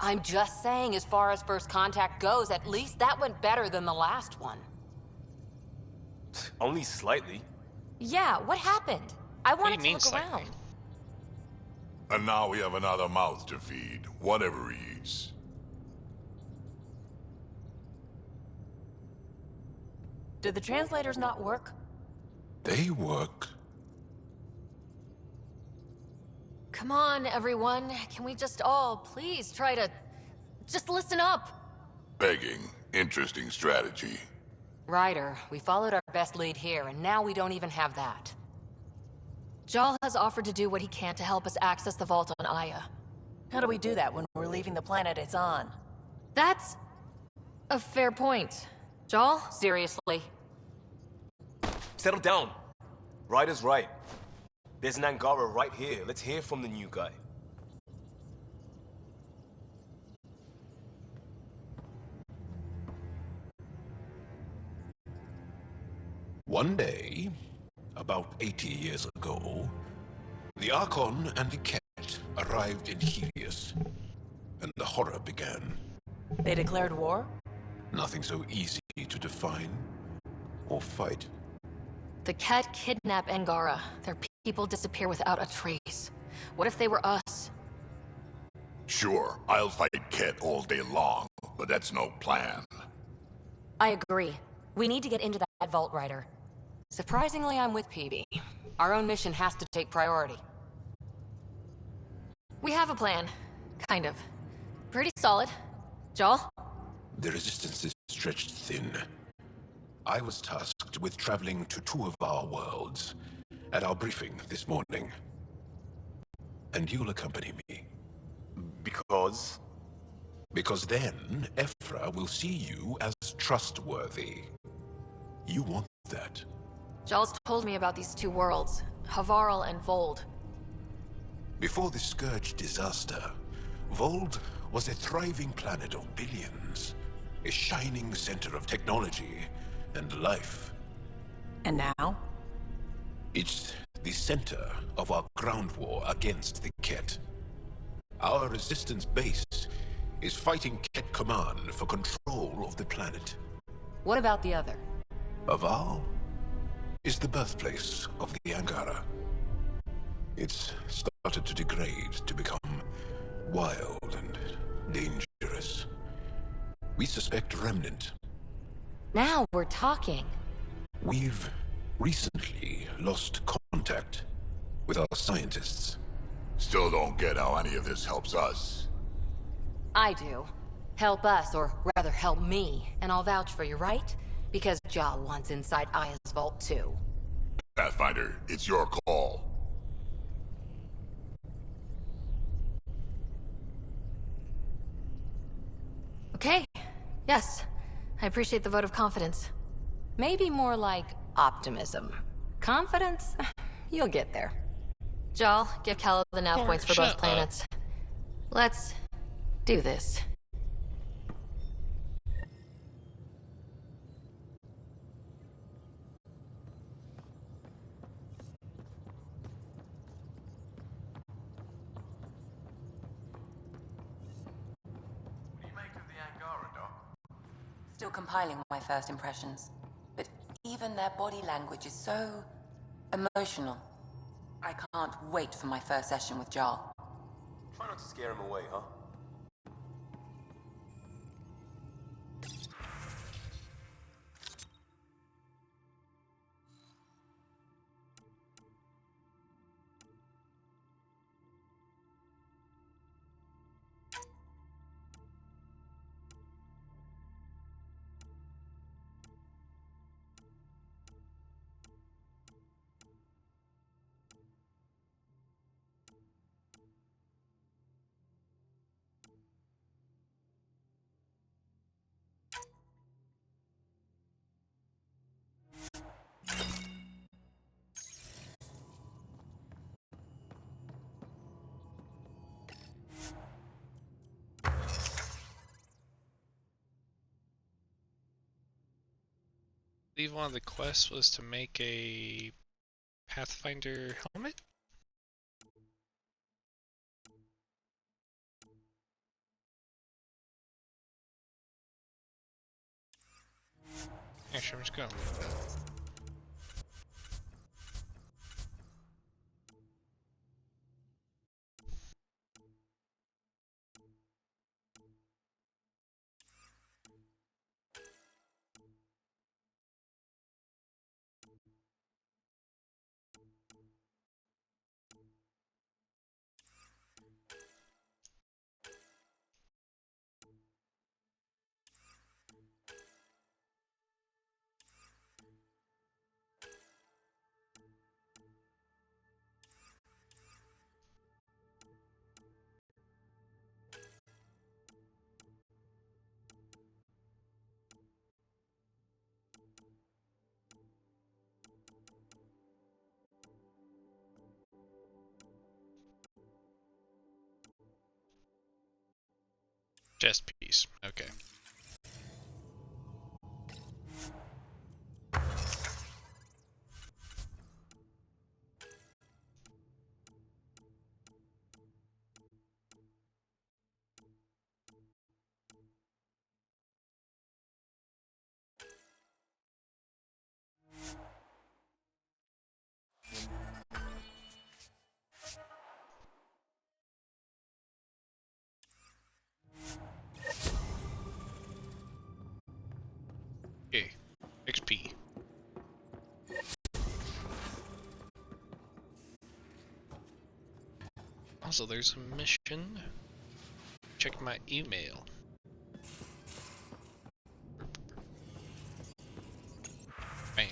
I'm just saying, as far as first contact goes, at least that went better than the last one. Only slightly. Yeah, what happened? I wanted to look around. And now we have another mouth to feed, whatever he eats. Did the translators not work? They work. Come on, everyone. Can we just all please try to just listen up? Begging. Interesting strategy. Ryder, we followed our best lead here, and now we don't even have that. Jal has offered to do what he can to help us access the vault on Aya. How do we do that when we're leaving the planet it's on? That's a fair point. Jal? Seriously. Settle down. Ryder's right. There's an Angara right here. Let's hear from the new guy. One day, about 80 years ago, the Archon and the Ket arrived in Helios, and the horror began. They declared war? Nothing so easy to define or fight. The Ket kidnap Angara. Their people disappear without a trace. What if they were us? Sure, I'll fight Ket all day long, but that's no plan. I agree. We need to get into that vault, Ryder. Surprisingly, I'm with PB. Our own mission has to take priority. We have a plan. Kind of. Pretty solid. Jal? The resistance is stretched thin. I was tasked with traveling to two of our worlds at our briefing this morning. And you'll accompany me. Because? Because then, Ephra will see you as trustworthy. You want that. Jal's told me about these two worlds, Havarl and Vold. Before the Scourge disaster, Vold was a thriving planet of billions. A shining center of technology and life. And now? It's the center of our ground war against the Ket. Our resistance base is fighting Ket Command for control of the planet. What about the other? Havarl is the birthplace of the Angara. It's started to degrade, to become wild and dangerous. We suspect Remnant. Now we're talking. We've recently lost contact with our scientists. Still don't get how any of this helps us. I do. Help us, or rather help me, and I'll vouch for you, right? Because Jal wants inside Aya's vault too. Pathfinder, it's your call. Okay. Yes. I appreciate the vote of confidence. Maybe more like optimism. Confidence? You'll get there. Jal, give Cal the nav points for both planets. Let's do this. Still compiling my first impressions. But even their body language is so emotional. I can't wait for my first session with Jal. Try not to scare him away, huh? I believe one of the quests was to make a Pathfinder helmet? Actually, I'm just gonna look that up. Chest piece. Okay. Okay. XP. Also, there's a mission. Check my email. Bam.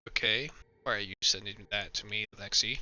Okay. Why are you sending that to me, Lexi?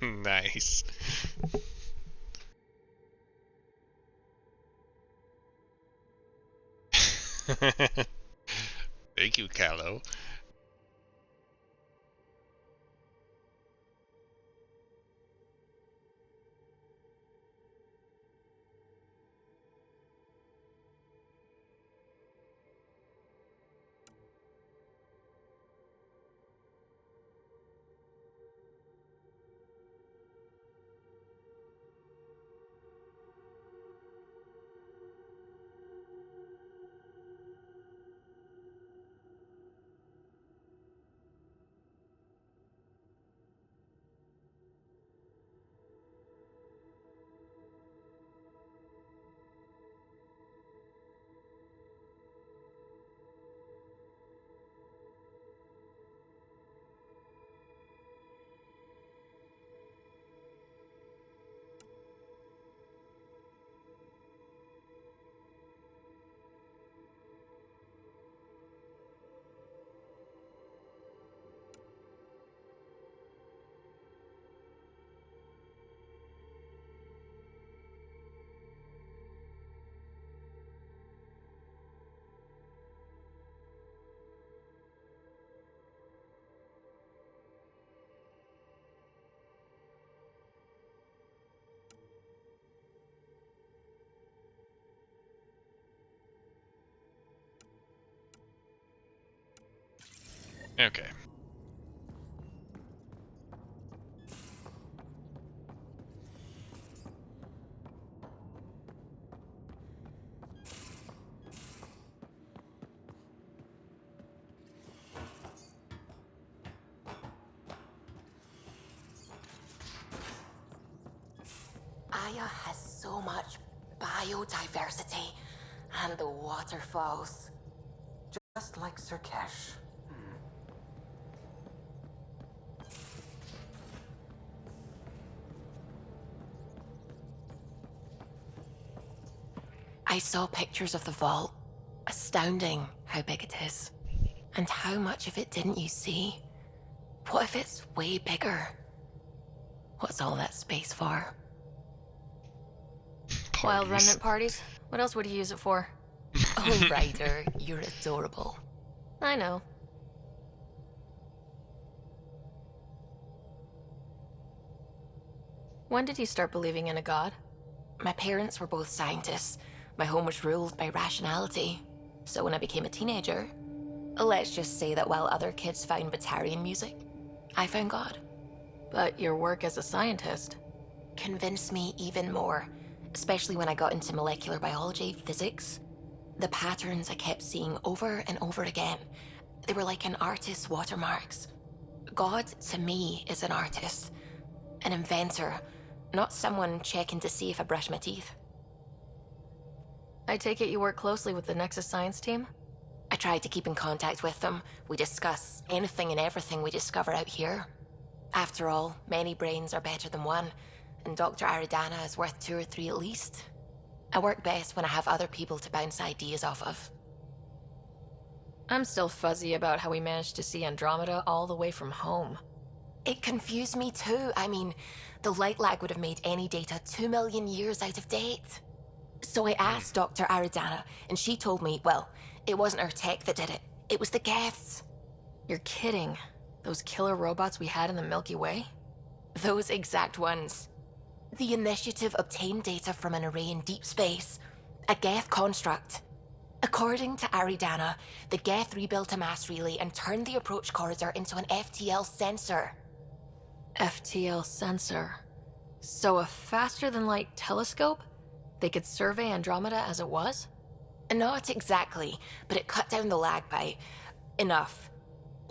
Nice. Thank you, Callow. Okay. Aya has so much biodiversity, and the waterfalls. Just like Sirkesh. I saw pictures of the vault. Astounding how big it is. And how much of it didn't you see? What if it's way bigger? What's all that space for? Wild remnant parties? What else would you use it for? Oh, Ryder, you're adorable. I know. When did you start believing in a god? My parents were both scientists. My home was ruled by rationality. So when I became a teenager, let's just say that while other kids found Batarian music, I found God. But your work as a scientist convinced me even more, especially when I got into molecular biology, physics. The patterns I kept seeing over and over again, they were like an artist's watermarks. God, to me, is an artist, an inventor, not someone checking to see if I brush my teeth. I take it you work closely with the Nexus science team? I tried to keep in contact with them. We discuss anything and everything we discover out here. After all, many brains are better than one, and Dr. Aridana is worth 2 or 3 at least. I work best when I have other people to bounce ideas off of. I'm still fuzzy about how we managed to see Andromeda all the way from home. It confused me too. I mean, the light lag would have made any data 2 million years out of date. So I asked Dr. Aridana, and she told me, well, it wasn't her tech that did it. It was the Geths. You're kidding. Those killer robots we had in the Milky Way? Those exact ones. The Initiative obtained data from an array in deep space, a Geth construct. According to Aridana, the Geth rebuilt a mass relay and turned the approach corridor into an FTL sensor. FTL sensor. So a faster-than-light telescope? They could survey Andromeda as it was? Not exactly, but it cut down the lag by enough.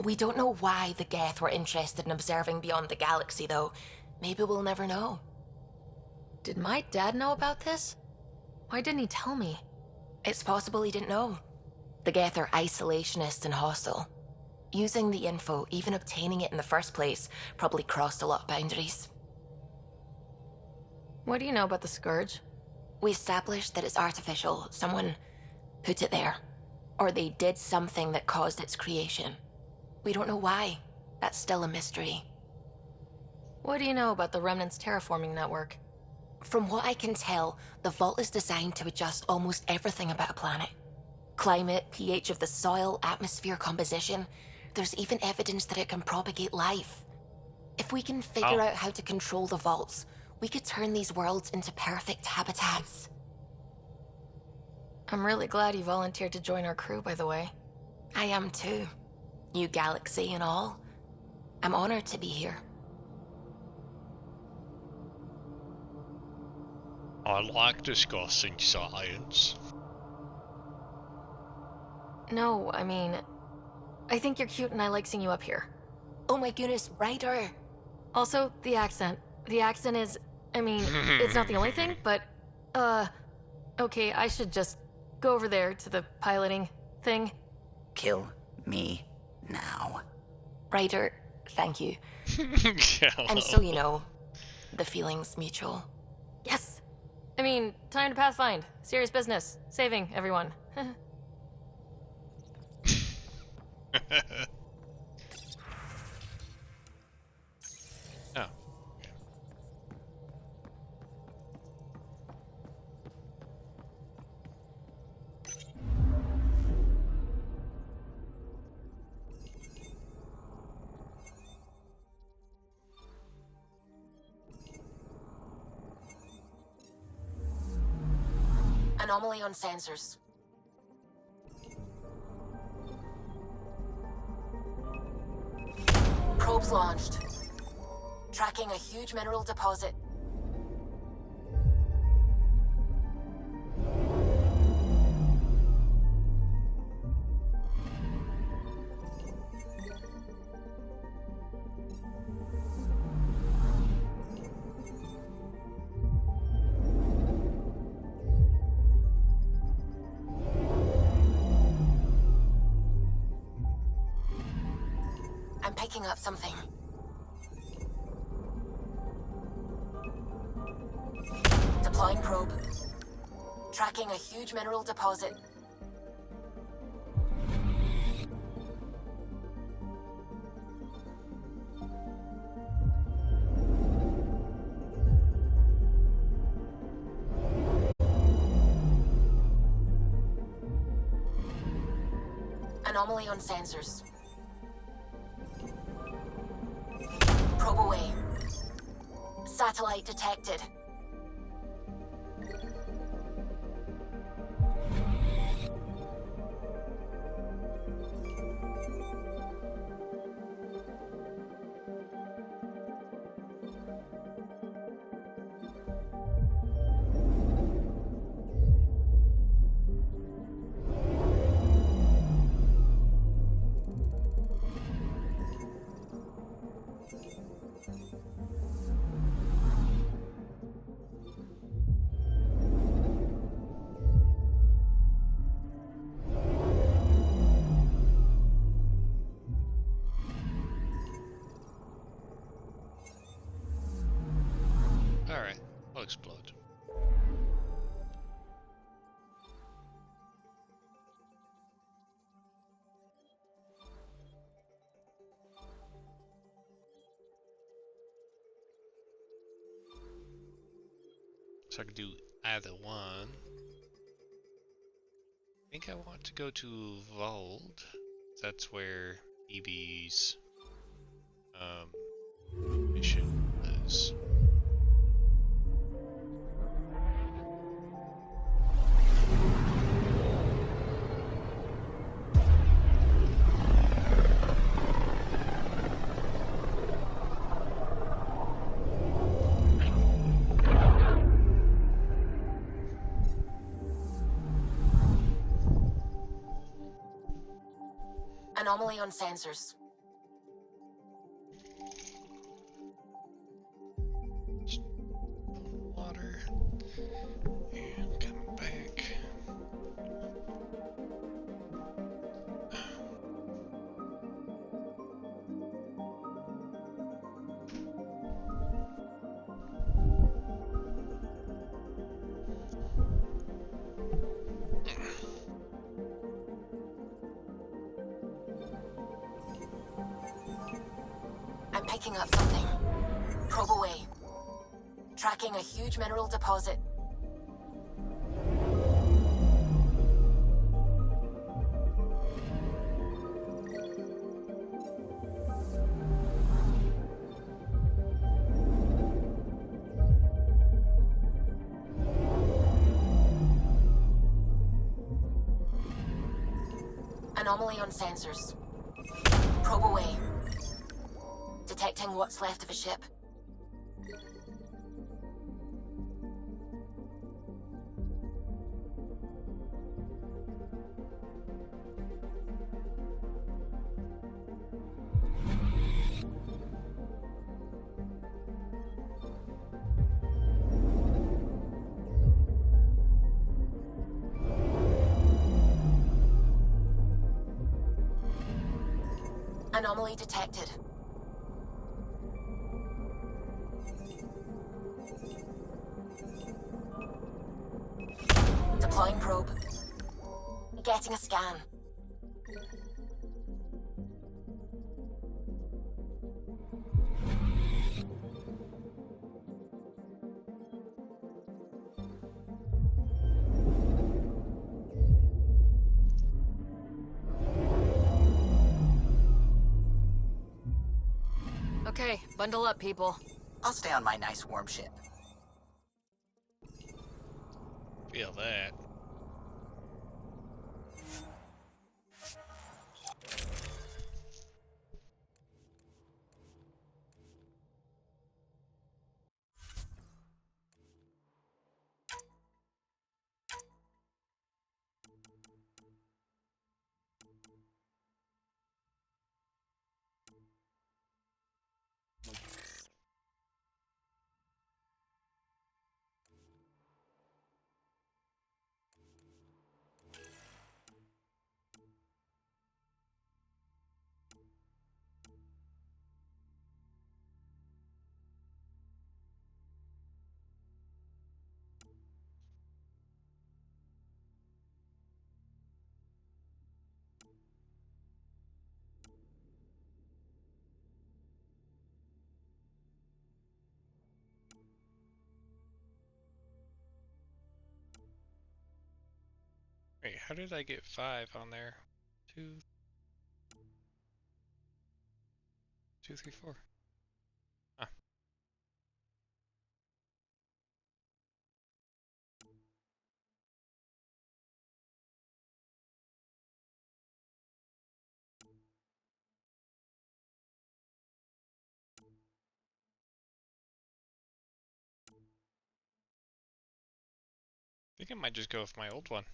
We don't know why the Geth were interested in observing beyond the galaxy, though. Maybe we'll never know. Did my dad know about this? Why didn't he tell me? It's possible he didn't know. The Geth are isolationist and hostile. Using the info, even obtaining it in the first place, probably crossed a lot of boundaries. What do you know about the Scourge? We established that it's artificial. Someone put it there. Or they did something that caused its creation. We don't know why. That's still a mystery. What do you know about the Remnant's terraforming network? From what I can tell, the vault is designed to adjust almost everything about a planet. Climate, pH of the soil, atmosphere composition. There's even evidence that it can propagate life. If we can figure out how to control the vaults, we could turn these worlds into perfect habitats. I'm really glad you volunteered to join our crew, by the way. I am too. New galaxy and all. I'm honored to be here. I like discussing science. No, I mean, I think you're cute and I like seeing you up here. Oh my goodness, Ryder. Also, the accent. The accent is, I mean, it's not the only thing, but, okay, I should just go over there to the piloting thing. Kill me now. Ryder, thank you. Yeah. And so you know, the feeling's mutual. Yes! I mean, time to pathfind. Serious business. Saving everyone. Oh. Anomaly on sensors. Probes launched. Tracking a huge mineral deposit. I'm picking up something. Deploying probe. Tracking a huge mineral deposit. Anomaly on sensors. Probe away. Satellite detected. Alright, I'll explode. So I could do either one. I think I want to go to Vault. That's where EB's mission is. Anomaly on sensors. Water. And coming back. I'm picking up something. Probe away. Tracking a huge mineral deposit. Anomaly on sensors. Probe away. Detecting what's left of a ship. Anomaly detected. Deploying probe. Getting a scan. Okay, bundle up, people. I'll stay on my nice warm ship. Feel that. Wait, how did I get 5 on there? 2, 2, 3, 4. Ah. I think I might just go with my old one.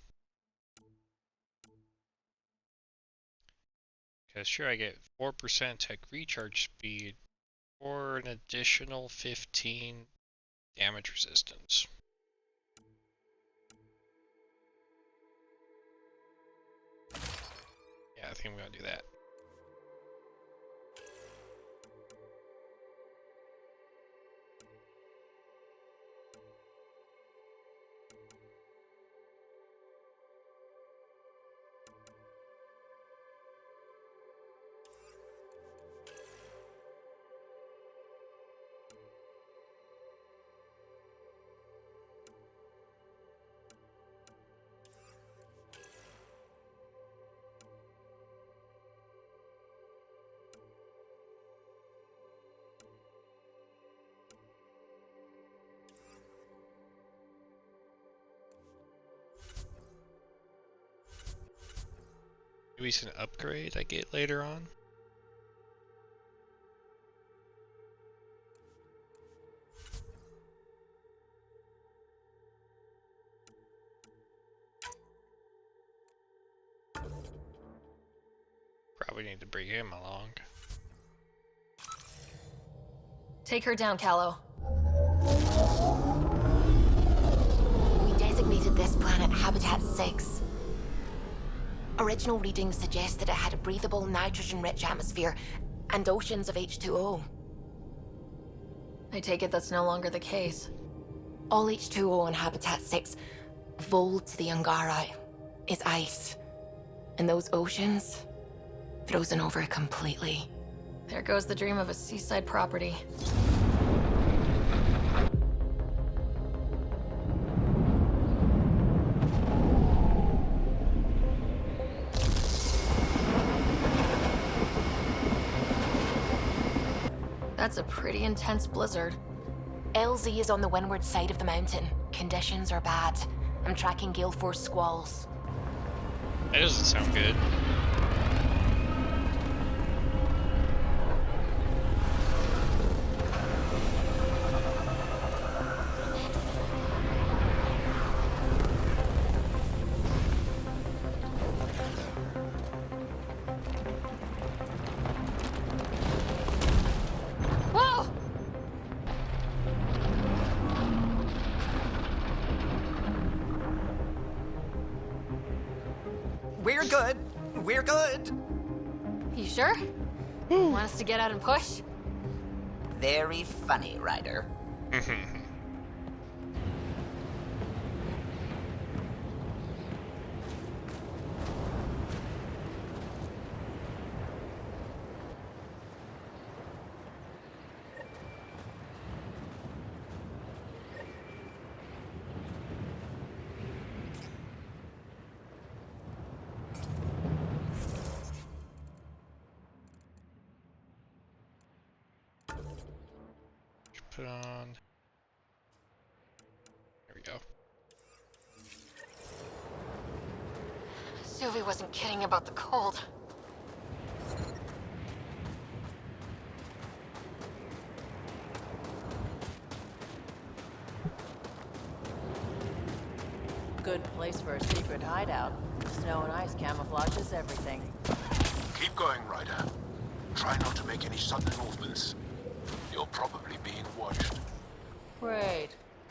Because sure, I get 4% tech recharge speed or an additional 15 damage resistance. Yeah, I think I'm gonna do that. Maybe it's an upgrade I get later on. Probably need to bring him along. Take her down, Callow. We designated this planet Habitat 6. Original readings suggest that it had a breathable, nitrogen-rich atmosphere and oceans of H2O. I take it that's no longer the case. All H2O on Habitat 6, vol to the Angara, is ice. And those oceans, frozen over completely. There goes the dream of a seaside property. That's a pretty intense blizzard. LZ is on the windward side of the mountain. Conditions are bad. I'm tracking gale force squalls. That doesn't sound good. Whoa! We're good. We're good. You sure? Want us to get out and push? Very funny, Ryder. Put on. There we go. Suvi wasn't kidding about the cold. Good place for a secret hideout. Snow and ice camouflages everything. Keep going, Ryder. Try not to make any sudden movements. You're probably being watched. Great.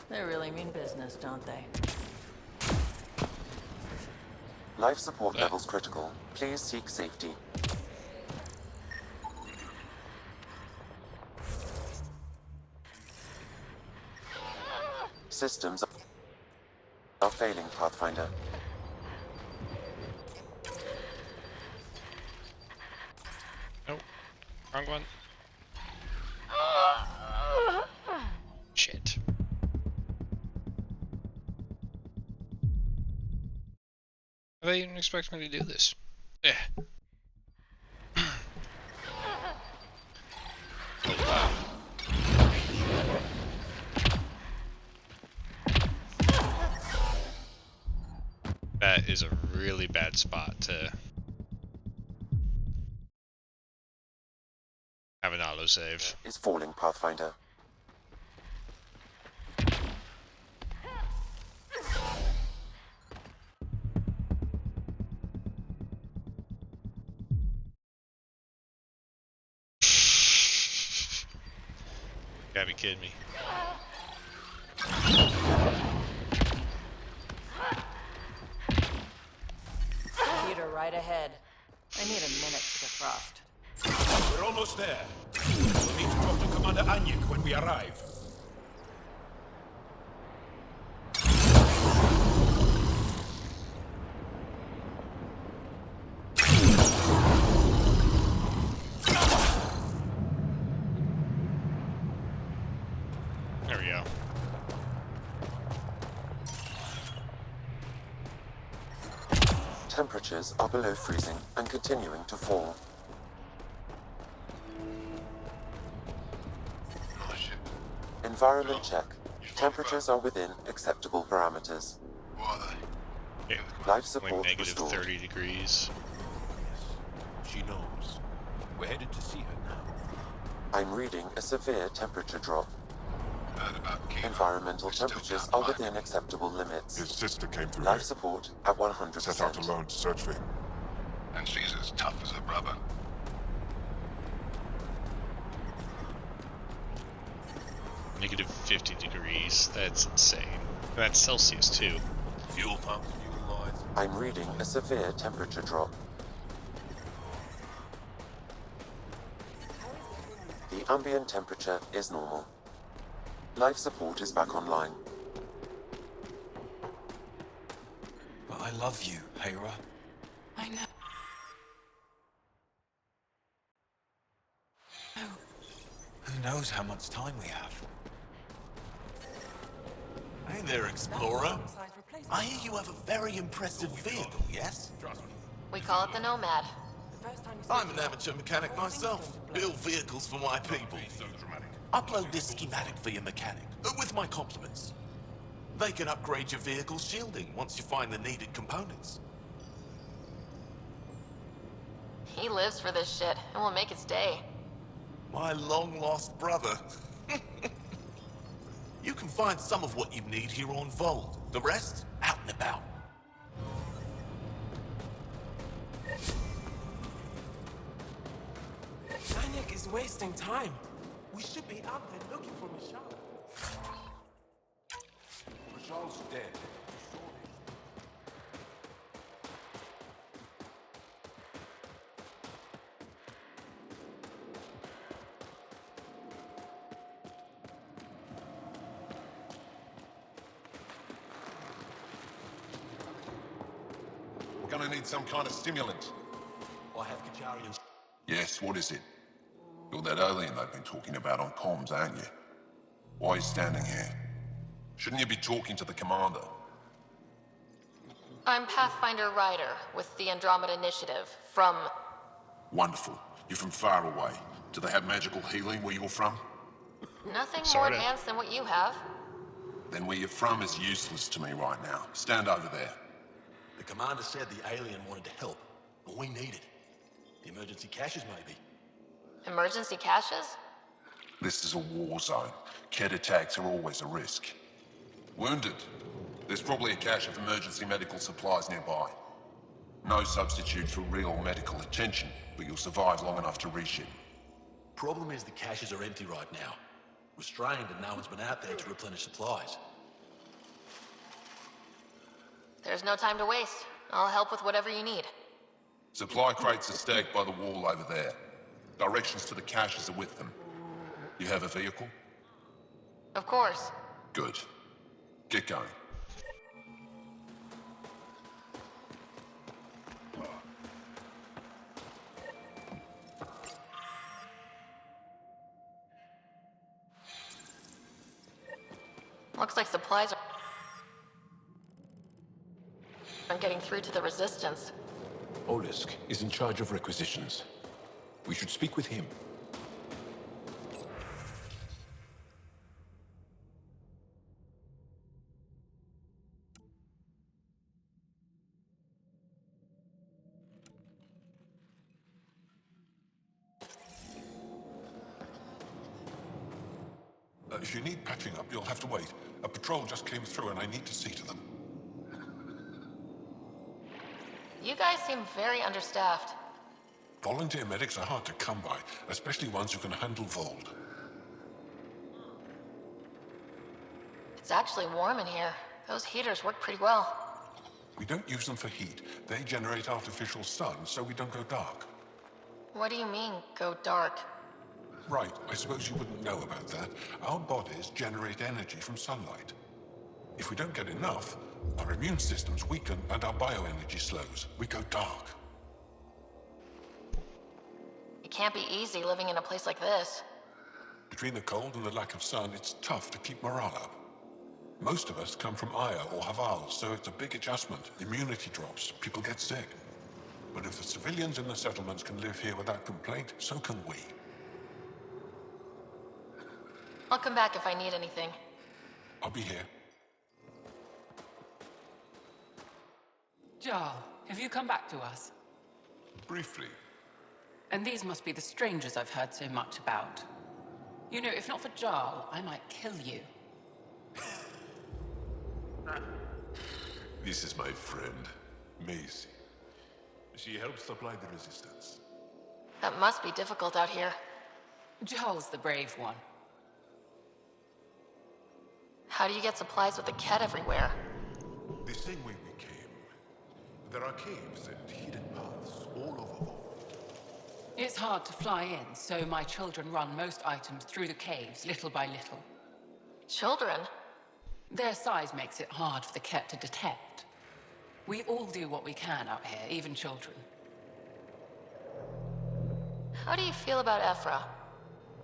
They really mean business, don't they? Life support levels critical. Please seek safety. Systems are failing, Pathfinder. Nope. Wrong one. Shit. anybody even expect me to do this? Yeah. Oh, wow. That is a really bad spot to have an autosave. Is falling, Pathfinder. Gotta be kidding me. Computer right ahead. I need a minute to defrost. We're almost there. We'll need to talk to Commander Anyik when we arrive. There we go. Temperatures are below freezing and continuing to fall. Environment check. Temperatures are within acceptable parameters. Okay. Life support Like negative restored. 30 degrees. She knows. We're headed to see her now. I'm reading a severe temperature drop. Environmental temperatures are within acceptable limits. His sister came through Life here. support at 100%. Set out alone to search for him. And she's as tough as her brother. Negative 50 degrees. That's insane. That's Celsius too. Fuel pumps utilized. I'm reading a severe temperature drop. The ambient temperature is normal. Life support is back online. But I love you, Hera. I know. Who knows how much time we have? Hey there, Explorer. I hear you have a very impressive vehicle, yes? We call it the Nomad. I'm an amateur mechanic myself. Build vehicles for my people. Upload this schematic for your mechanic, with my compliments. They can upgrade your vehicle's shielding once you find the needed components. He lives for this shit, and will make his day. My long-lost brother. You can find some of what you need here on Vold. The rest, out and about. Anyik is wasting time. We should be out there looking for Michelle. Michelle's dead. We're gonna need some kind of stimulant. I have Kajarian's. Yes, what is it? You're that alien they've been talking about on comms, aren't you? Why are you standing here? Shouldn't you be talking to the commander? I'm Pathfinder Ryder with the Andromeda Initiative from... Wonderful. You're from far away. Do they have magical healing where you're from? Nothing more Sorta. advanced than what you have. Then where you're from is useless to me right now. Stand over there. The commander said the alien wanted to help, but we need it. The emergency caches, maybe. Emergency caches? This is a war zone. Kett attacks are always a risk. Wounded. There's probably a cache of emergency medical supplies nearby. No substitute for real medical attention, but you'll survive long enough to reship. Problem is the caches are empty right now. Restrained and no one's been out there to replenish supplies. There's no time to waste. I'll help with whatever you need. Supply crates are stacked by the wall over there. Directions to the caches are with them. You have a vehicle? Of course. Good. Get going. Looks like supplies are getting through to the Resistance. Olisk is in charge of requisitions. We should speak with him. If you need patching up, you'll have to wait. A patrol just came through and I need to see to them. You guys seem very understaffed. Volunteer medics are hard to come by, especially ones who can handle Vold. It's actually warm in here. Those heaters work pretty well. We don't use them for heat. They generate artificial sun, so we don't go dark. What do you mean, go dark? Right, I suppose you wouldn't know about that. Our bodies generate energy from sunlight. If we don't get enough, our immune systems weaken and our bioenergy slows. We go dark. It can't be easy living in a place like this. Between the cold and the lack of sun, it's tough to keep morale up. Most of us come from Aya or Haval, so it's a big adjustment. Immunity drops, people get sick. But if the civilians in the settlements can live here without complaint, so can we. I'll come back if I need anything. I'll be here. Jarl, have you come back to us? Briefly. And these must be the strangers I've heard so much about. You know, if not for Jarl, I might kill you. This is my friend, Macy. She helps supply the Resistance. That must be difficult out here. Jarl's the brave one. How do you get supplies with the Ket everywhere? The same way we came. There are caves and hidden paths all over Vault. It's hard to fly in, so my children run most items through the caves, little by little. Children? Their size makes it hard for the Ket to detect. We all do what we can out here, even children. How do you feel about Ephra?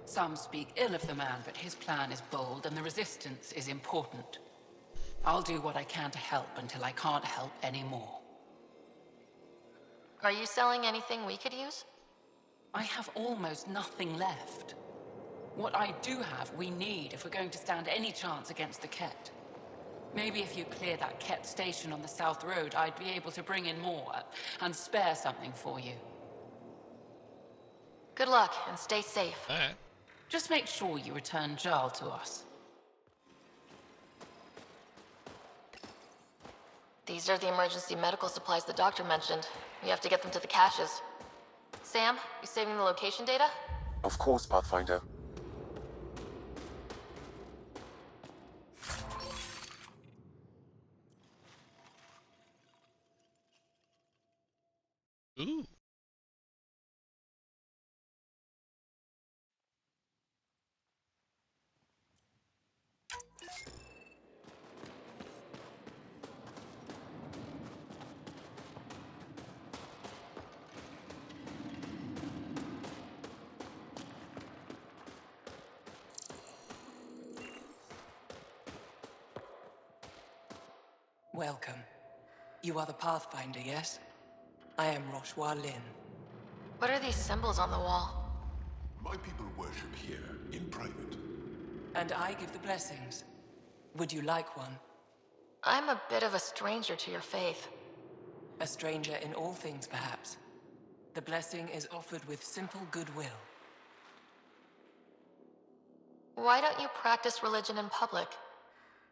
Some speak ill of the man, but his plan is bold and the Resistance is important. I'll do what I can to help until I can't help anymore. Are you selling anything we could use? I have almost nothing left. What I do have, we need if we're going to stand any chance against the Ket. Maybe if you clear that Ket station on the South Road, I'd be able to bring in more and spare something for you. Good luck, and stay safe. Alright. Just make sure you return Jarl to us. These are the emergency medical supplies the doctor mentioned. We have to get them to the caches. Sam, you saving the location data? Of course, Pathfinder. Ooh. Welcome. You are the Pathfinder, yes? I am Roshua Lin. What are these symbols on the wall? My people worship here, in private. And I give the blessings. Would you like one? I'm a bit of a stranger to your faith. A stranger in all things, perhaps. The blessing is offered with simple goodwill. Why don't you practice religion in public?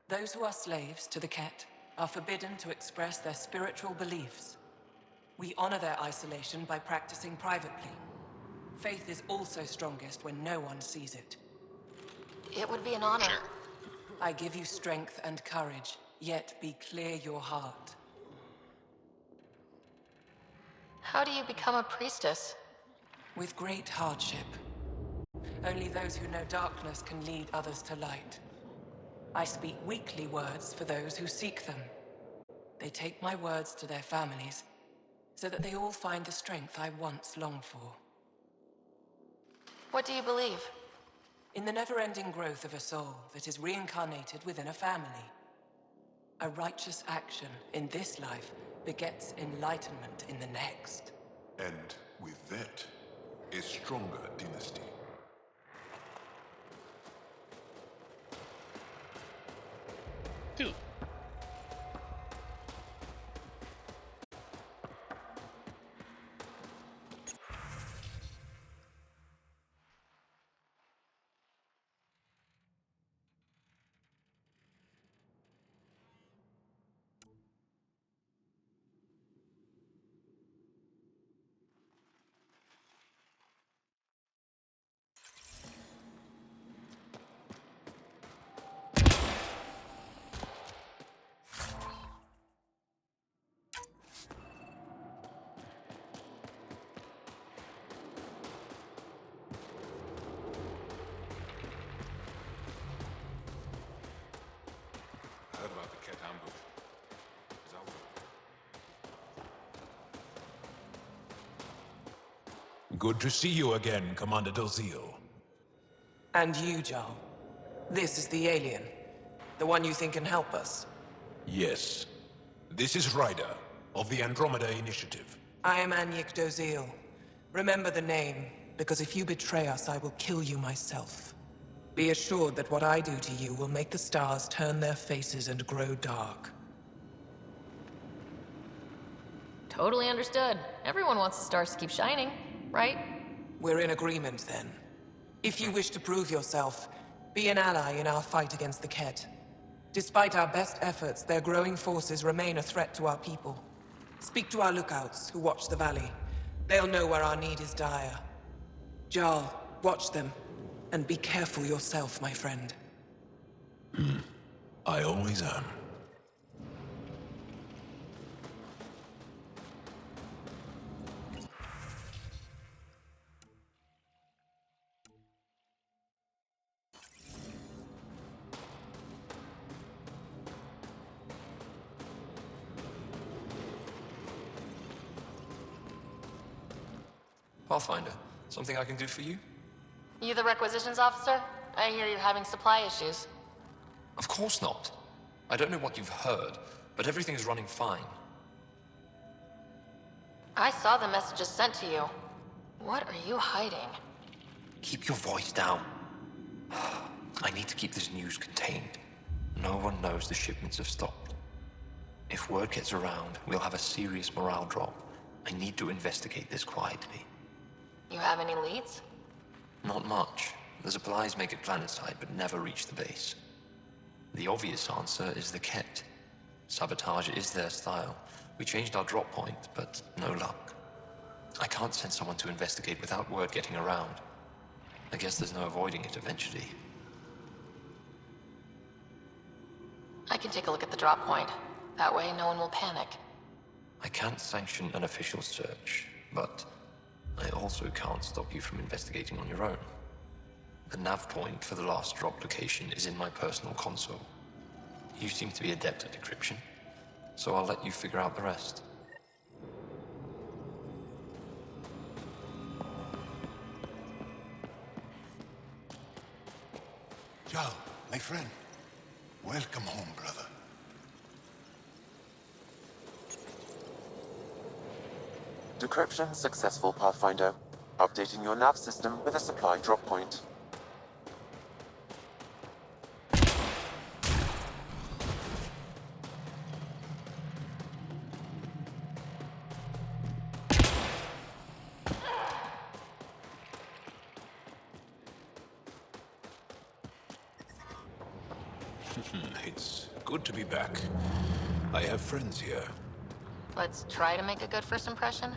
Those who are slaves to the Ket are forbidden to express their spiritual beliefs. We honor their isolation by practicing privately. Faith is also strongest when no one sees it. It would be an honor. Sure. I give you strength and courage, yet be clear your heart. How do you become a priestess? With great hardship. Only those who know darkness can lead others to light. I speak weekly words for those who seek them. They take my words to their families, so that they all find the strength I once longed for. What do you believe? In the never-ending growth of a soul that is reincarnated within a family. A righteous action in this life begets enlightenment in the next. And with that, a stronger dynasty. Dude. I heard about the Ket ambush. Is that Good to see you again, Commander Dozil. And you, Jarl. This is the alien. The one you think can help us. Yes. This is Ryder, of the Andromeda Initiative. I am Anyik Dozil. Remember the name, because if you betray us, I will kill you myself. Be assured that what I do to you will make the stars turn their faces and grow dark. Totally understood. Everyone wants the stars to keep shining, right? We're in agreement, then. If you wish to prove yourself, be an ally in our fight against the Ket. Despite our best efforts, their growing forces remain a threat to our people. Speak to our lookouts, who watch the valley. They'll know where our need is dire. Jarl, watch them. And be careful yourself, my friend. I always am. Pathfinder, something I can do for you? You the requisitions officer? I hear you're having supply issues. Of course not. I don't know what you've heard, but everything is running fine. I saw the messages sent to you. What are you hiding? Keep your voice down. I need to keep this news contained. No one knows the shipments have stopped. If word gets around, we'll have a serious morale drop. I need to investigate this quietly. You have any leads? Not much. The supplies make it planetside, but never reach the base. The obvious answer is the Ket. Sabotage is their style. We changed our drop point, but no luck. I can't send someone to investigate without word getting around. I guess there's no avoiding it eventually. I can take a look at the drop point. That way, no one will panic. I can't sanction an official search, but I also can't stop you from investigating on your own. The nav point for the last drop location is in my personal console. You seem to be adept at decryption, so I'll let you figure out the rest. Joe, my friend. Welcome home, brother. Decryption successful, Pathfinder. Updating your nav system with a supply drop point. It's good to be back. I have friends here. Let's try to make a good first impression.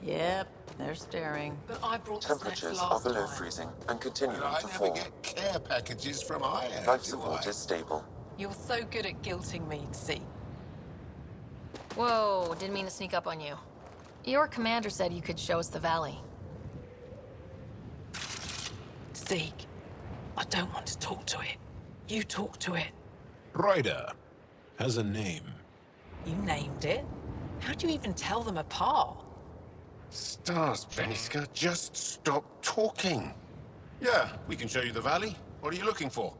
Yep, they're staring. But I brought the snacks Temperatures are last below time. freezing and continuing I to never fall. get care packages from Aya, Life do support I? is stable. You're so good at guilting me, see. Whoa, didn't mean to sneak up on you. Your commander said you could show us the valley. Zeke, I don't want to talk to it. You talk to it. Ryder has a name. You named it? How'd you even tell them apart? Stars, Beniska, just stop talking. Yeah, we can show you the valley. What are you looking for?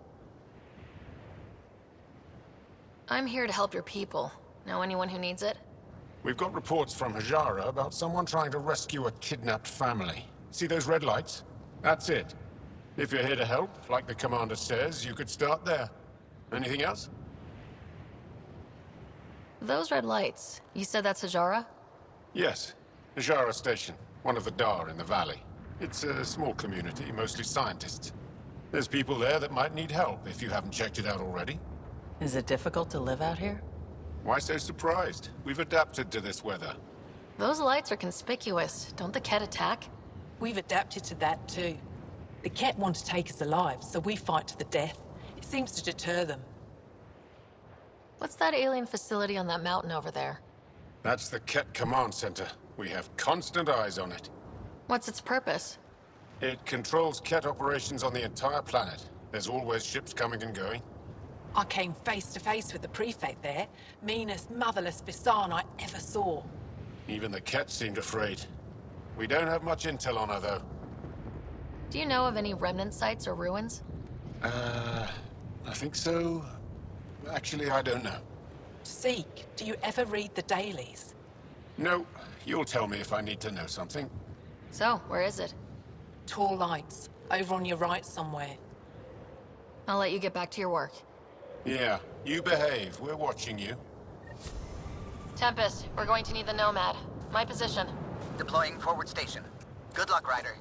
I'm here to help your people. Know anyone who needs it? We've got reports from Hajara about someone trying to rescue a kidnapped family. See those red lights? That's it. If you're here to help, like the commander says, you could start there. Anything else? Those red lights. You said that's Hajara? Yes. Hajara Station, one of the Dar in the valley. It's a small community, mostly scientists. There's people there that might need help, if you haven't checked it out already. Is it difficult to live out here? Why so surprised? We've adapted to this weather. Those lights are conspicuous. Don't the Ket attack? We've adapted to that too. The Ket want to take us alive, so we fight to the death. It seems to deter them. What's that alien facility on that mountain over there? That's the Ket Command Center. We have constant eyes on it. What's its purpose? It controls Ket operations on the entire planet. There's always ships coming and going. I came face to face with the prefect there. Meanest, motherless Bisan I ever saw. Even the Ket seemed afraid. We don't have much intel on her, though. Do you know of any remnant sites or ruins? I think so. Actually, I don't know. Seek, do you ever read the dailies? No. You'll tell me if I need to know something. So, where is it? Tall lights, over on your right somewhere. I'll let you get back to your work. Yeah, you behave. We're watching you. Tempest, we're going to need the Nomad. My position. Deploying forward station. Good luck, Ryder.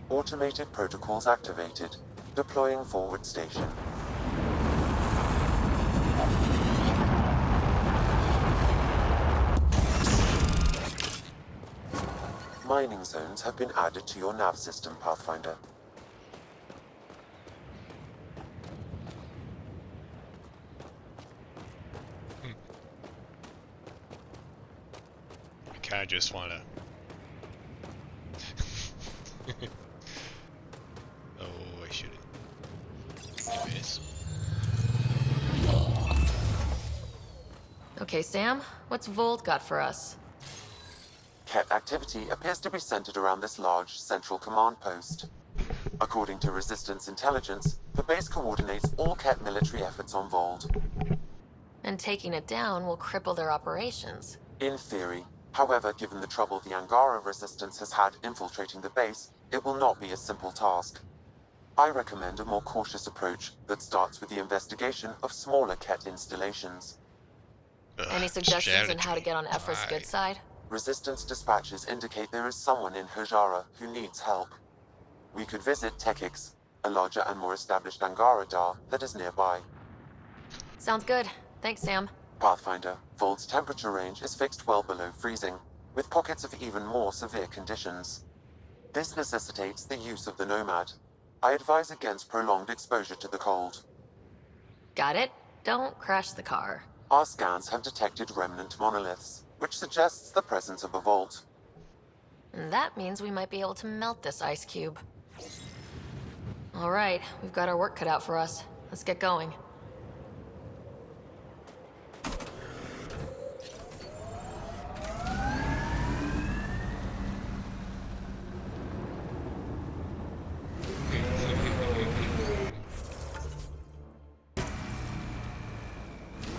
Automated protocols activated. Deploying forward station. Mining zones have been added to your nav system, Pathfinder. I kinda just wanna... Oh, I shouldn't. Anyways. Okay, Sam, what's Volt got for us? Ket activity appears to be centered around this large central command post. According to Resistance intelligence, the base coordinates all Ket military efforts on Vold. And taking it down will cripple their operations. In theory. However, given the trouble the Angara Resistance has had infiltrating the base, it will not be a simple task. I recommend a more cautious approach that starts with the investigation of smaller Ket installations. Any suggestions on how to get on Ephra's good side? Resistance dispatches indicate there is someone in Hajara who needs help. We could visit Tekix, a larger and more established Angara Dar that is nearby. Sounds good. Thanks, Sam. Pathfinder, Vold's temperature range is fixed well below freezing, with pockets of even more severe conditions. This necessitates the use of the Nomad. I advise against prolonged exposure to the cold. Got it. Don't crash the car. Our scans have detected remnant monoliths, which suggests the presence of a vault. And that means we might be able to melt this ice cube. All right, we've got our work cut out for us. Let's get going.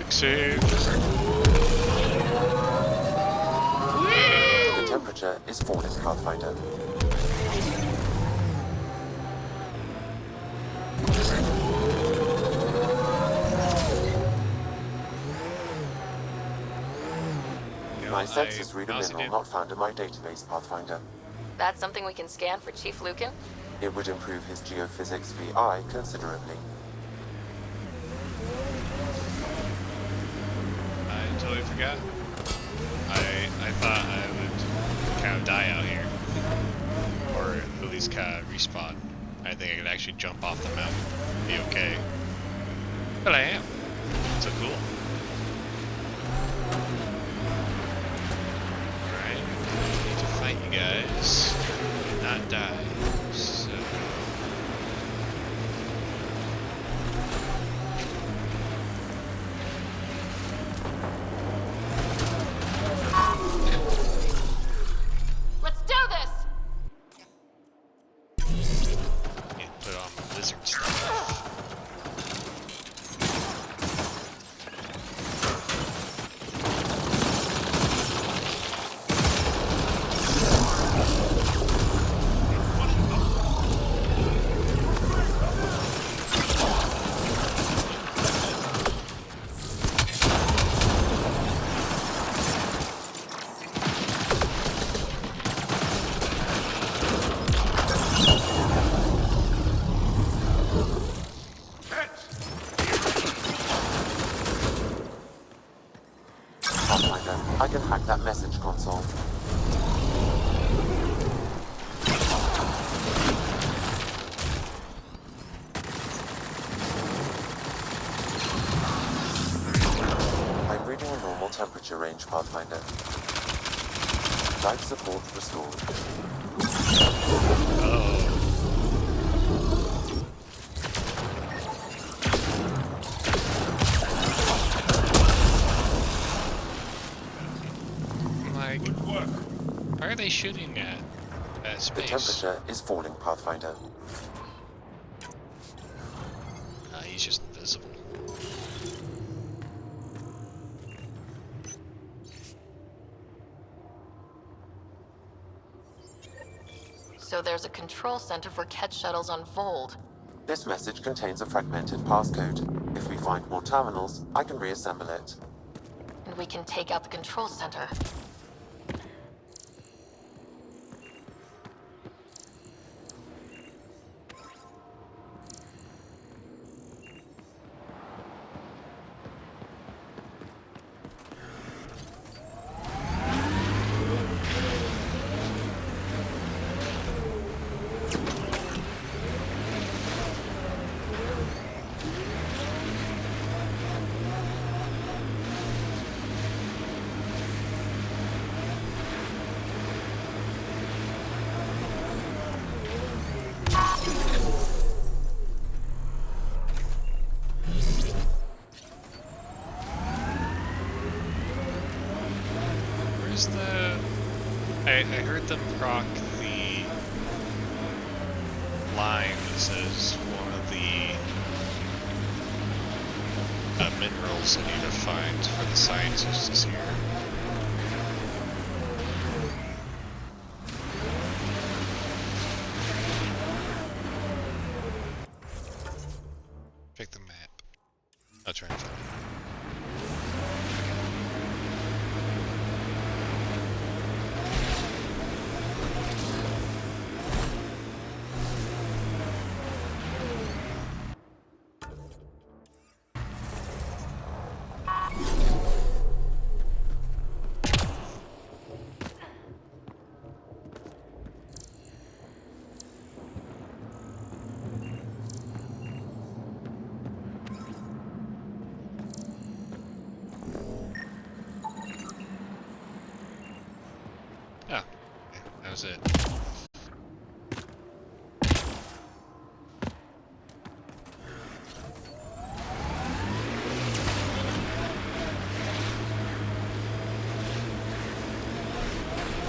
Save. The temperature is falling, Pathfinder. My sensors read a mineral not found in my database, Pathfinder. That's something we can scan for Chief Lucan? It would improve his geophysics VI considerably. I totally forgot. I thought I would kind of die out here. Or at least kind of respawn. I think I could actually jump off the mountain. Be okay. But I am. So cool. Alright. I need to fight you guys. And not die. So... Let's do this! Need to put on my lizard stuff. Pathfinder. Life support restored. Like, why are they shooting at The space? temperature is falling, Pathfinder. He's just invisible. So there's a control center for Ket shuttles on Vold. This message contains a fragmented passcode. If we find more terminals, I can reassemble it. And we can take out the control center. Where's the... I heard them proc the line that says one of the minerals I need to find for the scientists is here. Pick the map. I'll try and find it. Oh, okay, that was it.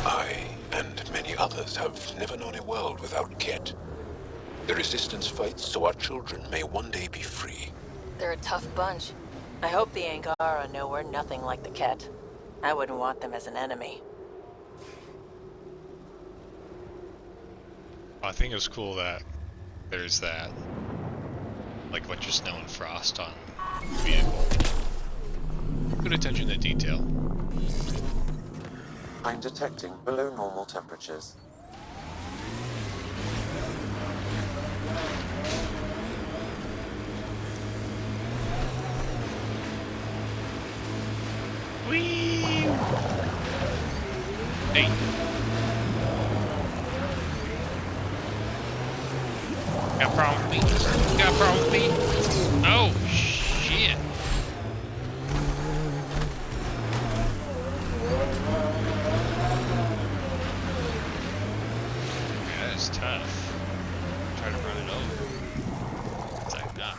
I, and many others, have never known a world without Ket. The Resistance fights so our children may one day be free. They're a tough bunch. I hope the Angara know we're nothing like the Ket. I wouldn't want them as an enemy. I think it was cool that there's that, like what just snow and frost on the vehicle. Good attention to detail. I'm detecting below normal temperatures. Whee! Hey. Got a problem with me? Got a problem with me? Oh, shit. Yeah, that is tough. Try to run it over. It's like, nah.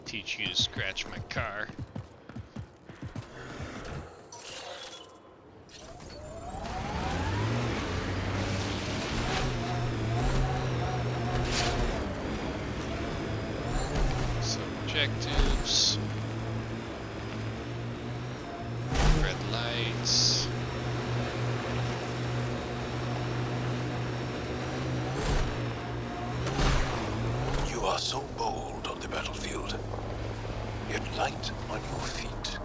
Teach you to scratch my car. Some objectives. Red lights. You are so bold on the battlefield, yet light on your feet.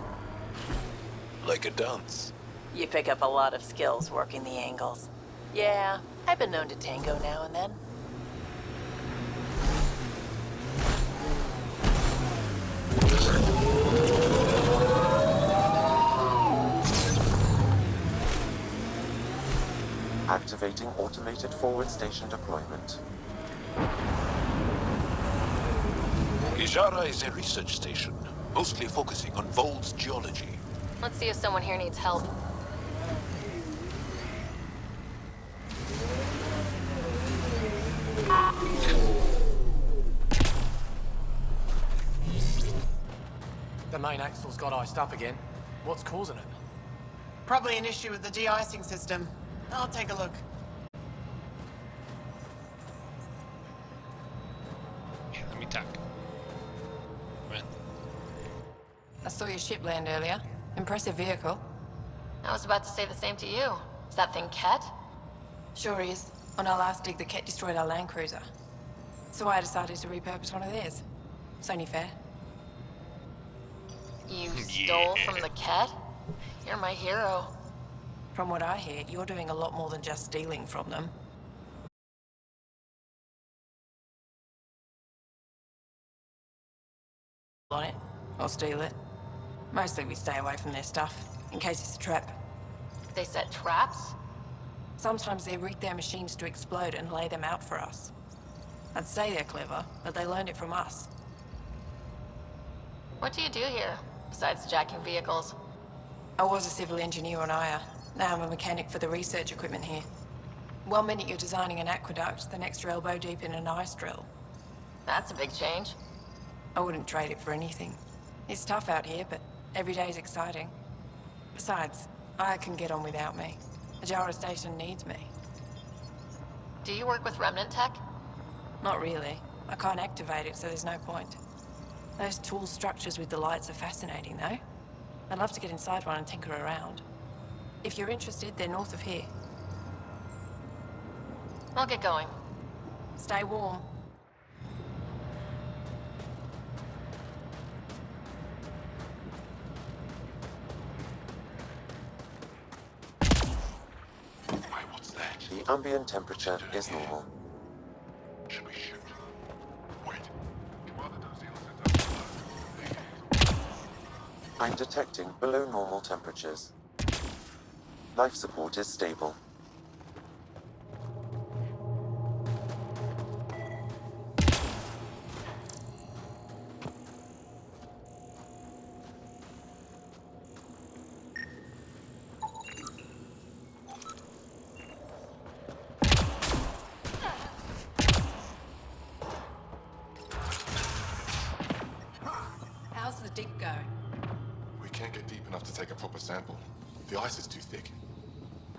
Like a dance. You pick up a lot of skills working the angles. Yeah, I've been known to tango now and then. Activating automated forward station deployment. Hijara is a research station, mostly focusing on Vold's geology. Let's see if someone here needs help. The main axle's got iced up again. What's causing it? Probably an issue with the de-icing system. I'll take a look. Yeah, let me talk. Come in. I saw your ship land earlier. Impressive vehicle. I was about to say the same to you. Is that thing Ket? Sure is. On our last dig, the Ket destroyed our land cruiser. So I decided to repurpose one of theirs. It's only fair. You stole from the Ket? You're my hero. From what I hear, you're doing a lot more than just stealing from them. On it, or steal it. Mostly we stay away from their stuff, in case it's a trap. They set traps? Sometimes they rig their machines to explode and lay them out for us. I'd say they're clever, but they learned it from us. What do you do here, besides jacking vehicles? I was a civil engineer on Aya. Now I'm a mechanic for the research equipment here. One minute you're designing an aqueduct, the next you're elbow deep in an ice drill. That's a big change. I wouldn't trade it for anything. It's tough out here, but every day's exciting. Besides, Aya can get on without me. Ajara Station needs me. Do you work with Remnant tech? Not really. I can't activate it, so there's no point. Those tool structures with the lights are fascinating, though. I'd love to get inside one and tinker around. If you're interested, they're north of here. I'll get going. Stay warm. What's that? The ambient temperature is normal. Should we shoot? Wait. I'm detecting below normal temperatures. Life support is stable. How's the dig going? We can't get deep enough to take a proper sample. The ice is too thick.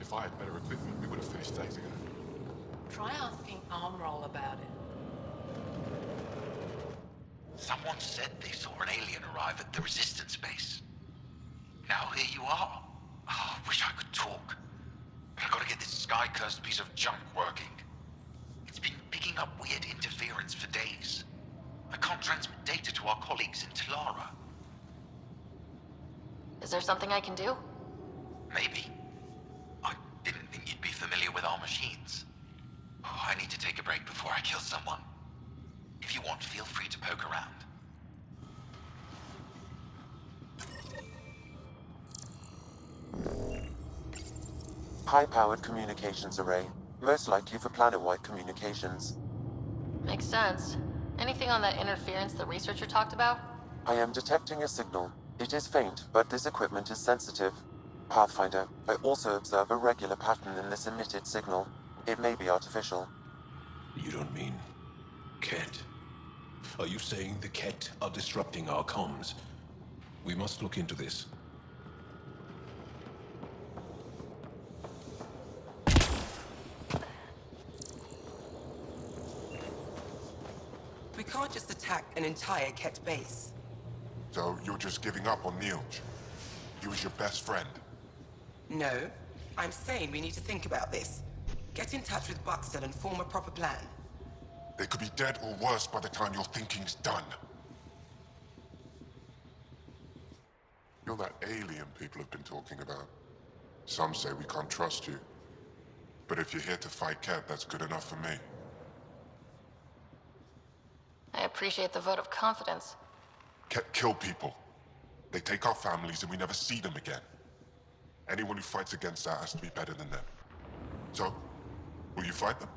If I had better equipment, we would have finished days ago. Try asking Armroll about it. Someone said they saw an alien arrive at the Resistance base. Now here you are. Oh, I wish I could talk. But I gotta get this sky-cursed piece of junk working. It's been picking up weird interference for days. I can't transmit data to our colleagues in Talara. Is there something I can do? Maybe. I didn't think you'd be familiar with our machines. Oh, I need to take a break before I kill someone. If you want, feel free to poke around. High-powered communications array, most likely for planet-wide communications. Makes sense. Anything on that interference the researcher talked about? I am detecting a signal. It is faint, but this equipment is sensitive. Pathfinder, I also observe a regular pattern in this emitted signal. It may be artificial. You don't mean Ket? Are you saying the Ket are disrupting our comms? We must look into this. We can't just attack an entire Ket base. So you're just giving up on Neilj? He was your best friend. No. I'm saying we need to think about this. Get in touch with Buxton and form a proper plan. They could be dead or worse by the time your thinking's done. You're that alien people have been talking about. Some say we can't trust you. But if you're here to fight Ket, that's good enough for me. I appreciate the vote of confidence. Ket kill people. They take our families and we never see them again. Anyone who fights against that has to be better than them. So, will you fight them?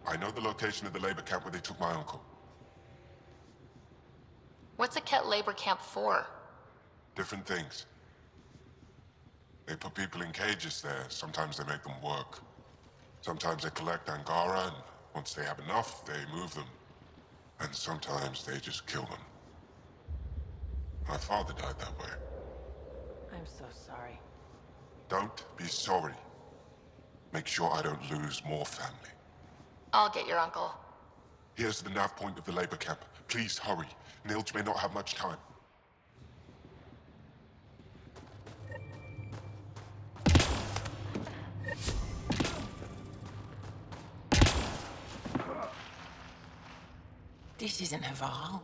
I know the location of the labor camp where they took my uncle. What's a Ket labor camp for? Different things. They put people in cages there. Sometimes they make them work. Sometimes they collect Angara, and once they have enough, they move them. And sometimes they just kill them. My father died that way. I'm so sorry. Don't be sorry. Make sure I don't lose more family. I'll get your uncle. Here's the nav point of the labor camp. Please hurry. Nilj may not have much time. This isn't Haval.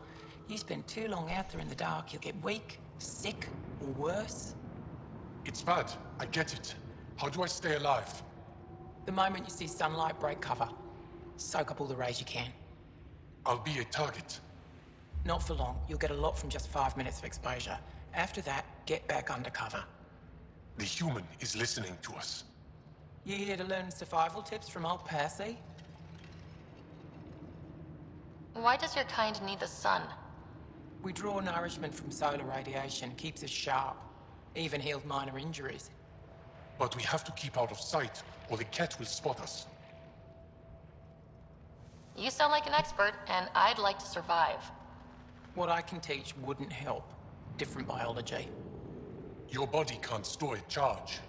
You spend too long out there in the dark, you'll get weak, sick, or worse. It's bad. I get it. How do I stay alive? The moment you see sunlight, break cover. Soak up all the rays you can. I'll be a target. Not for long. You'll get a lot from just 5 minutes of exposure. After that, get back under cover. The human is listening to us. You here to learn survival tips from old Percy? Why does your kind need the sun? We draw nourishment from solar radiation, keeps us sharp. Even healed minor injuries. But we have to keep out of sight, or the Ket will spot us. You sound like an expert, and I'd like to survive. What I can teach wouldn't help. Different biology. Your body can't store a charge.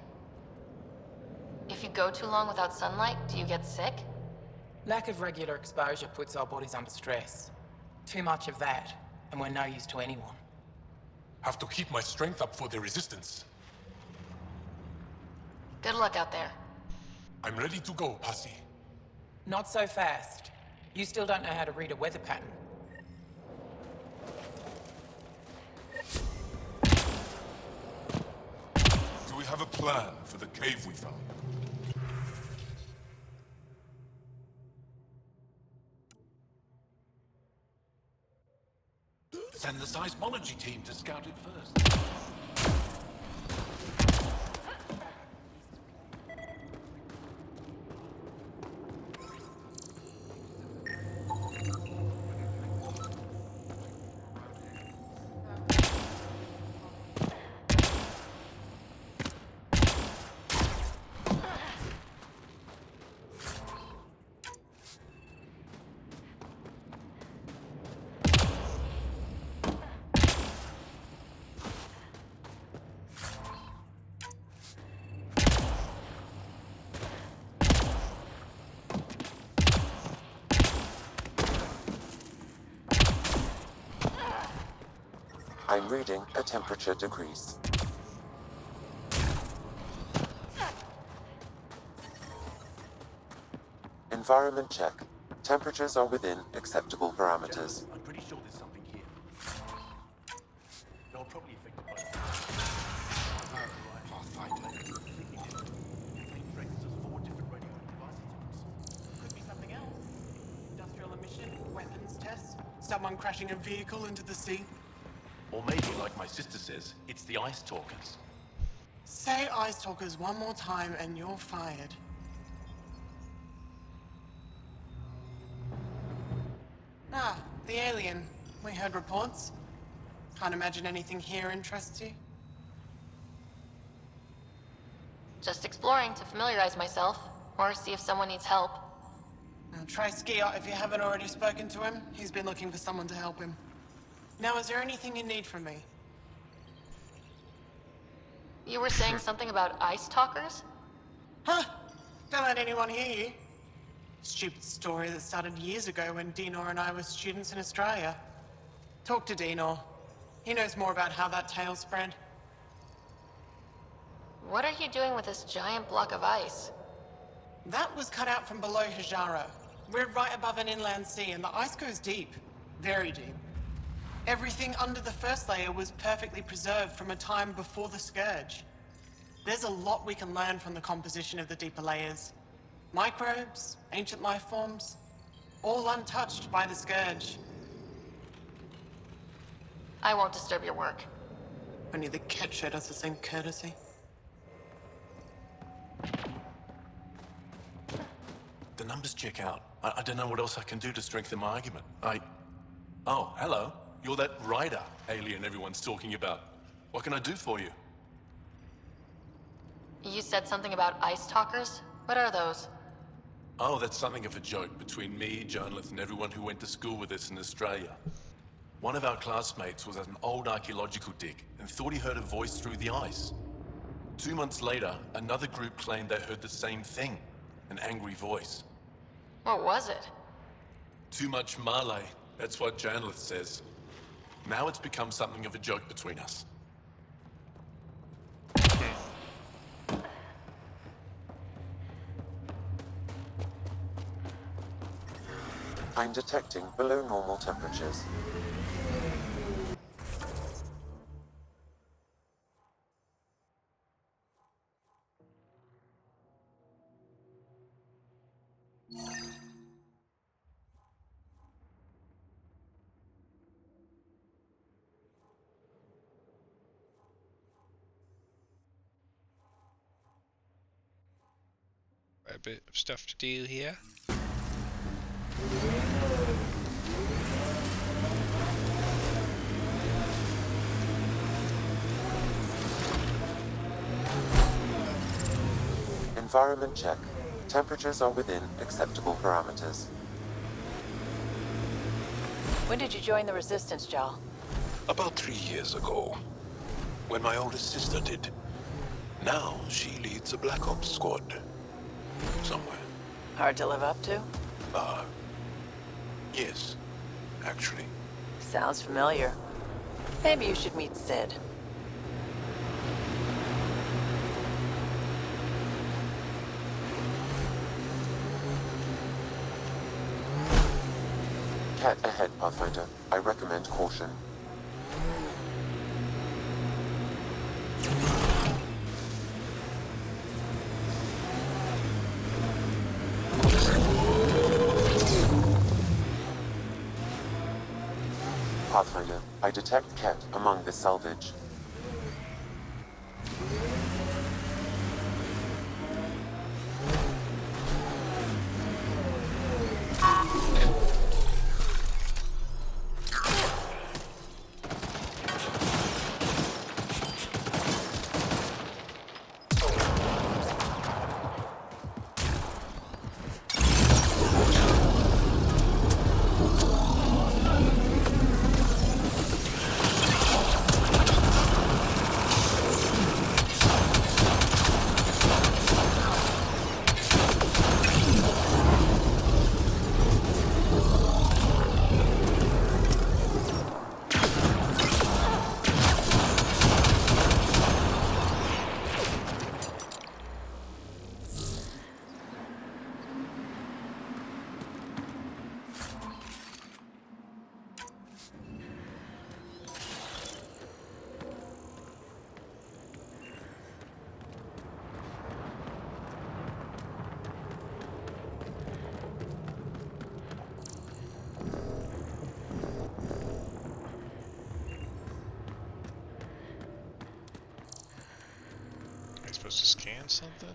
If you go too long without sunlight, do you get sick? Lack of regular exposure puts our bodies under stress. Too much of that, and we're no use to anyone. Have to keep my strength up for the resistance. Good luck out there. I'm ready to go, Passy. Not so fast. You still don't know how to read a weather pattern. Do we have a plan for the cave we found? Send the seismology team to scout it first. I'm reading a temperature decrease. Environment check. Temperatures are within acceptable parameters. I'm pretty sure there's something here. They're probably affected by Pathfinder. It traces us 4 different radioactive isotopes. Could be something else. Industrial emission, weapons tests, someone crashing a vehicle into the sea. Or maybe, like my sister says, it's the Ice Talkers. Say Ice Talkers one more time and you're fired. Ah, the alien. We heard reports. Can't imagine anything here interests you. Just exploring to familiarize myself, or see if someone needs help. Now try Skiot if you haven't already spoken to him. He's been looking for someone to help him. Now, is there anything you need from me? You were saying something about ice talkers? Huh? Don't let anyone hear you. Stupid story that started years ago when Dinor and I were students in Australia. Talk to Dinor. He knows more about how that tale spread. What are you doing with this giant block of ice? That was cut out from below Hijara. We're right above an inland sea and the ice goes deep. Very deep. Everything under the first layer was perfectly preserved from a time before the Scourge. There's a lot we can learn from the composition of the deeper layers. Microbes, ancient life forms, all untouched by the Scourge. I won't disturb your work. Only the Ket showed us the same courtesy. The numbers check out. I don't know what else I can do to strengthen my argument. Oh, hello. You're that rider alien everyone's talking about. What can I do for you? You said something about ice talkers? What are those? Oh, that's something of a joke between me, Journalist, and everyone who went to school with us in Australia. One of our classmates was at an old archaeological dig and thought he heard a voice through the ice. 2 months later, another group claimed they heard the same thing, an angry voice. What was it? Too much Malay, that's what Journalist says. Now it's become something of a joke between us. I'm detecting below normal temperatures. A bit of stuff to do here. Environment check. Temperatures are within acceptable parameters. When did you join the Resistance, Jal? About 3 years ago, when my oldest sister did. Now she leads a Black Ops squad. Somewhere. Hard to live up to? Yes, actually. Sounds familiar. Maybe you should meet Sid. Cat ahead, Pathfinder. I recommend caution. Pathfinder, I detect Cat among the salvage. Am I supposed to scan something?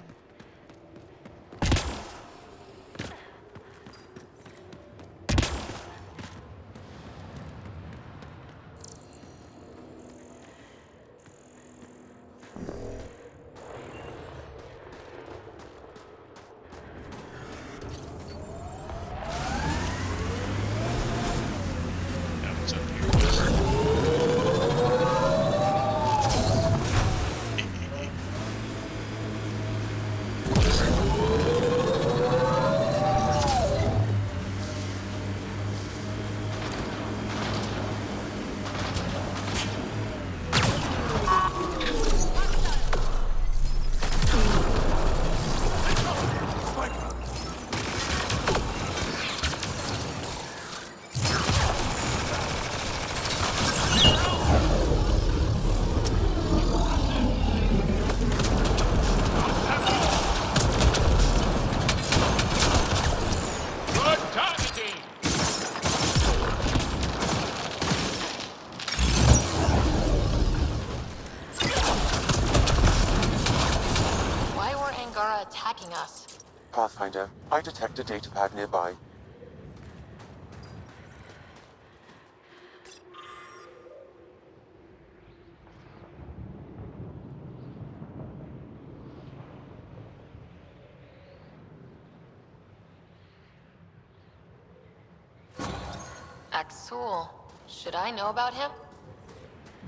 Pathfinder, I detect a datapad nearby. Axul. Should I know about him?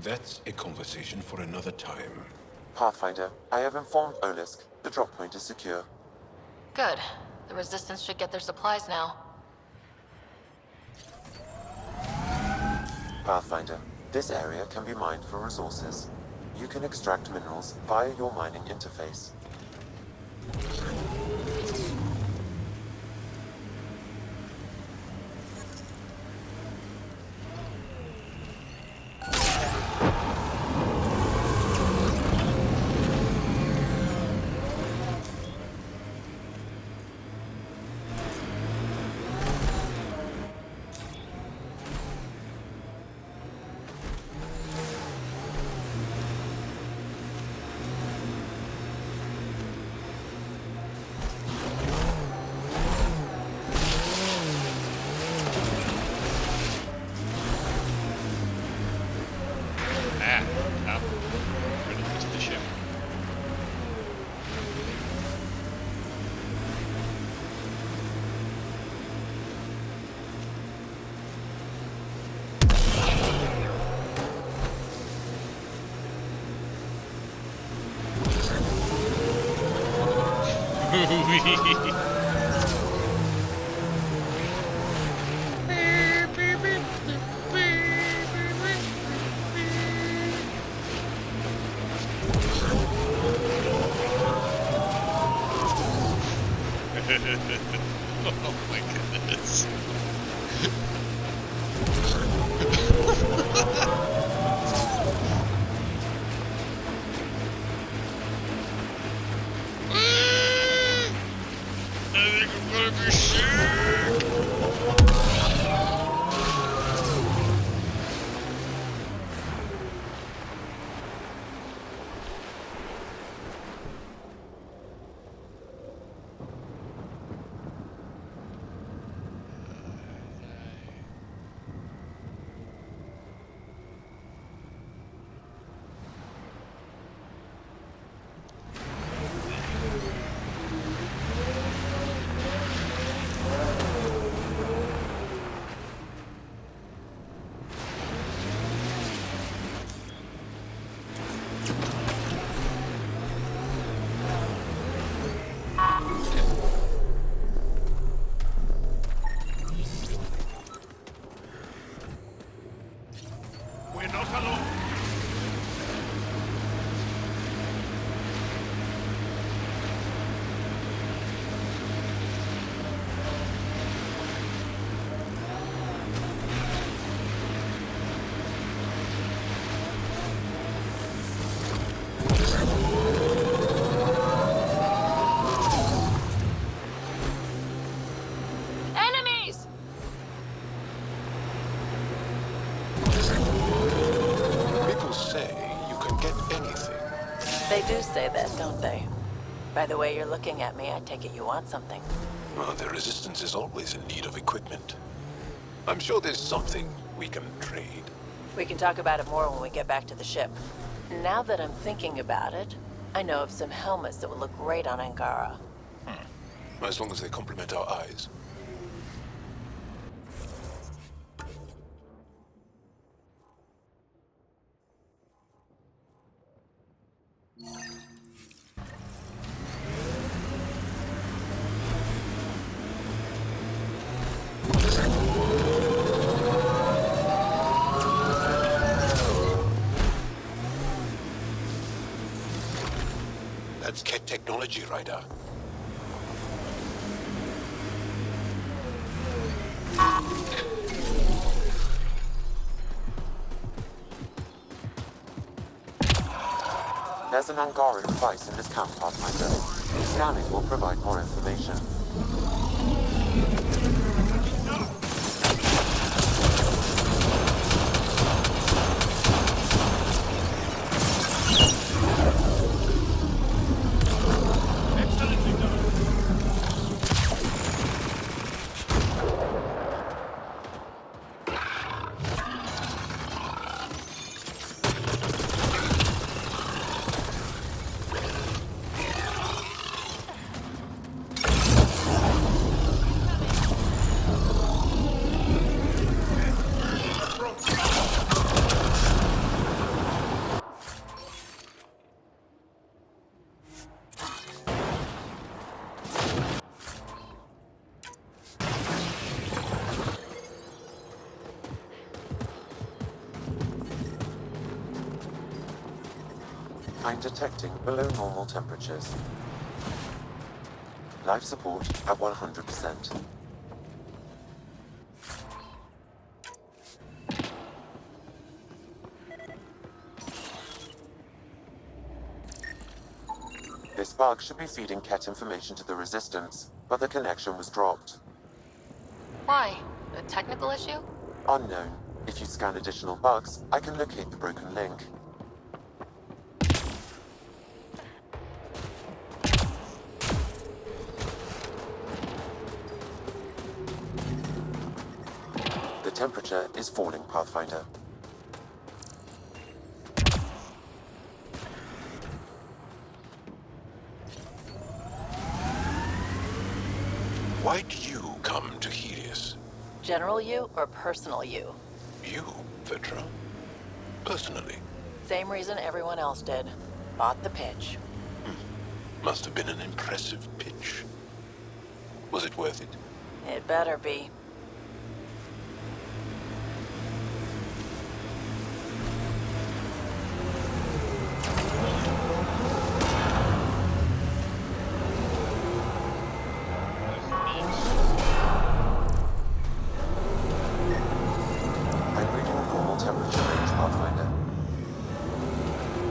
That's a conversation for another time. Pathfinder, I have informed Olisk. The drop point is secure. Good. The Resistance should get their supplies now. Pathfinder, this area can be mined for resources. You can extract minerals via your mining interface. Oh my goodness. I think I'm gonna be sick. We're not alone. Enemies! People say you can get anything. They do say that, don't they? By the way you're looking at me, I take it you want something. Well, the Resistance is always in need of equipment. I'm sure there's something we can trade. We can talk about it more when we get back to the ship. Now that I'm thinking about it, I know of some helmets that would look great on Angara. As long as they complement our eyes. That's Ket technology, Ryder. There's an Angara device in this camp, Pathfinder. Scanning will provide more information. I'm detecting below normal temperatures. Life support at 100%. This bug should be feeding Ket information to the Resistance, but the connection was dropped. Why? A technical issue? Unknown. If you scan additional bugs, I can locate the broken link. The temperature is falling, Pathfinder. Why'd you come to Helios? General you or personal you? You, Vetra? Personally. Same reason everyone else did. Bought the pitch. Must have been an impressive pitch. Was it worth it? It better be. I'm reading a normal temperature range, Pathfinder.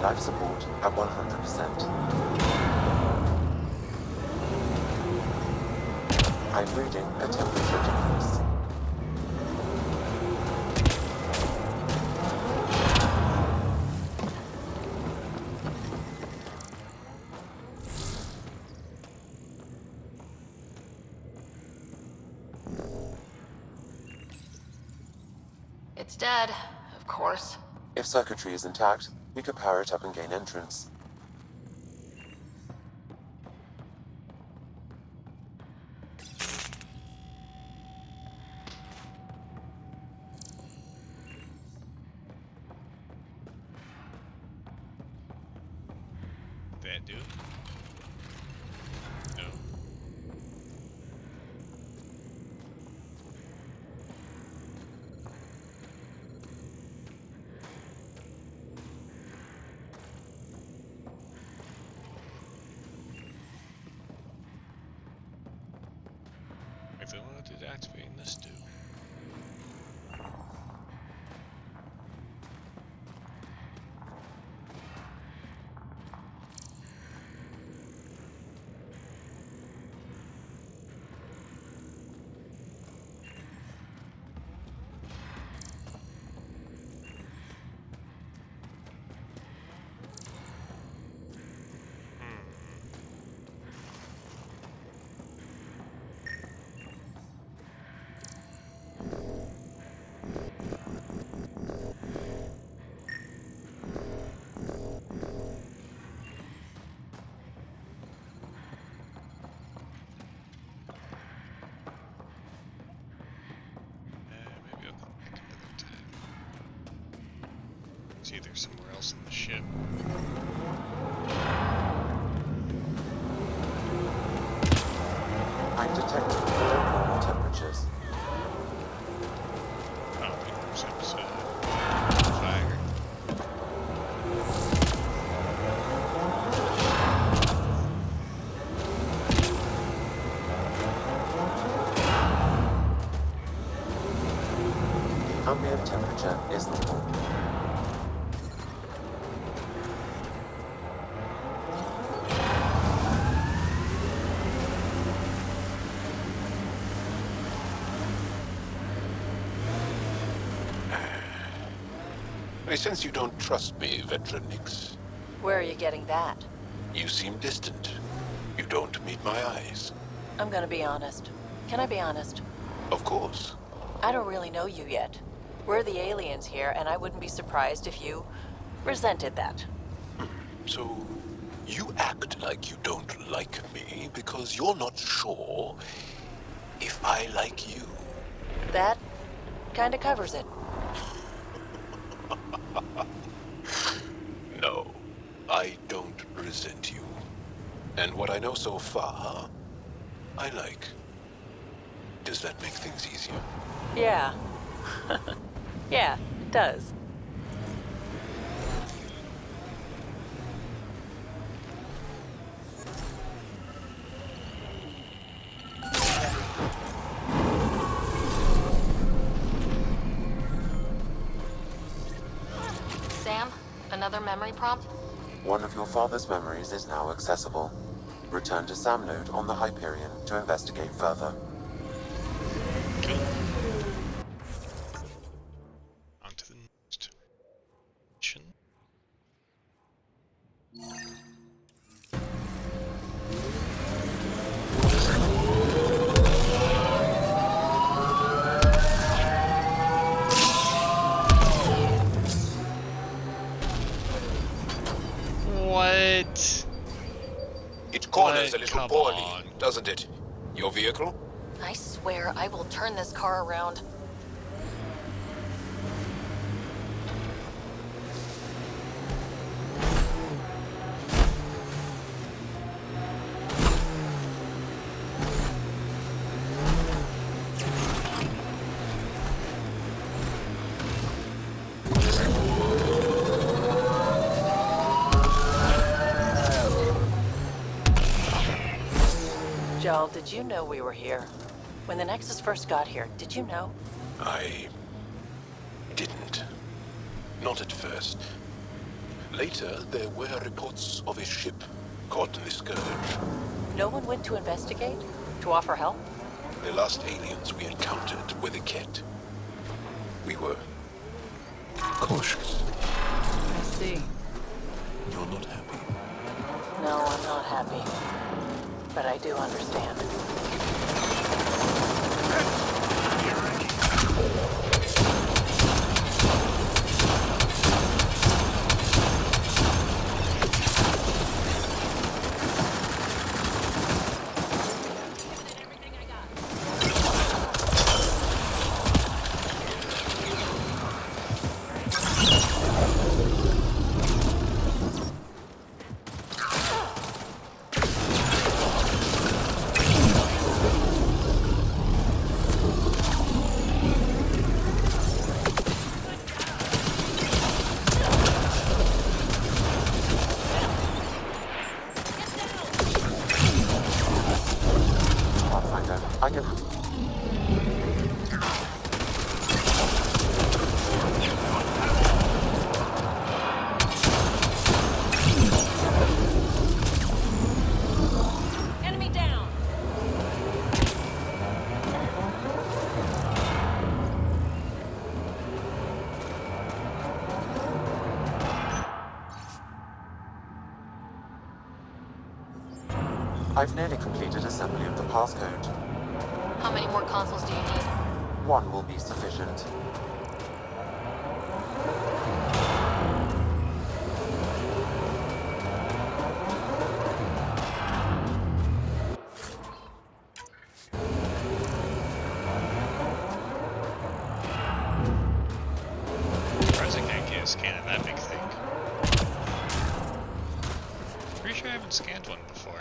Life support at 100%. I'm reading a temperature decrease. It's dead, of course. If circuitry is intact, we could power it up and gain entrance. That dude? No. Wait, so what did activating this do? Maybe I'll come back another time. It's either somewhere else in the ship. I'm detecting below normal temperatures. Oh, wait, so it's fire. Ambient temperature is normal. I sense you don't trust me, Vetra Nix. Where are you getting that? You seem distant. You don't meet my eyes. I'm gonna be honest. Can I be honest? Of course. I don't really know you yet. We're the aliens here, and I wouldn't be surprised if you resented that. So, you act like you don't like me because you're not sure if I like you. That kinda covers it. No, I don't resent you. And what I know so far, I like. Does that make things easier? Yeah. Yeah, it does. Another memory prompt? One of your father's memories is now accessible. Return to Sam Node on the Hyperion to investigate further. On to the next mission. What? It corners What? a little Come poorly, on. doesn't it? Your vehicle? I swear I will turn this car around. Joel, did you know we were here? When the Nexus first got here, did you know? I didn't. Not at first. Later, there were reports of a ship caught in the Scourge. No one went to investigate? To offer help? The last aliens we encountered were the Ket. We were cautious. I see. You're not happy. No, I'm not happy. But I do understand. I can... Enemy down! I've nearly completed assembly of the passcode. How many more consoles do you need? One will be sufficient. Surprised I can't get a scan of that big thing. Pretty sure I haven't scanned one before.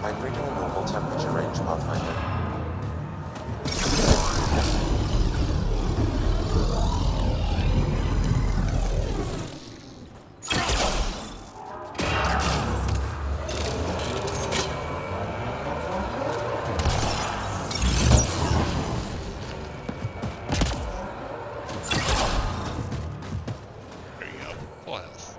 I'm reading a normal temperature range, Pathfinder. There you go. Full health.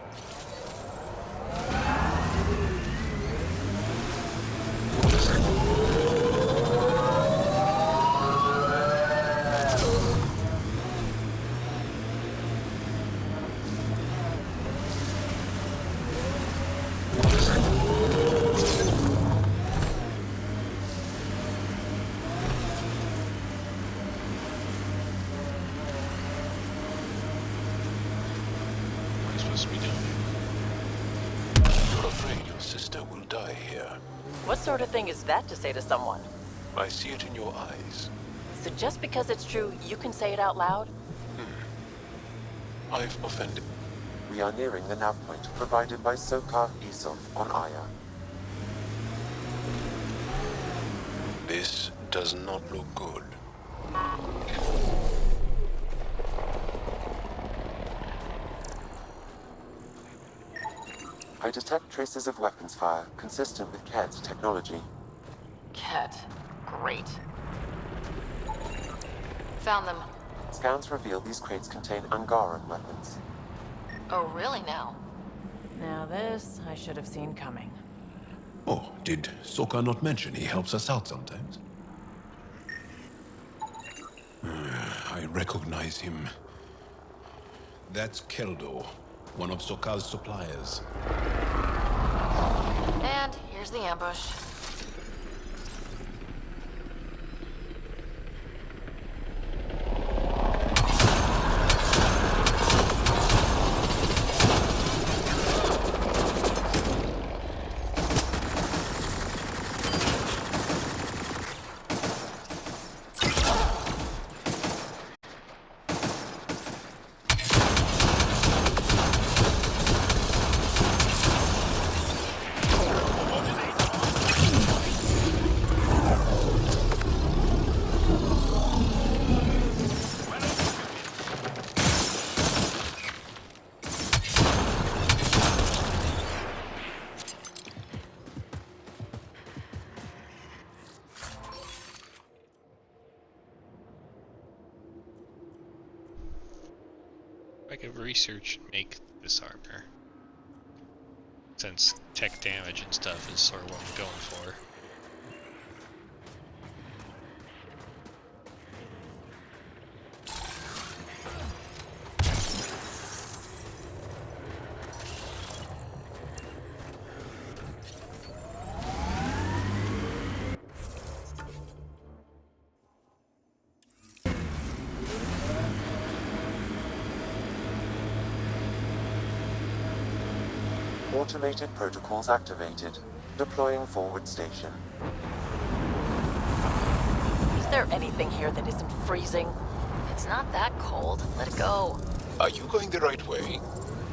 What are you supposed to be doing? You're afraid your sister will die here. What sort of thing is that to say to someone? I see it in your eyes. So just because it's true, you can say it out loud? I've offended. We are nearing the nav point provided by Sokar Isov on Aya. This does not look good. I detect traces of weapons fire consistent with Ked's technology. Ked. Great. Found them. Scans reveal these crates contain Angaran weapons. Oh, really now? Now this, I should have seen coming. Oh, did Sokka not mention he helps us out sometimes? I recognize him. That's Keldo, one of Sokka's suppliers. And here's the ambush. I could research and make this armor. Since tech damage and stuff is sort of what I'm going for. Automated protocols activated. Deploying forward station. Is there anything here that isn't freezing? It's not that cold. Let it go. Are you going the right way?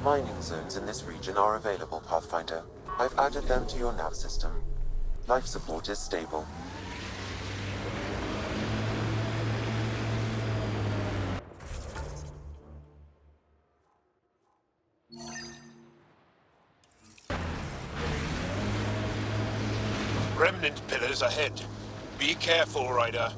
Mining zones in this region are available, Pathfinder. I've added them to your nav system. Life support is stable. Remnant pillars ahead. Be careful, Ryder.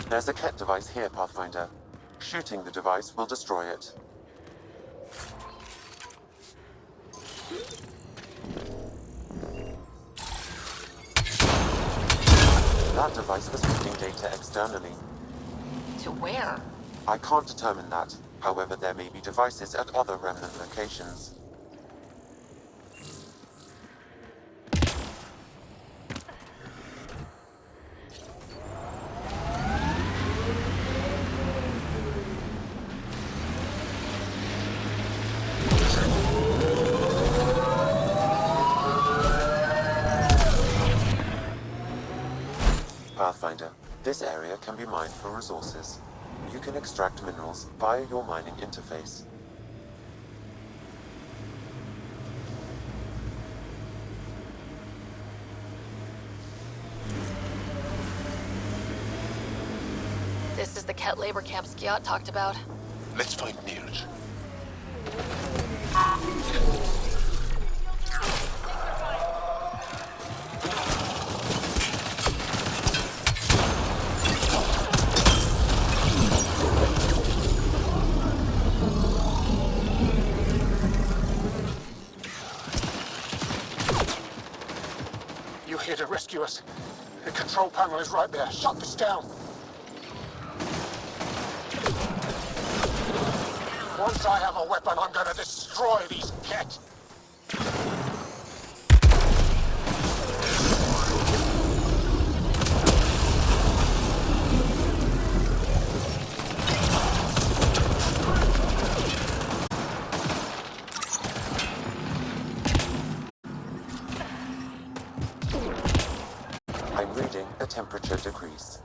There's a Ket device here, Pathfinder. Shooting the device will destroy it. That device was feeding data externally. To where? I can't determine that. However, there may be devices at other remnant locations. Pathfinder, this area can be mined for resources. You can extract minerals via your mining interface. This is the Ket labor camp Skiot talked about. Let's find Niels. here to rescue us. The control panel is right there. Shut this down. Once I have a weapon, I'm gonna destroy these Ket. I'm reading a temperature decrease.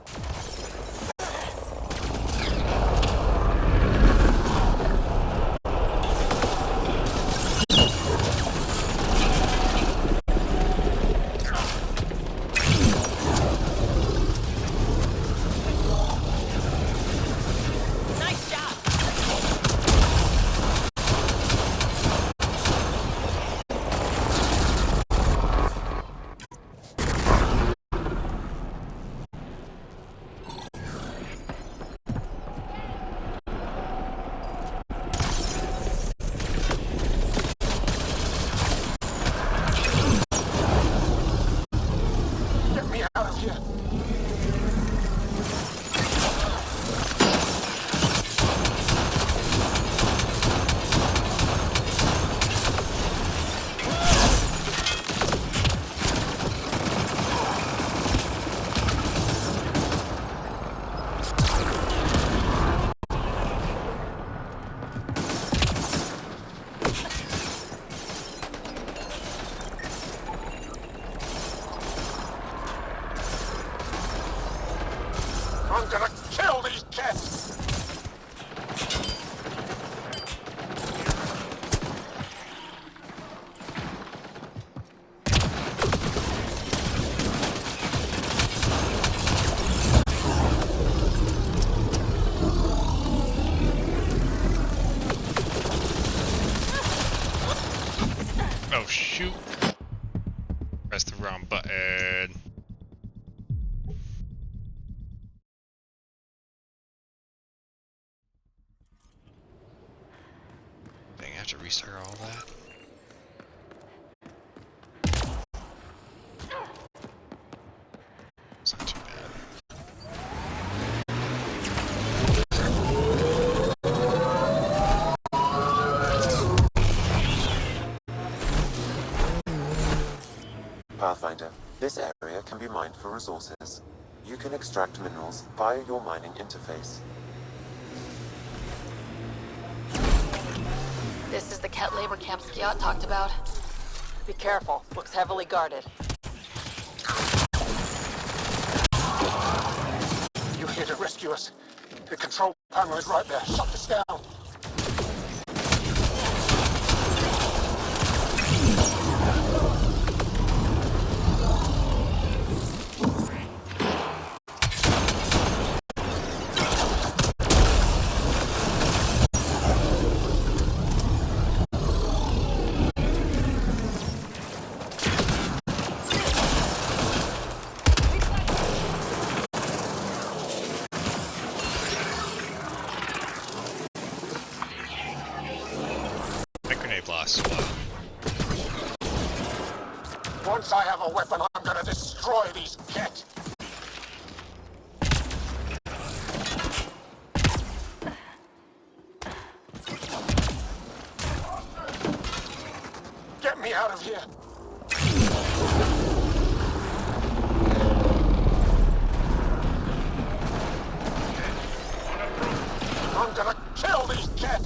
I'm gonna kill these Ket! Oh shoot! Press the wrong button. Dang, I have to restart all that. It's not too bad. Pathfinder, this area can be mined for resources. You can extract minerals via your mining interface. This is the Ket labor camp Skiot talked about. Be careful. Looks heavily guarded. You're here to rescue us. The control panel is right there. Shut this down. Once I have a weapon, I'm gonna destroy these Ket. Get me out of here. I'm gonna kill these Ket.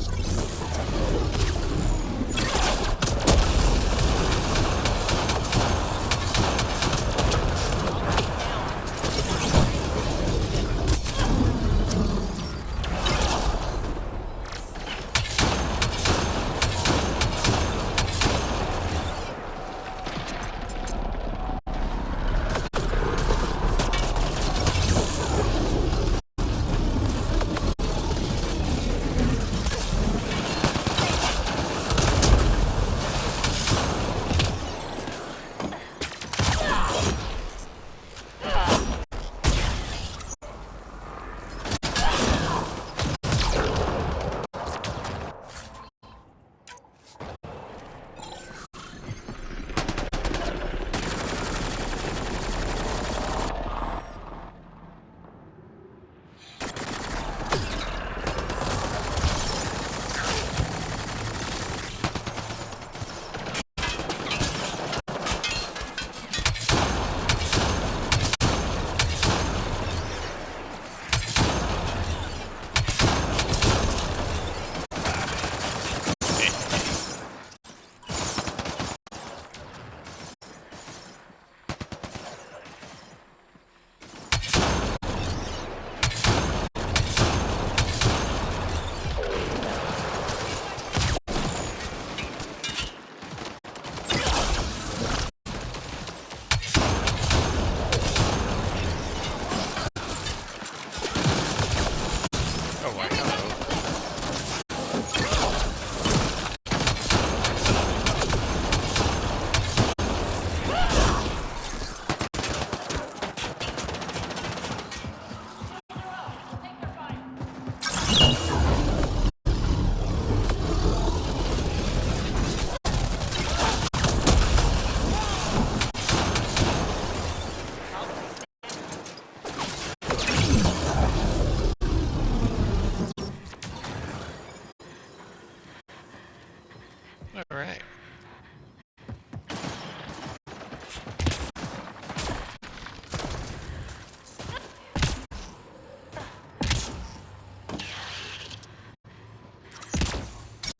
All right.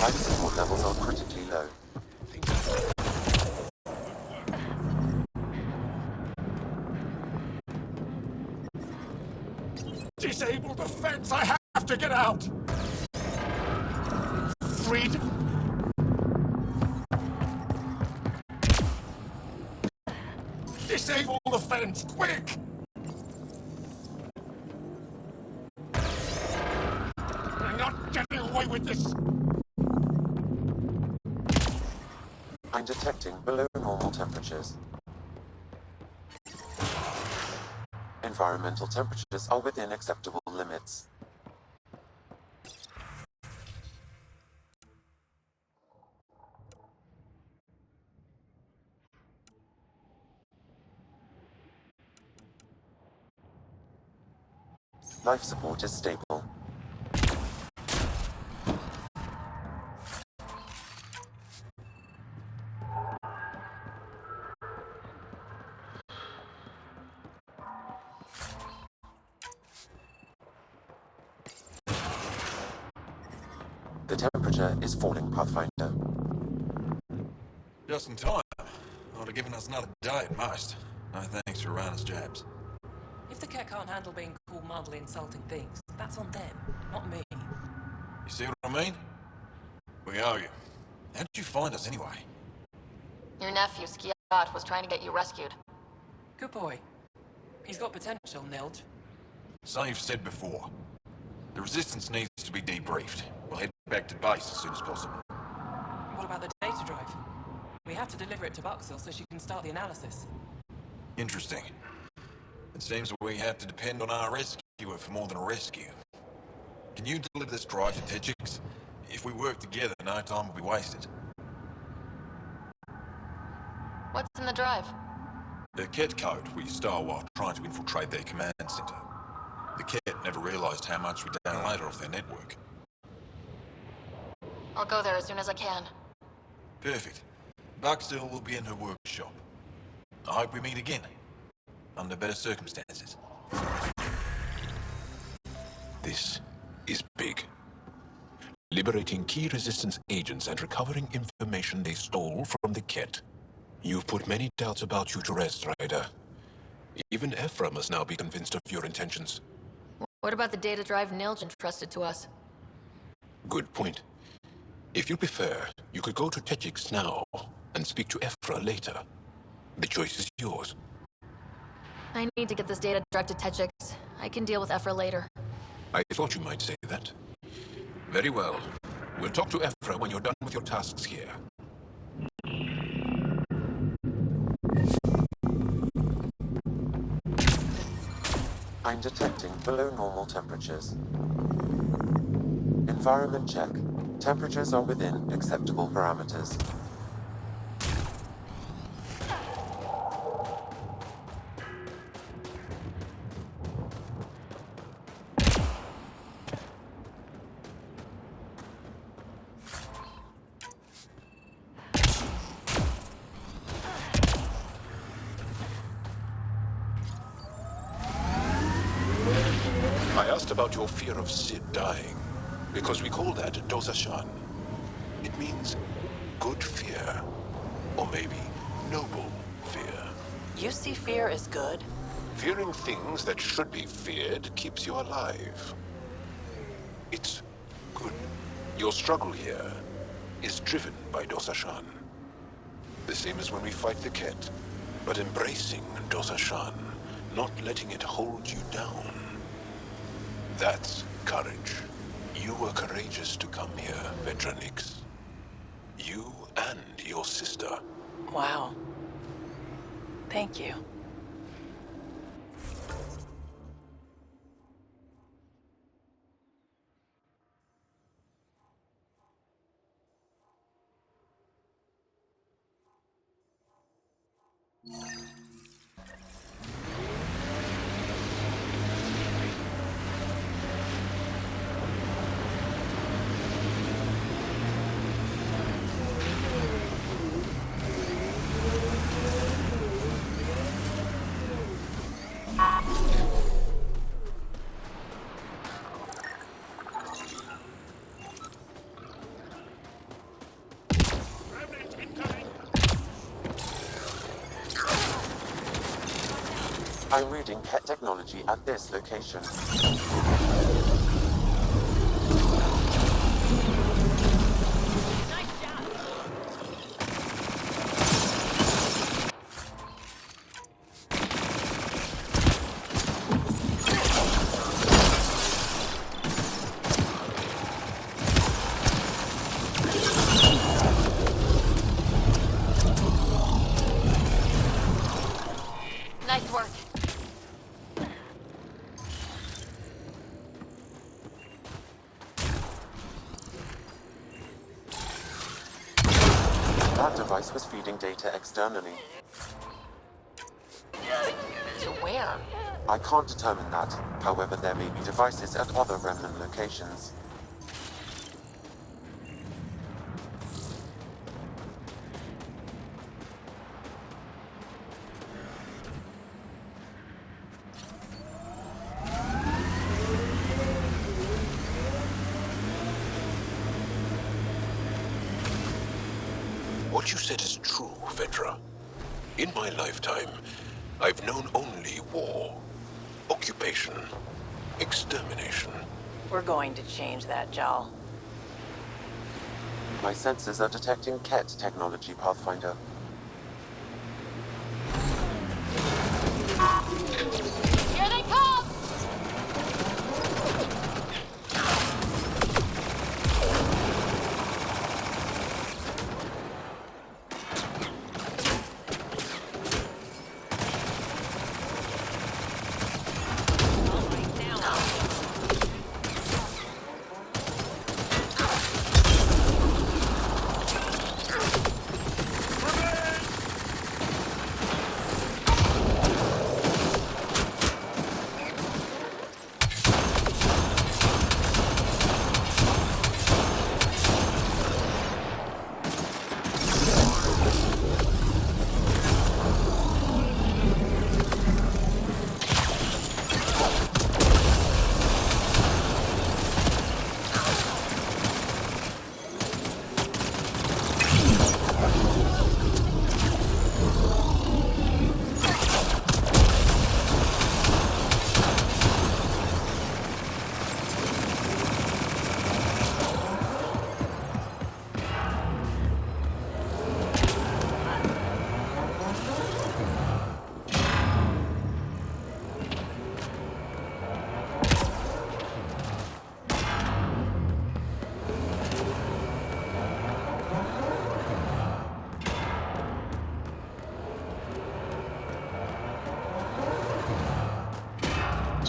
Life support levels are critically low. Disable the fence! I have to get out! Freedom? Disable the fence, quick! I'm not getting away with this! I'm detecting below normal temperatures. Environmental temperatures are within acceptable limits. Life support is stable. The temperature is falling, Pathfinder. Just in time. Would have given us another day at most. No thanks for Rana's jabs. If the cat can't handle being called mildly insulting things, that's on them, not me. You see what I mean? We owe you. How'd you find us anyway? Your nephew, Skiat, was trying to get you rescued. Good boy. He's got potential, Nilge. So you've said before. The Resistance needs to be debriefed. We'll head back to base as soon as possible. What about the data drive? We have to deliver it to Buxel so she can start the analysis. Interesting. It seems we have to depend on our rescuer for more than a rescue. Can you deliver this drive to Techix? If we work together, no time will be wasted. What's in the drive? The Ket code we stole while trying to infiltrate their command center. The Ket never realized how much we downloaded off their network. I'll go there as soon as I can. Perfect. Buxel will be in her workshop. I hope we meet again. Under better circumstances. This is big. Liberating key Resistance agents and recovering information they stole from the Ket. You've put many doubts about you to rest, Ryder. Even Ephra must now be convinced of your intentions. What about the data drive Nilge entrusted to us? Good point. If you prefer, you could go to Techix now and speak to Ephra later. The choice is yours. I need to get this data drive to Techix. I can deal with Ephra later. I thought you might say that. Very well. We'll talk to Ephra when you're done with your tasks here. I'm detecting below normal temperatures. Environment check. Temperatures are within acceptable parameters. I asked about your fear of Sid dying, because we call that Dosashan. It means good fear, or maybe noble fear. You see fear as good? Fearing things that should be feared keeps you alive. It's good. Your struggle here is driven by Dosashan. The same as when we fight the Ket, but embracing Dosashan, not letting it hold you down. That's courage. You were courageous to come here, Vedranix. You and your sister. Wow. Thank you. I'm reading Ket technology at this location. Nice work. That device was feeding data externally. To where? I can't determine that. However, there may be devices at other remnant locations. What you said is true, Vedra. In my lifetime, I've known only war, occupation, extermination. We're going to change that, Jal. My sensors are detecting Ket technology, Pathfinder. Here they come!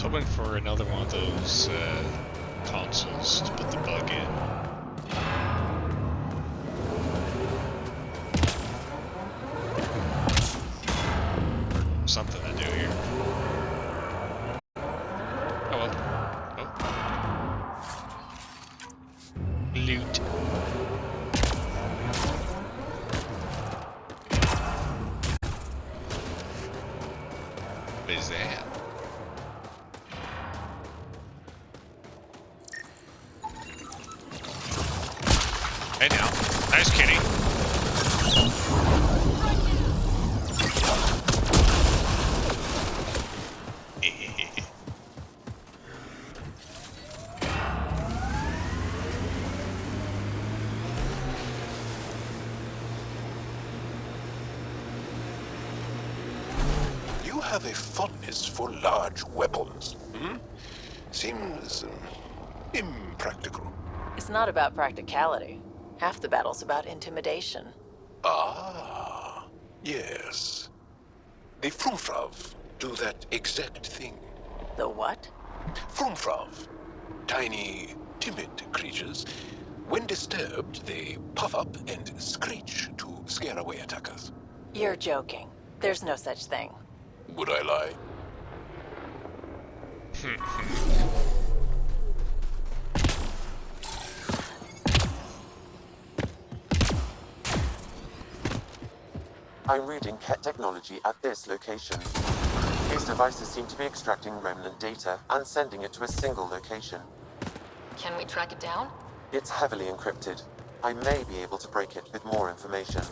I was hoping for another one of those consoles to put the bug in. Something to do here. Oh well. Oh. Loot. What is that? Hey now. Nice kitty. You have a fondness for large weapons, hmm? Seems impractical. It's not about practicality. Half the battle's about intimidation. Ah, yes. The Frumfrav do that exact thing. The what? Frumfrav. Tiny, timid creatures. When disturbed, they puff up and screech to scare away attackers. You're joking. There's no such thing. Would I lie? I'm reading Ket technology at this location. These devices seem to be extracting remnant data and sending it to a single location. Can we track it down? It's heavily encrypted. I may be able to break it with more information.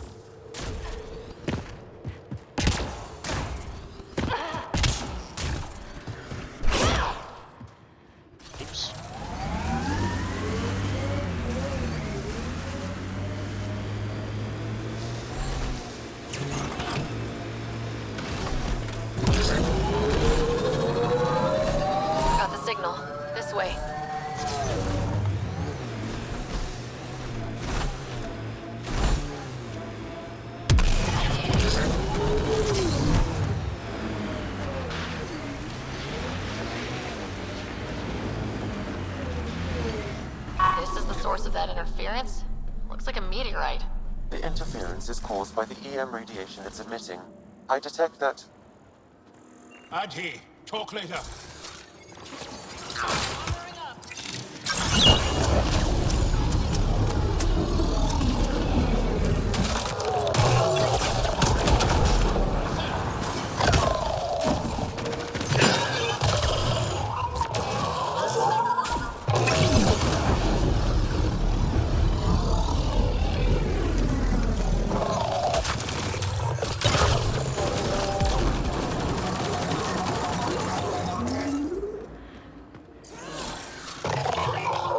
Oops. Got the signal. This way. This is the source of that interference? Looks like a meteorite. The interference is caused by the EM radiation it's emitting. I detect that... Adhi, talk later.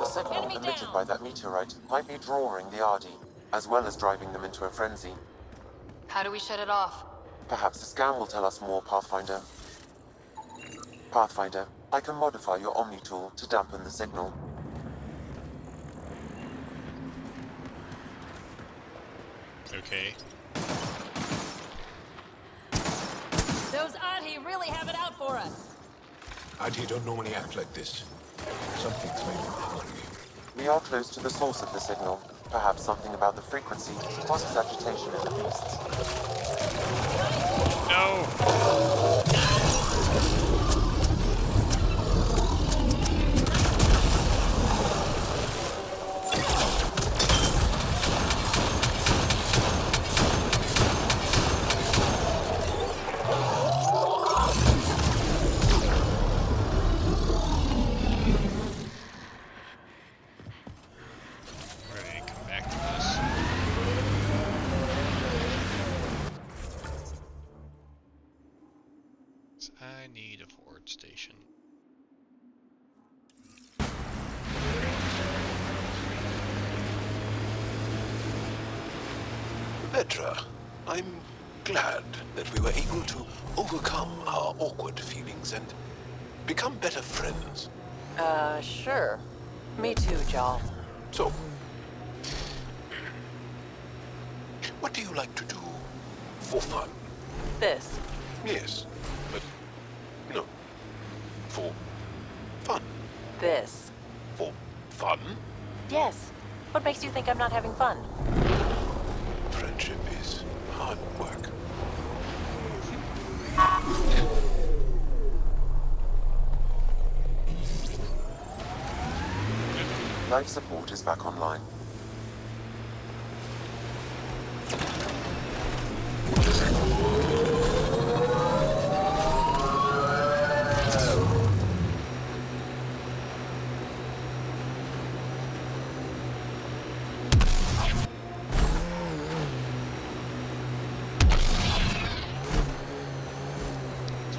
The signal emitted by that meteorite might be drawing the Ardi, as well as driving them into a frenzy. How do we shut it off? Perhaps the scan will tell us more, Pathfinder. Pathfinder, I can modify your Omni tool to dampen the signal. Okay. Those Ahi really have it out for us. Adhi don't normally act like this. Something's made him angry. We are close to the source of the signal. Perhaps something about the frequency causes agitation in the beasts. No! Ready to come back to this? I need a forward station. Petra, I'm glad that we were able to overcome our awkward feelings and become better friends. Sure. Me too, Jarl. So, what do you like to do for fun? This. Yes, but no. For fun. This. For fun? Yes. What makes you think I'm not having fun? Friendship is hard work. Life support is back online.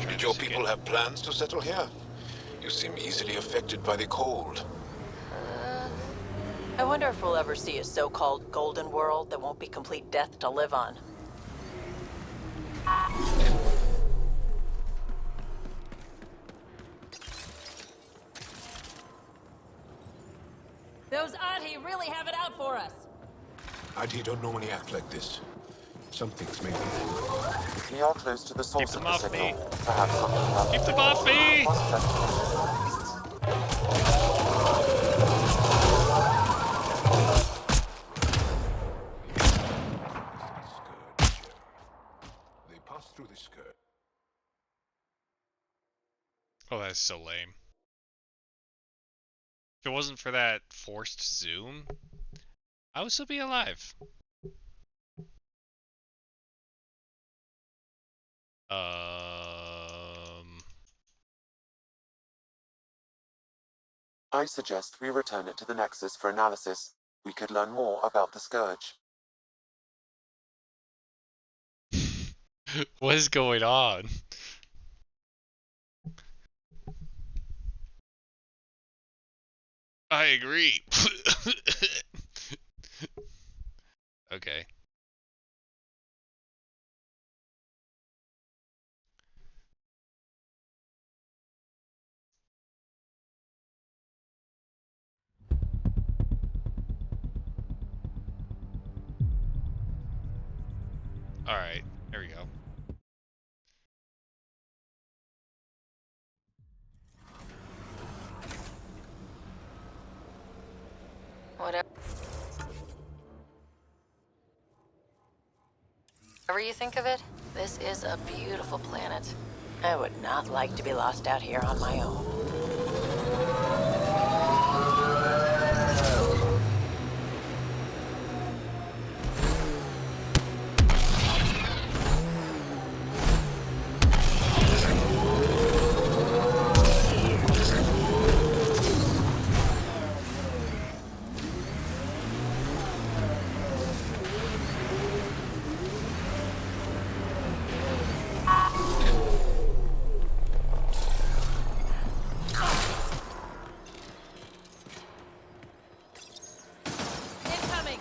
Did your people have plans to settle here? You seem easily affected by the cold. I wonder if we'll ever see a so-called golden world that won't be complete death to live on. Those Ahi really have it out for us. Adhi don't normally act like this. Something's made him angry. We are close to the source Keep of them the off signal. me. Perhaps something about Keep them off me! They pass through the skirt. Oh, that's so lame. If it wasn't for that forced zoom, I would still be alive. I suggest we return it to the Nexus for analysis. we could learn more about the Scourge. What is going on? I agree. Okay. Alright, there we go. Whatever you think of it, this is a beautiful planet. I would not like to be lost out here on my own. Incoming!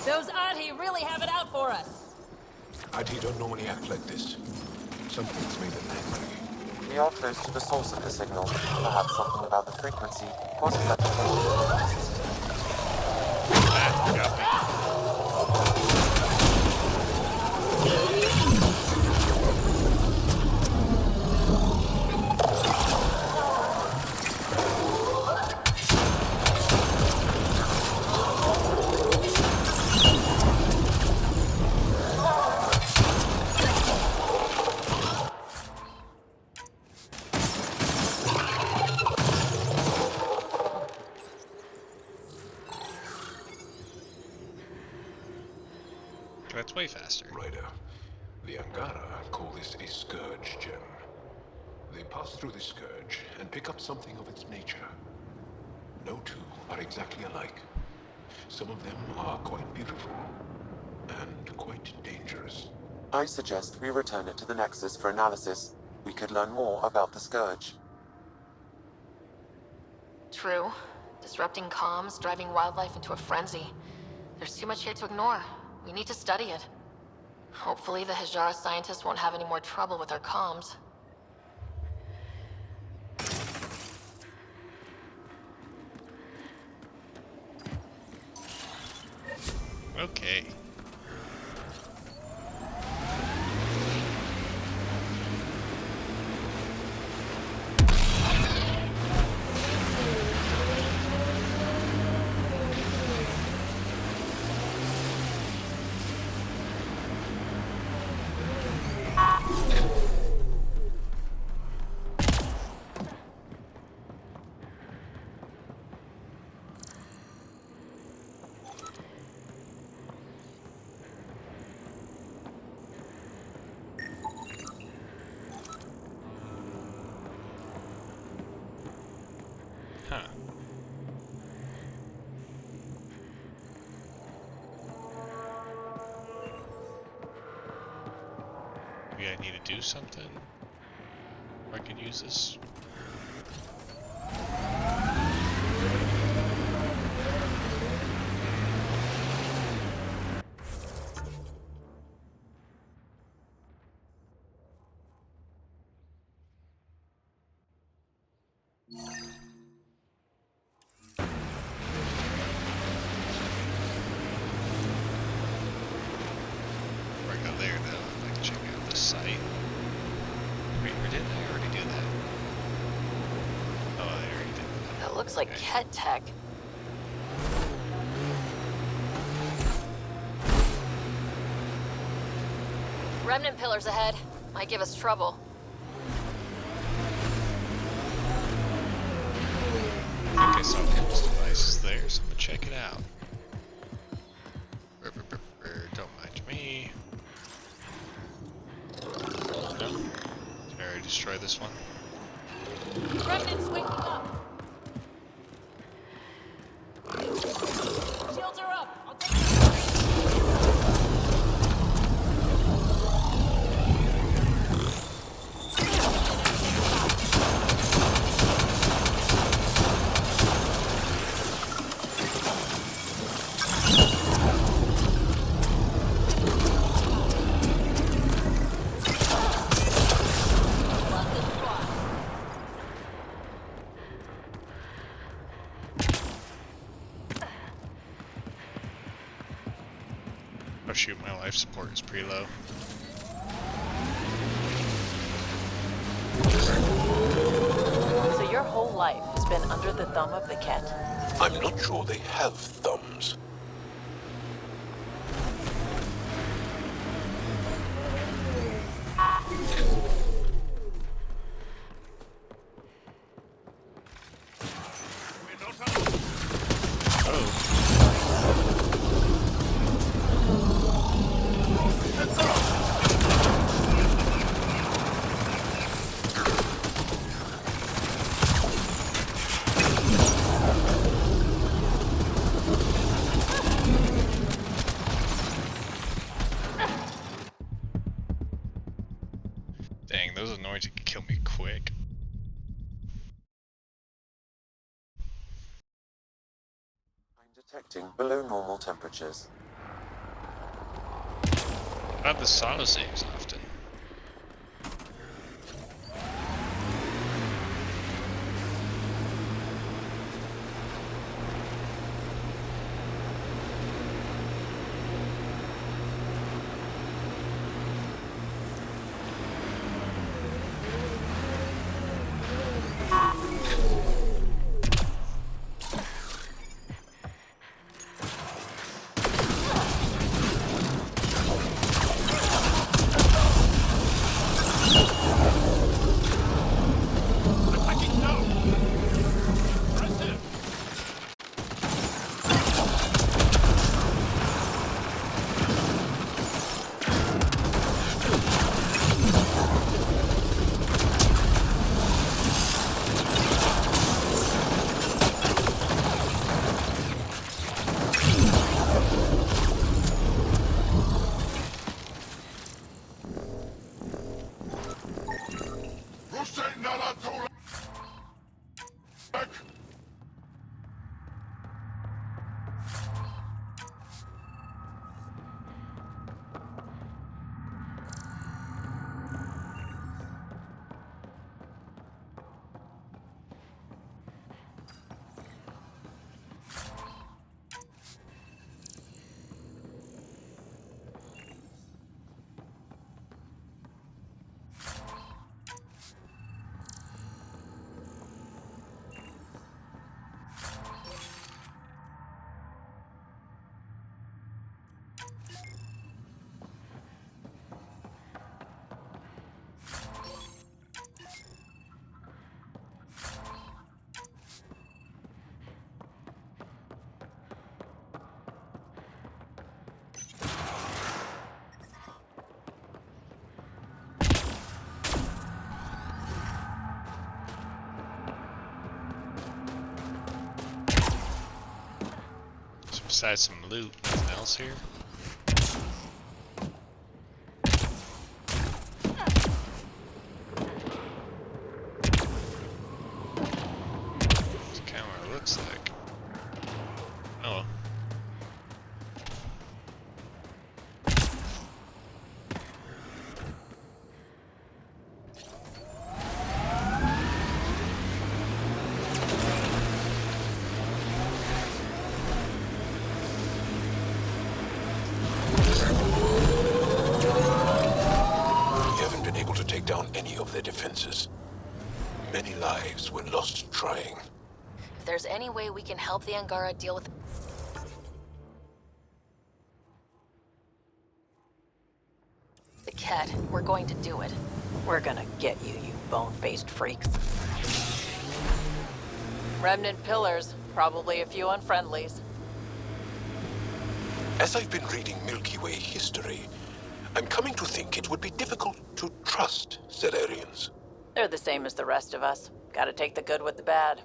Those Adhi really have it out for us. Adhi don't normally act like this. Something's made them angry. We are close to the source of the signal. Perhaps something about the frequency causes that to change. That's way faster. Righto. The Angara call this a Scourge gem. They pass through the Scourge and pick up something of its nature. No two are exactly alike. Some of them are quite beautiful and quite dangerous. I suggest we return it to the Nexus for analysis. We could learn more about the Scourge. True. Disrupting comms, driving wildlife into a frenzy. There's too much here to ignore. We need to study it. Hopefully the Hijara scientists won't have any more trouble with our comms. Okay. Huh. Maybe I need to do something? Or I could use this? Before I go there, though, I'd like to check out the site. Wait, or didn't I already do that? Oh, I already did that. That looks like Ket tech. Remnant pillars ahead. Might give us trouble. I think I saw Pim's devices there, so I'm gonna check it out. Don't mind me. No? Did I already destroy this one? Remnants waking up! Oh shoot, my life support is pretty low. So your whole life has been under the thumb of the Ket? I'm not sure they have thumbs. Dang, those annoyings can kill me quick. I'm detecting below normal temperatures. About the autosaves often. So besides some loot, nothing else here? It's kinda what it looks like. Oh well. We haven't been able to take down any of their defenses. Many lives were lost trying. If there's any way we can help the Angara deal with the Ket, we're going to do it. We're gonna get you, you bone-faced freaks. Remnant pillars, probably a few unfriendlies. As I've been reading Milky Way history, I'm coming to think it would be difficult to trust Salarians. They're the same as the rest of us. Gotta take the good with the bad.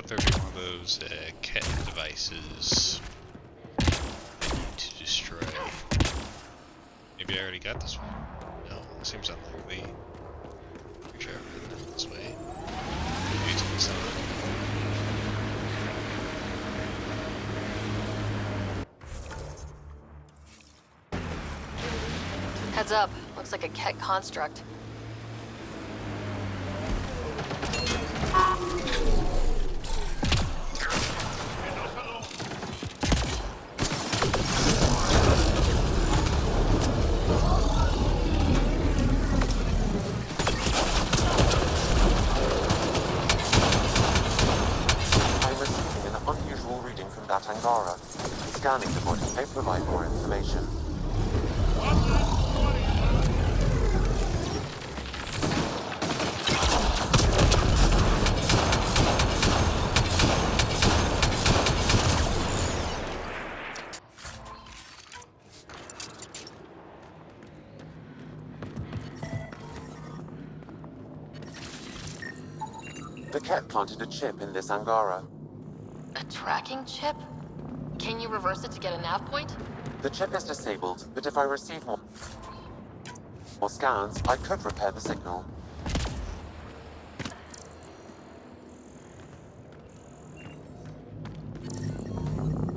if there'd be one of those cat devices I need to destroy. Maybe I already got this one. No, it seems unlikely. Pretty sure I've been this way. Maybe it's on the side. Heads up. Looks like a Ket construct. Angara. Scanning the body may provide more information. The Ket planted a chip in this Angara. A tracking chip? Can you reverse it to get a nav point? The chip is disabled, but if I receive more scans, I could repair the signal.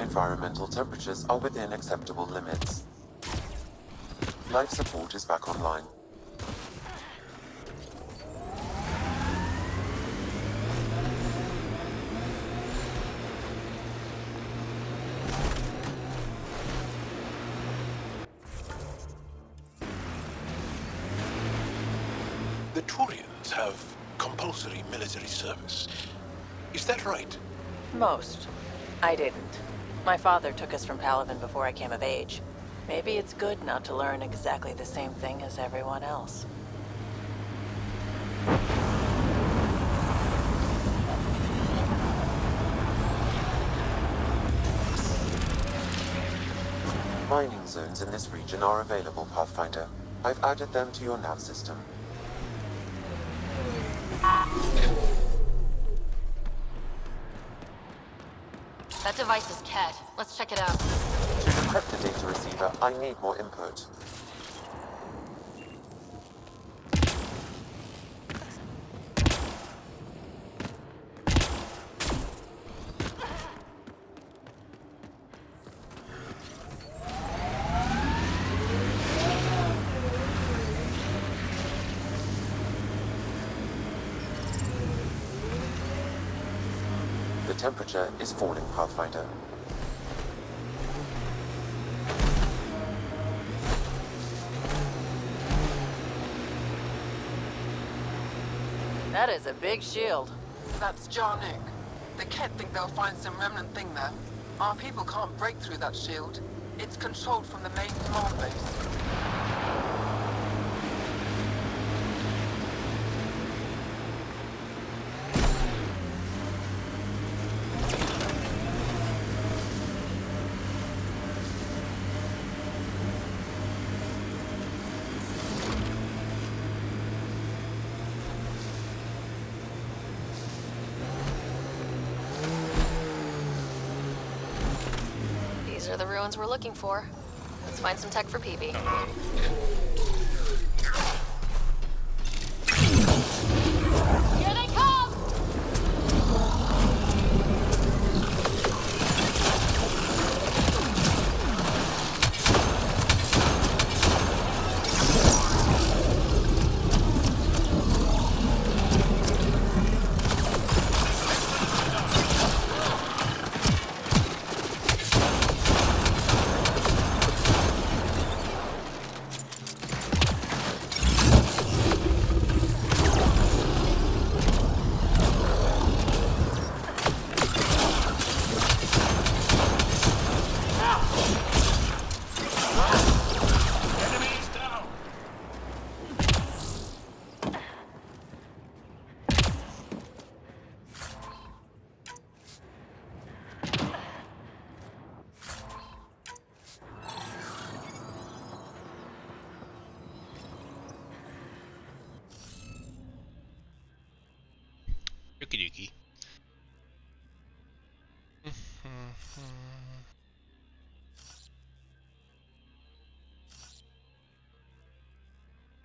Environmental temperatures are within acceptable limits. Life support is back online. The Turians have compulsory military service. Is that right? Most. I didn't. My father took us from Palaven before I came of age. Maybe it's good not to learn exactly the same thing as everyone else. Mining zones in this region are available, Pathfinder. I've added them to your nav system. That device is Ket. Let's check it out. To decrypt the data receiver, I need more input. The temperature is falling, Pathfinder. That is a big shield. That's Jarnook. The Ket think they'll find some remnant thing there. Our people can't break through that shield. It's controlled from the main command base. These are the ruins we're looking for. Let's find some tech for PB. Here they come!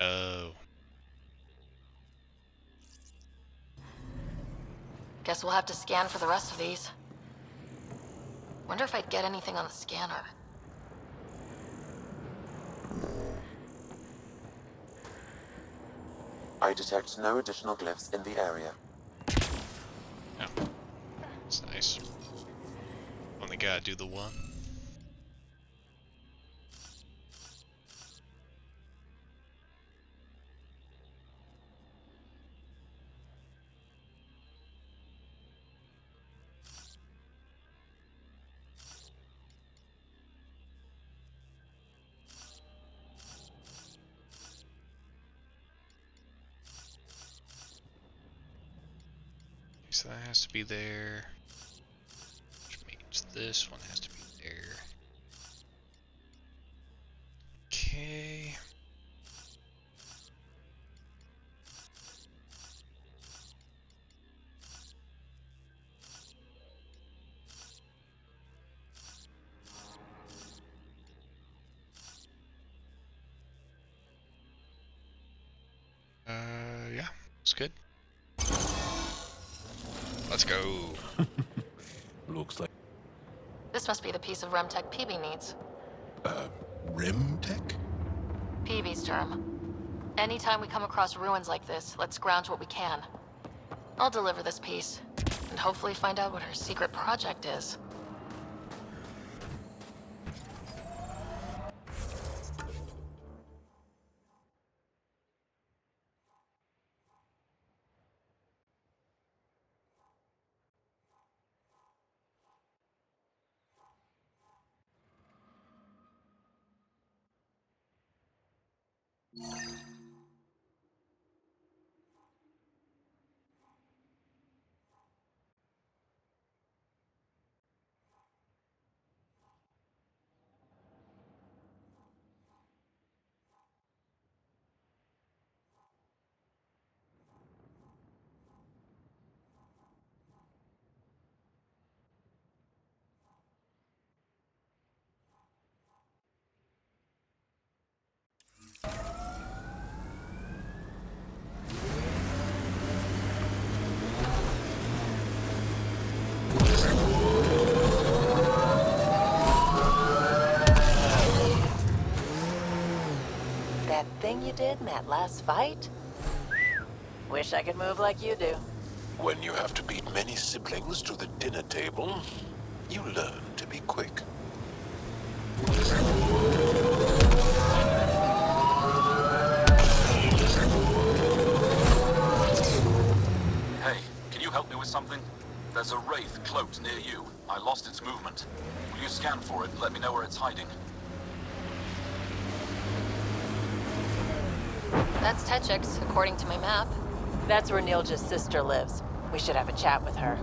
Oh. Guess we'll have to scan for the rest of these. Wonder if I'd get anything on the scanner. I detect no additional glyphs in the area. Oh. That's nice. Only gotta do the one. So that has to be there. Which means this one has to be there. Okay. Yeah, it's good. Let's go. Looks like... This must be the piece of Remtech Peavy needs. Remtech? Peavy's term. Anytime we come across ruins like this, let's scrounge what we can. I'll deliver this piece, and hopefully find out what her secret project is. That thing you did in that last fight? Wish I could move like you do. When you have to beat many siblings to the dinner table, you learn to be quick. Hey, can you help me with something? There's a wraith cloaked near you. I lost its movement. Will you scan for it and let me know where it's hiding? That's Techix, according to my map. That's where Nilja's sister lives. We should have a chat with her.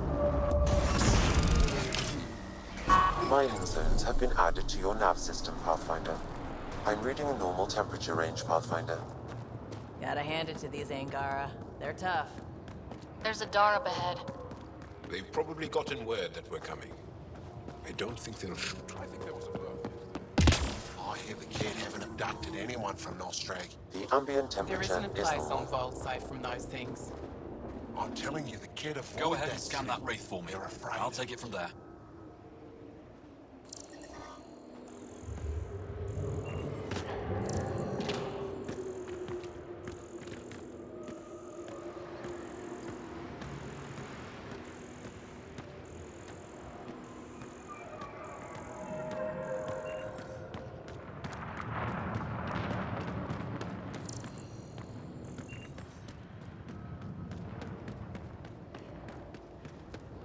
Mining zones have been added to your nav system, Pathfinder. I'm reading a normal temperature range, Pathfinder. Gotta hand it to these Angara. They're tough. There's a door up ahead. They've probably gotten word that we're coming. I don't think they'll shoot. I think there was a bird. I hear the kid haven't abducted anyone from Nostrag. The ambient There temperature isn't a is place on normal. Vault safe from those things. I'm telling you, the kid avoided Go ahead that and scan city. that wraith for me. They're afraid. I'll take it from there.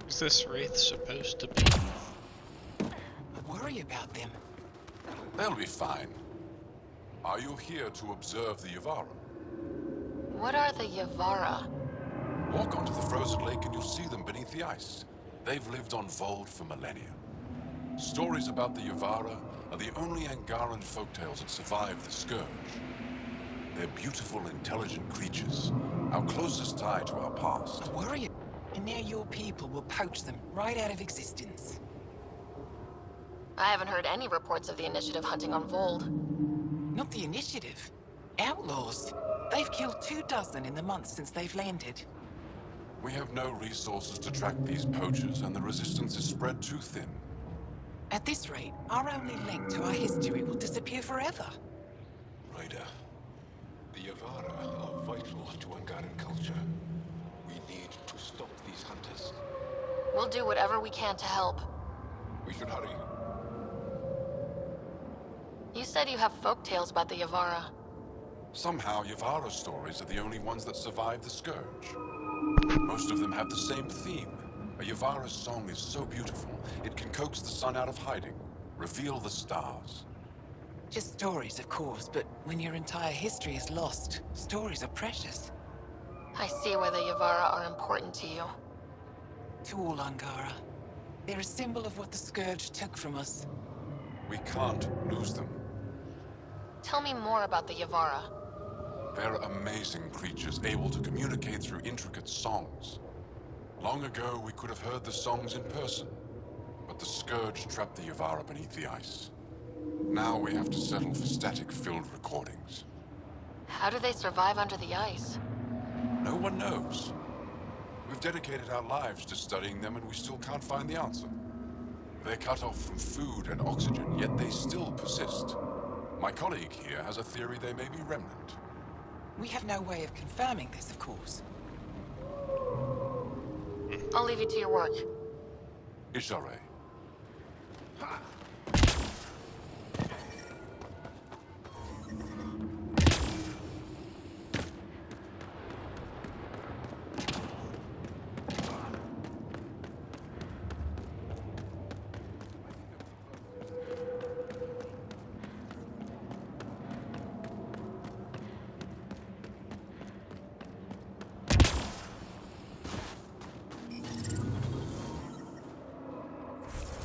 Is this wraith supposed to be? I worry about them. They'll be fine. Are you here to observe the Yavara? What are the Yavara? Walk onto the frozen lake and you'll see them beneath the ice. They've lived on Vold for millennia. Stories about the Yavara are the only Angaran folktales that survive the Scourge. They're beautiful, intelligent creatures, our closest tie to our past. I worry. And now your people will poach them right out of existence. I haven't heard any reports of the Initiative hunting on Vold. Not the Initiative. Outlaws? They've killed 24 in the months since they've landed. We have no resources to track these poachers, and the resistance is spread too thin. At this rate, our only link to our history will disappear forever. Ryder, the Yavara are vital to Angaran culture. We need to stop these hunters. We'll do whatever we can to help. We should hurry. You said you have folk tales about the Yavara. Somehow, Yavara stories are the only ones that survive the Scourge. Most of them have the same theme. A Yavara song is so beautiful, it can coax the sun out of hiding, reveal the stars. Just stories, of course, but when your entire history is lost, stories are precious. I see why the Yavara are important to you. To all Angara. They're a symbol of what the Scourge took from us. We can't lose them. Tell me more about the Yavara. They're amazing creatures, able to communicate through intricate songs. Long ago, we could have heard the songs in person, but the Scourge trapped the Yavara beneath the ice. Now we have to settle for static-filled recordings. How do they survive under the ice? No one knows. We've dedicated our lives to studying them, and we still can't find the answer. They're cut off from food and oxygen, yet they still persist. My colleague here has a theory they may be remnant. We have no way of confirming this, of course. I'll leave you to your work. Ishare.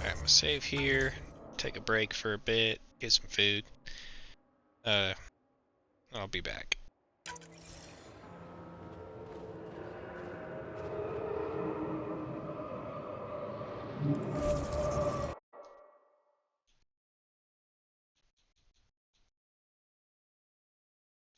Alright, I'm gonna save here, take a break for a bit, get some food. I'll be back.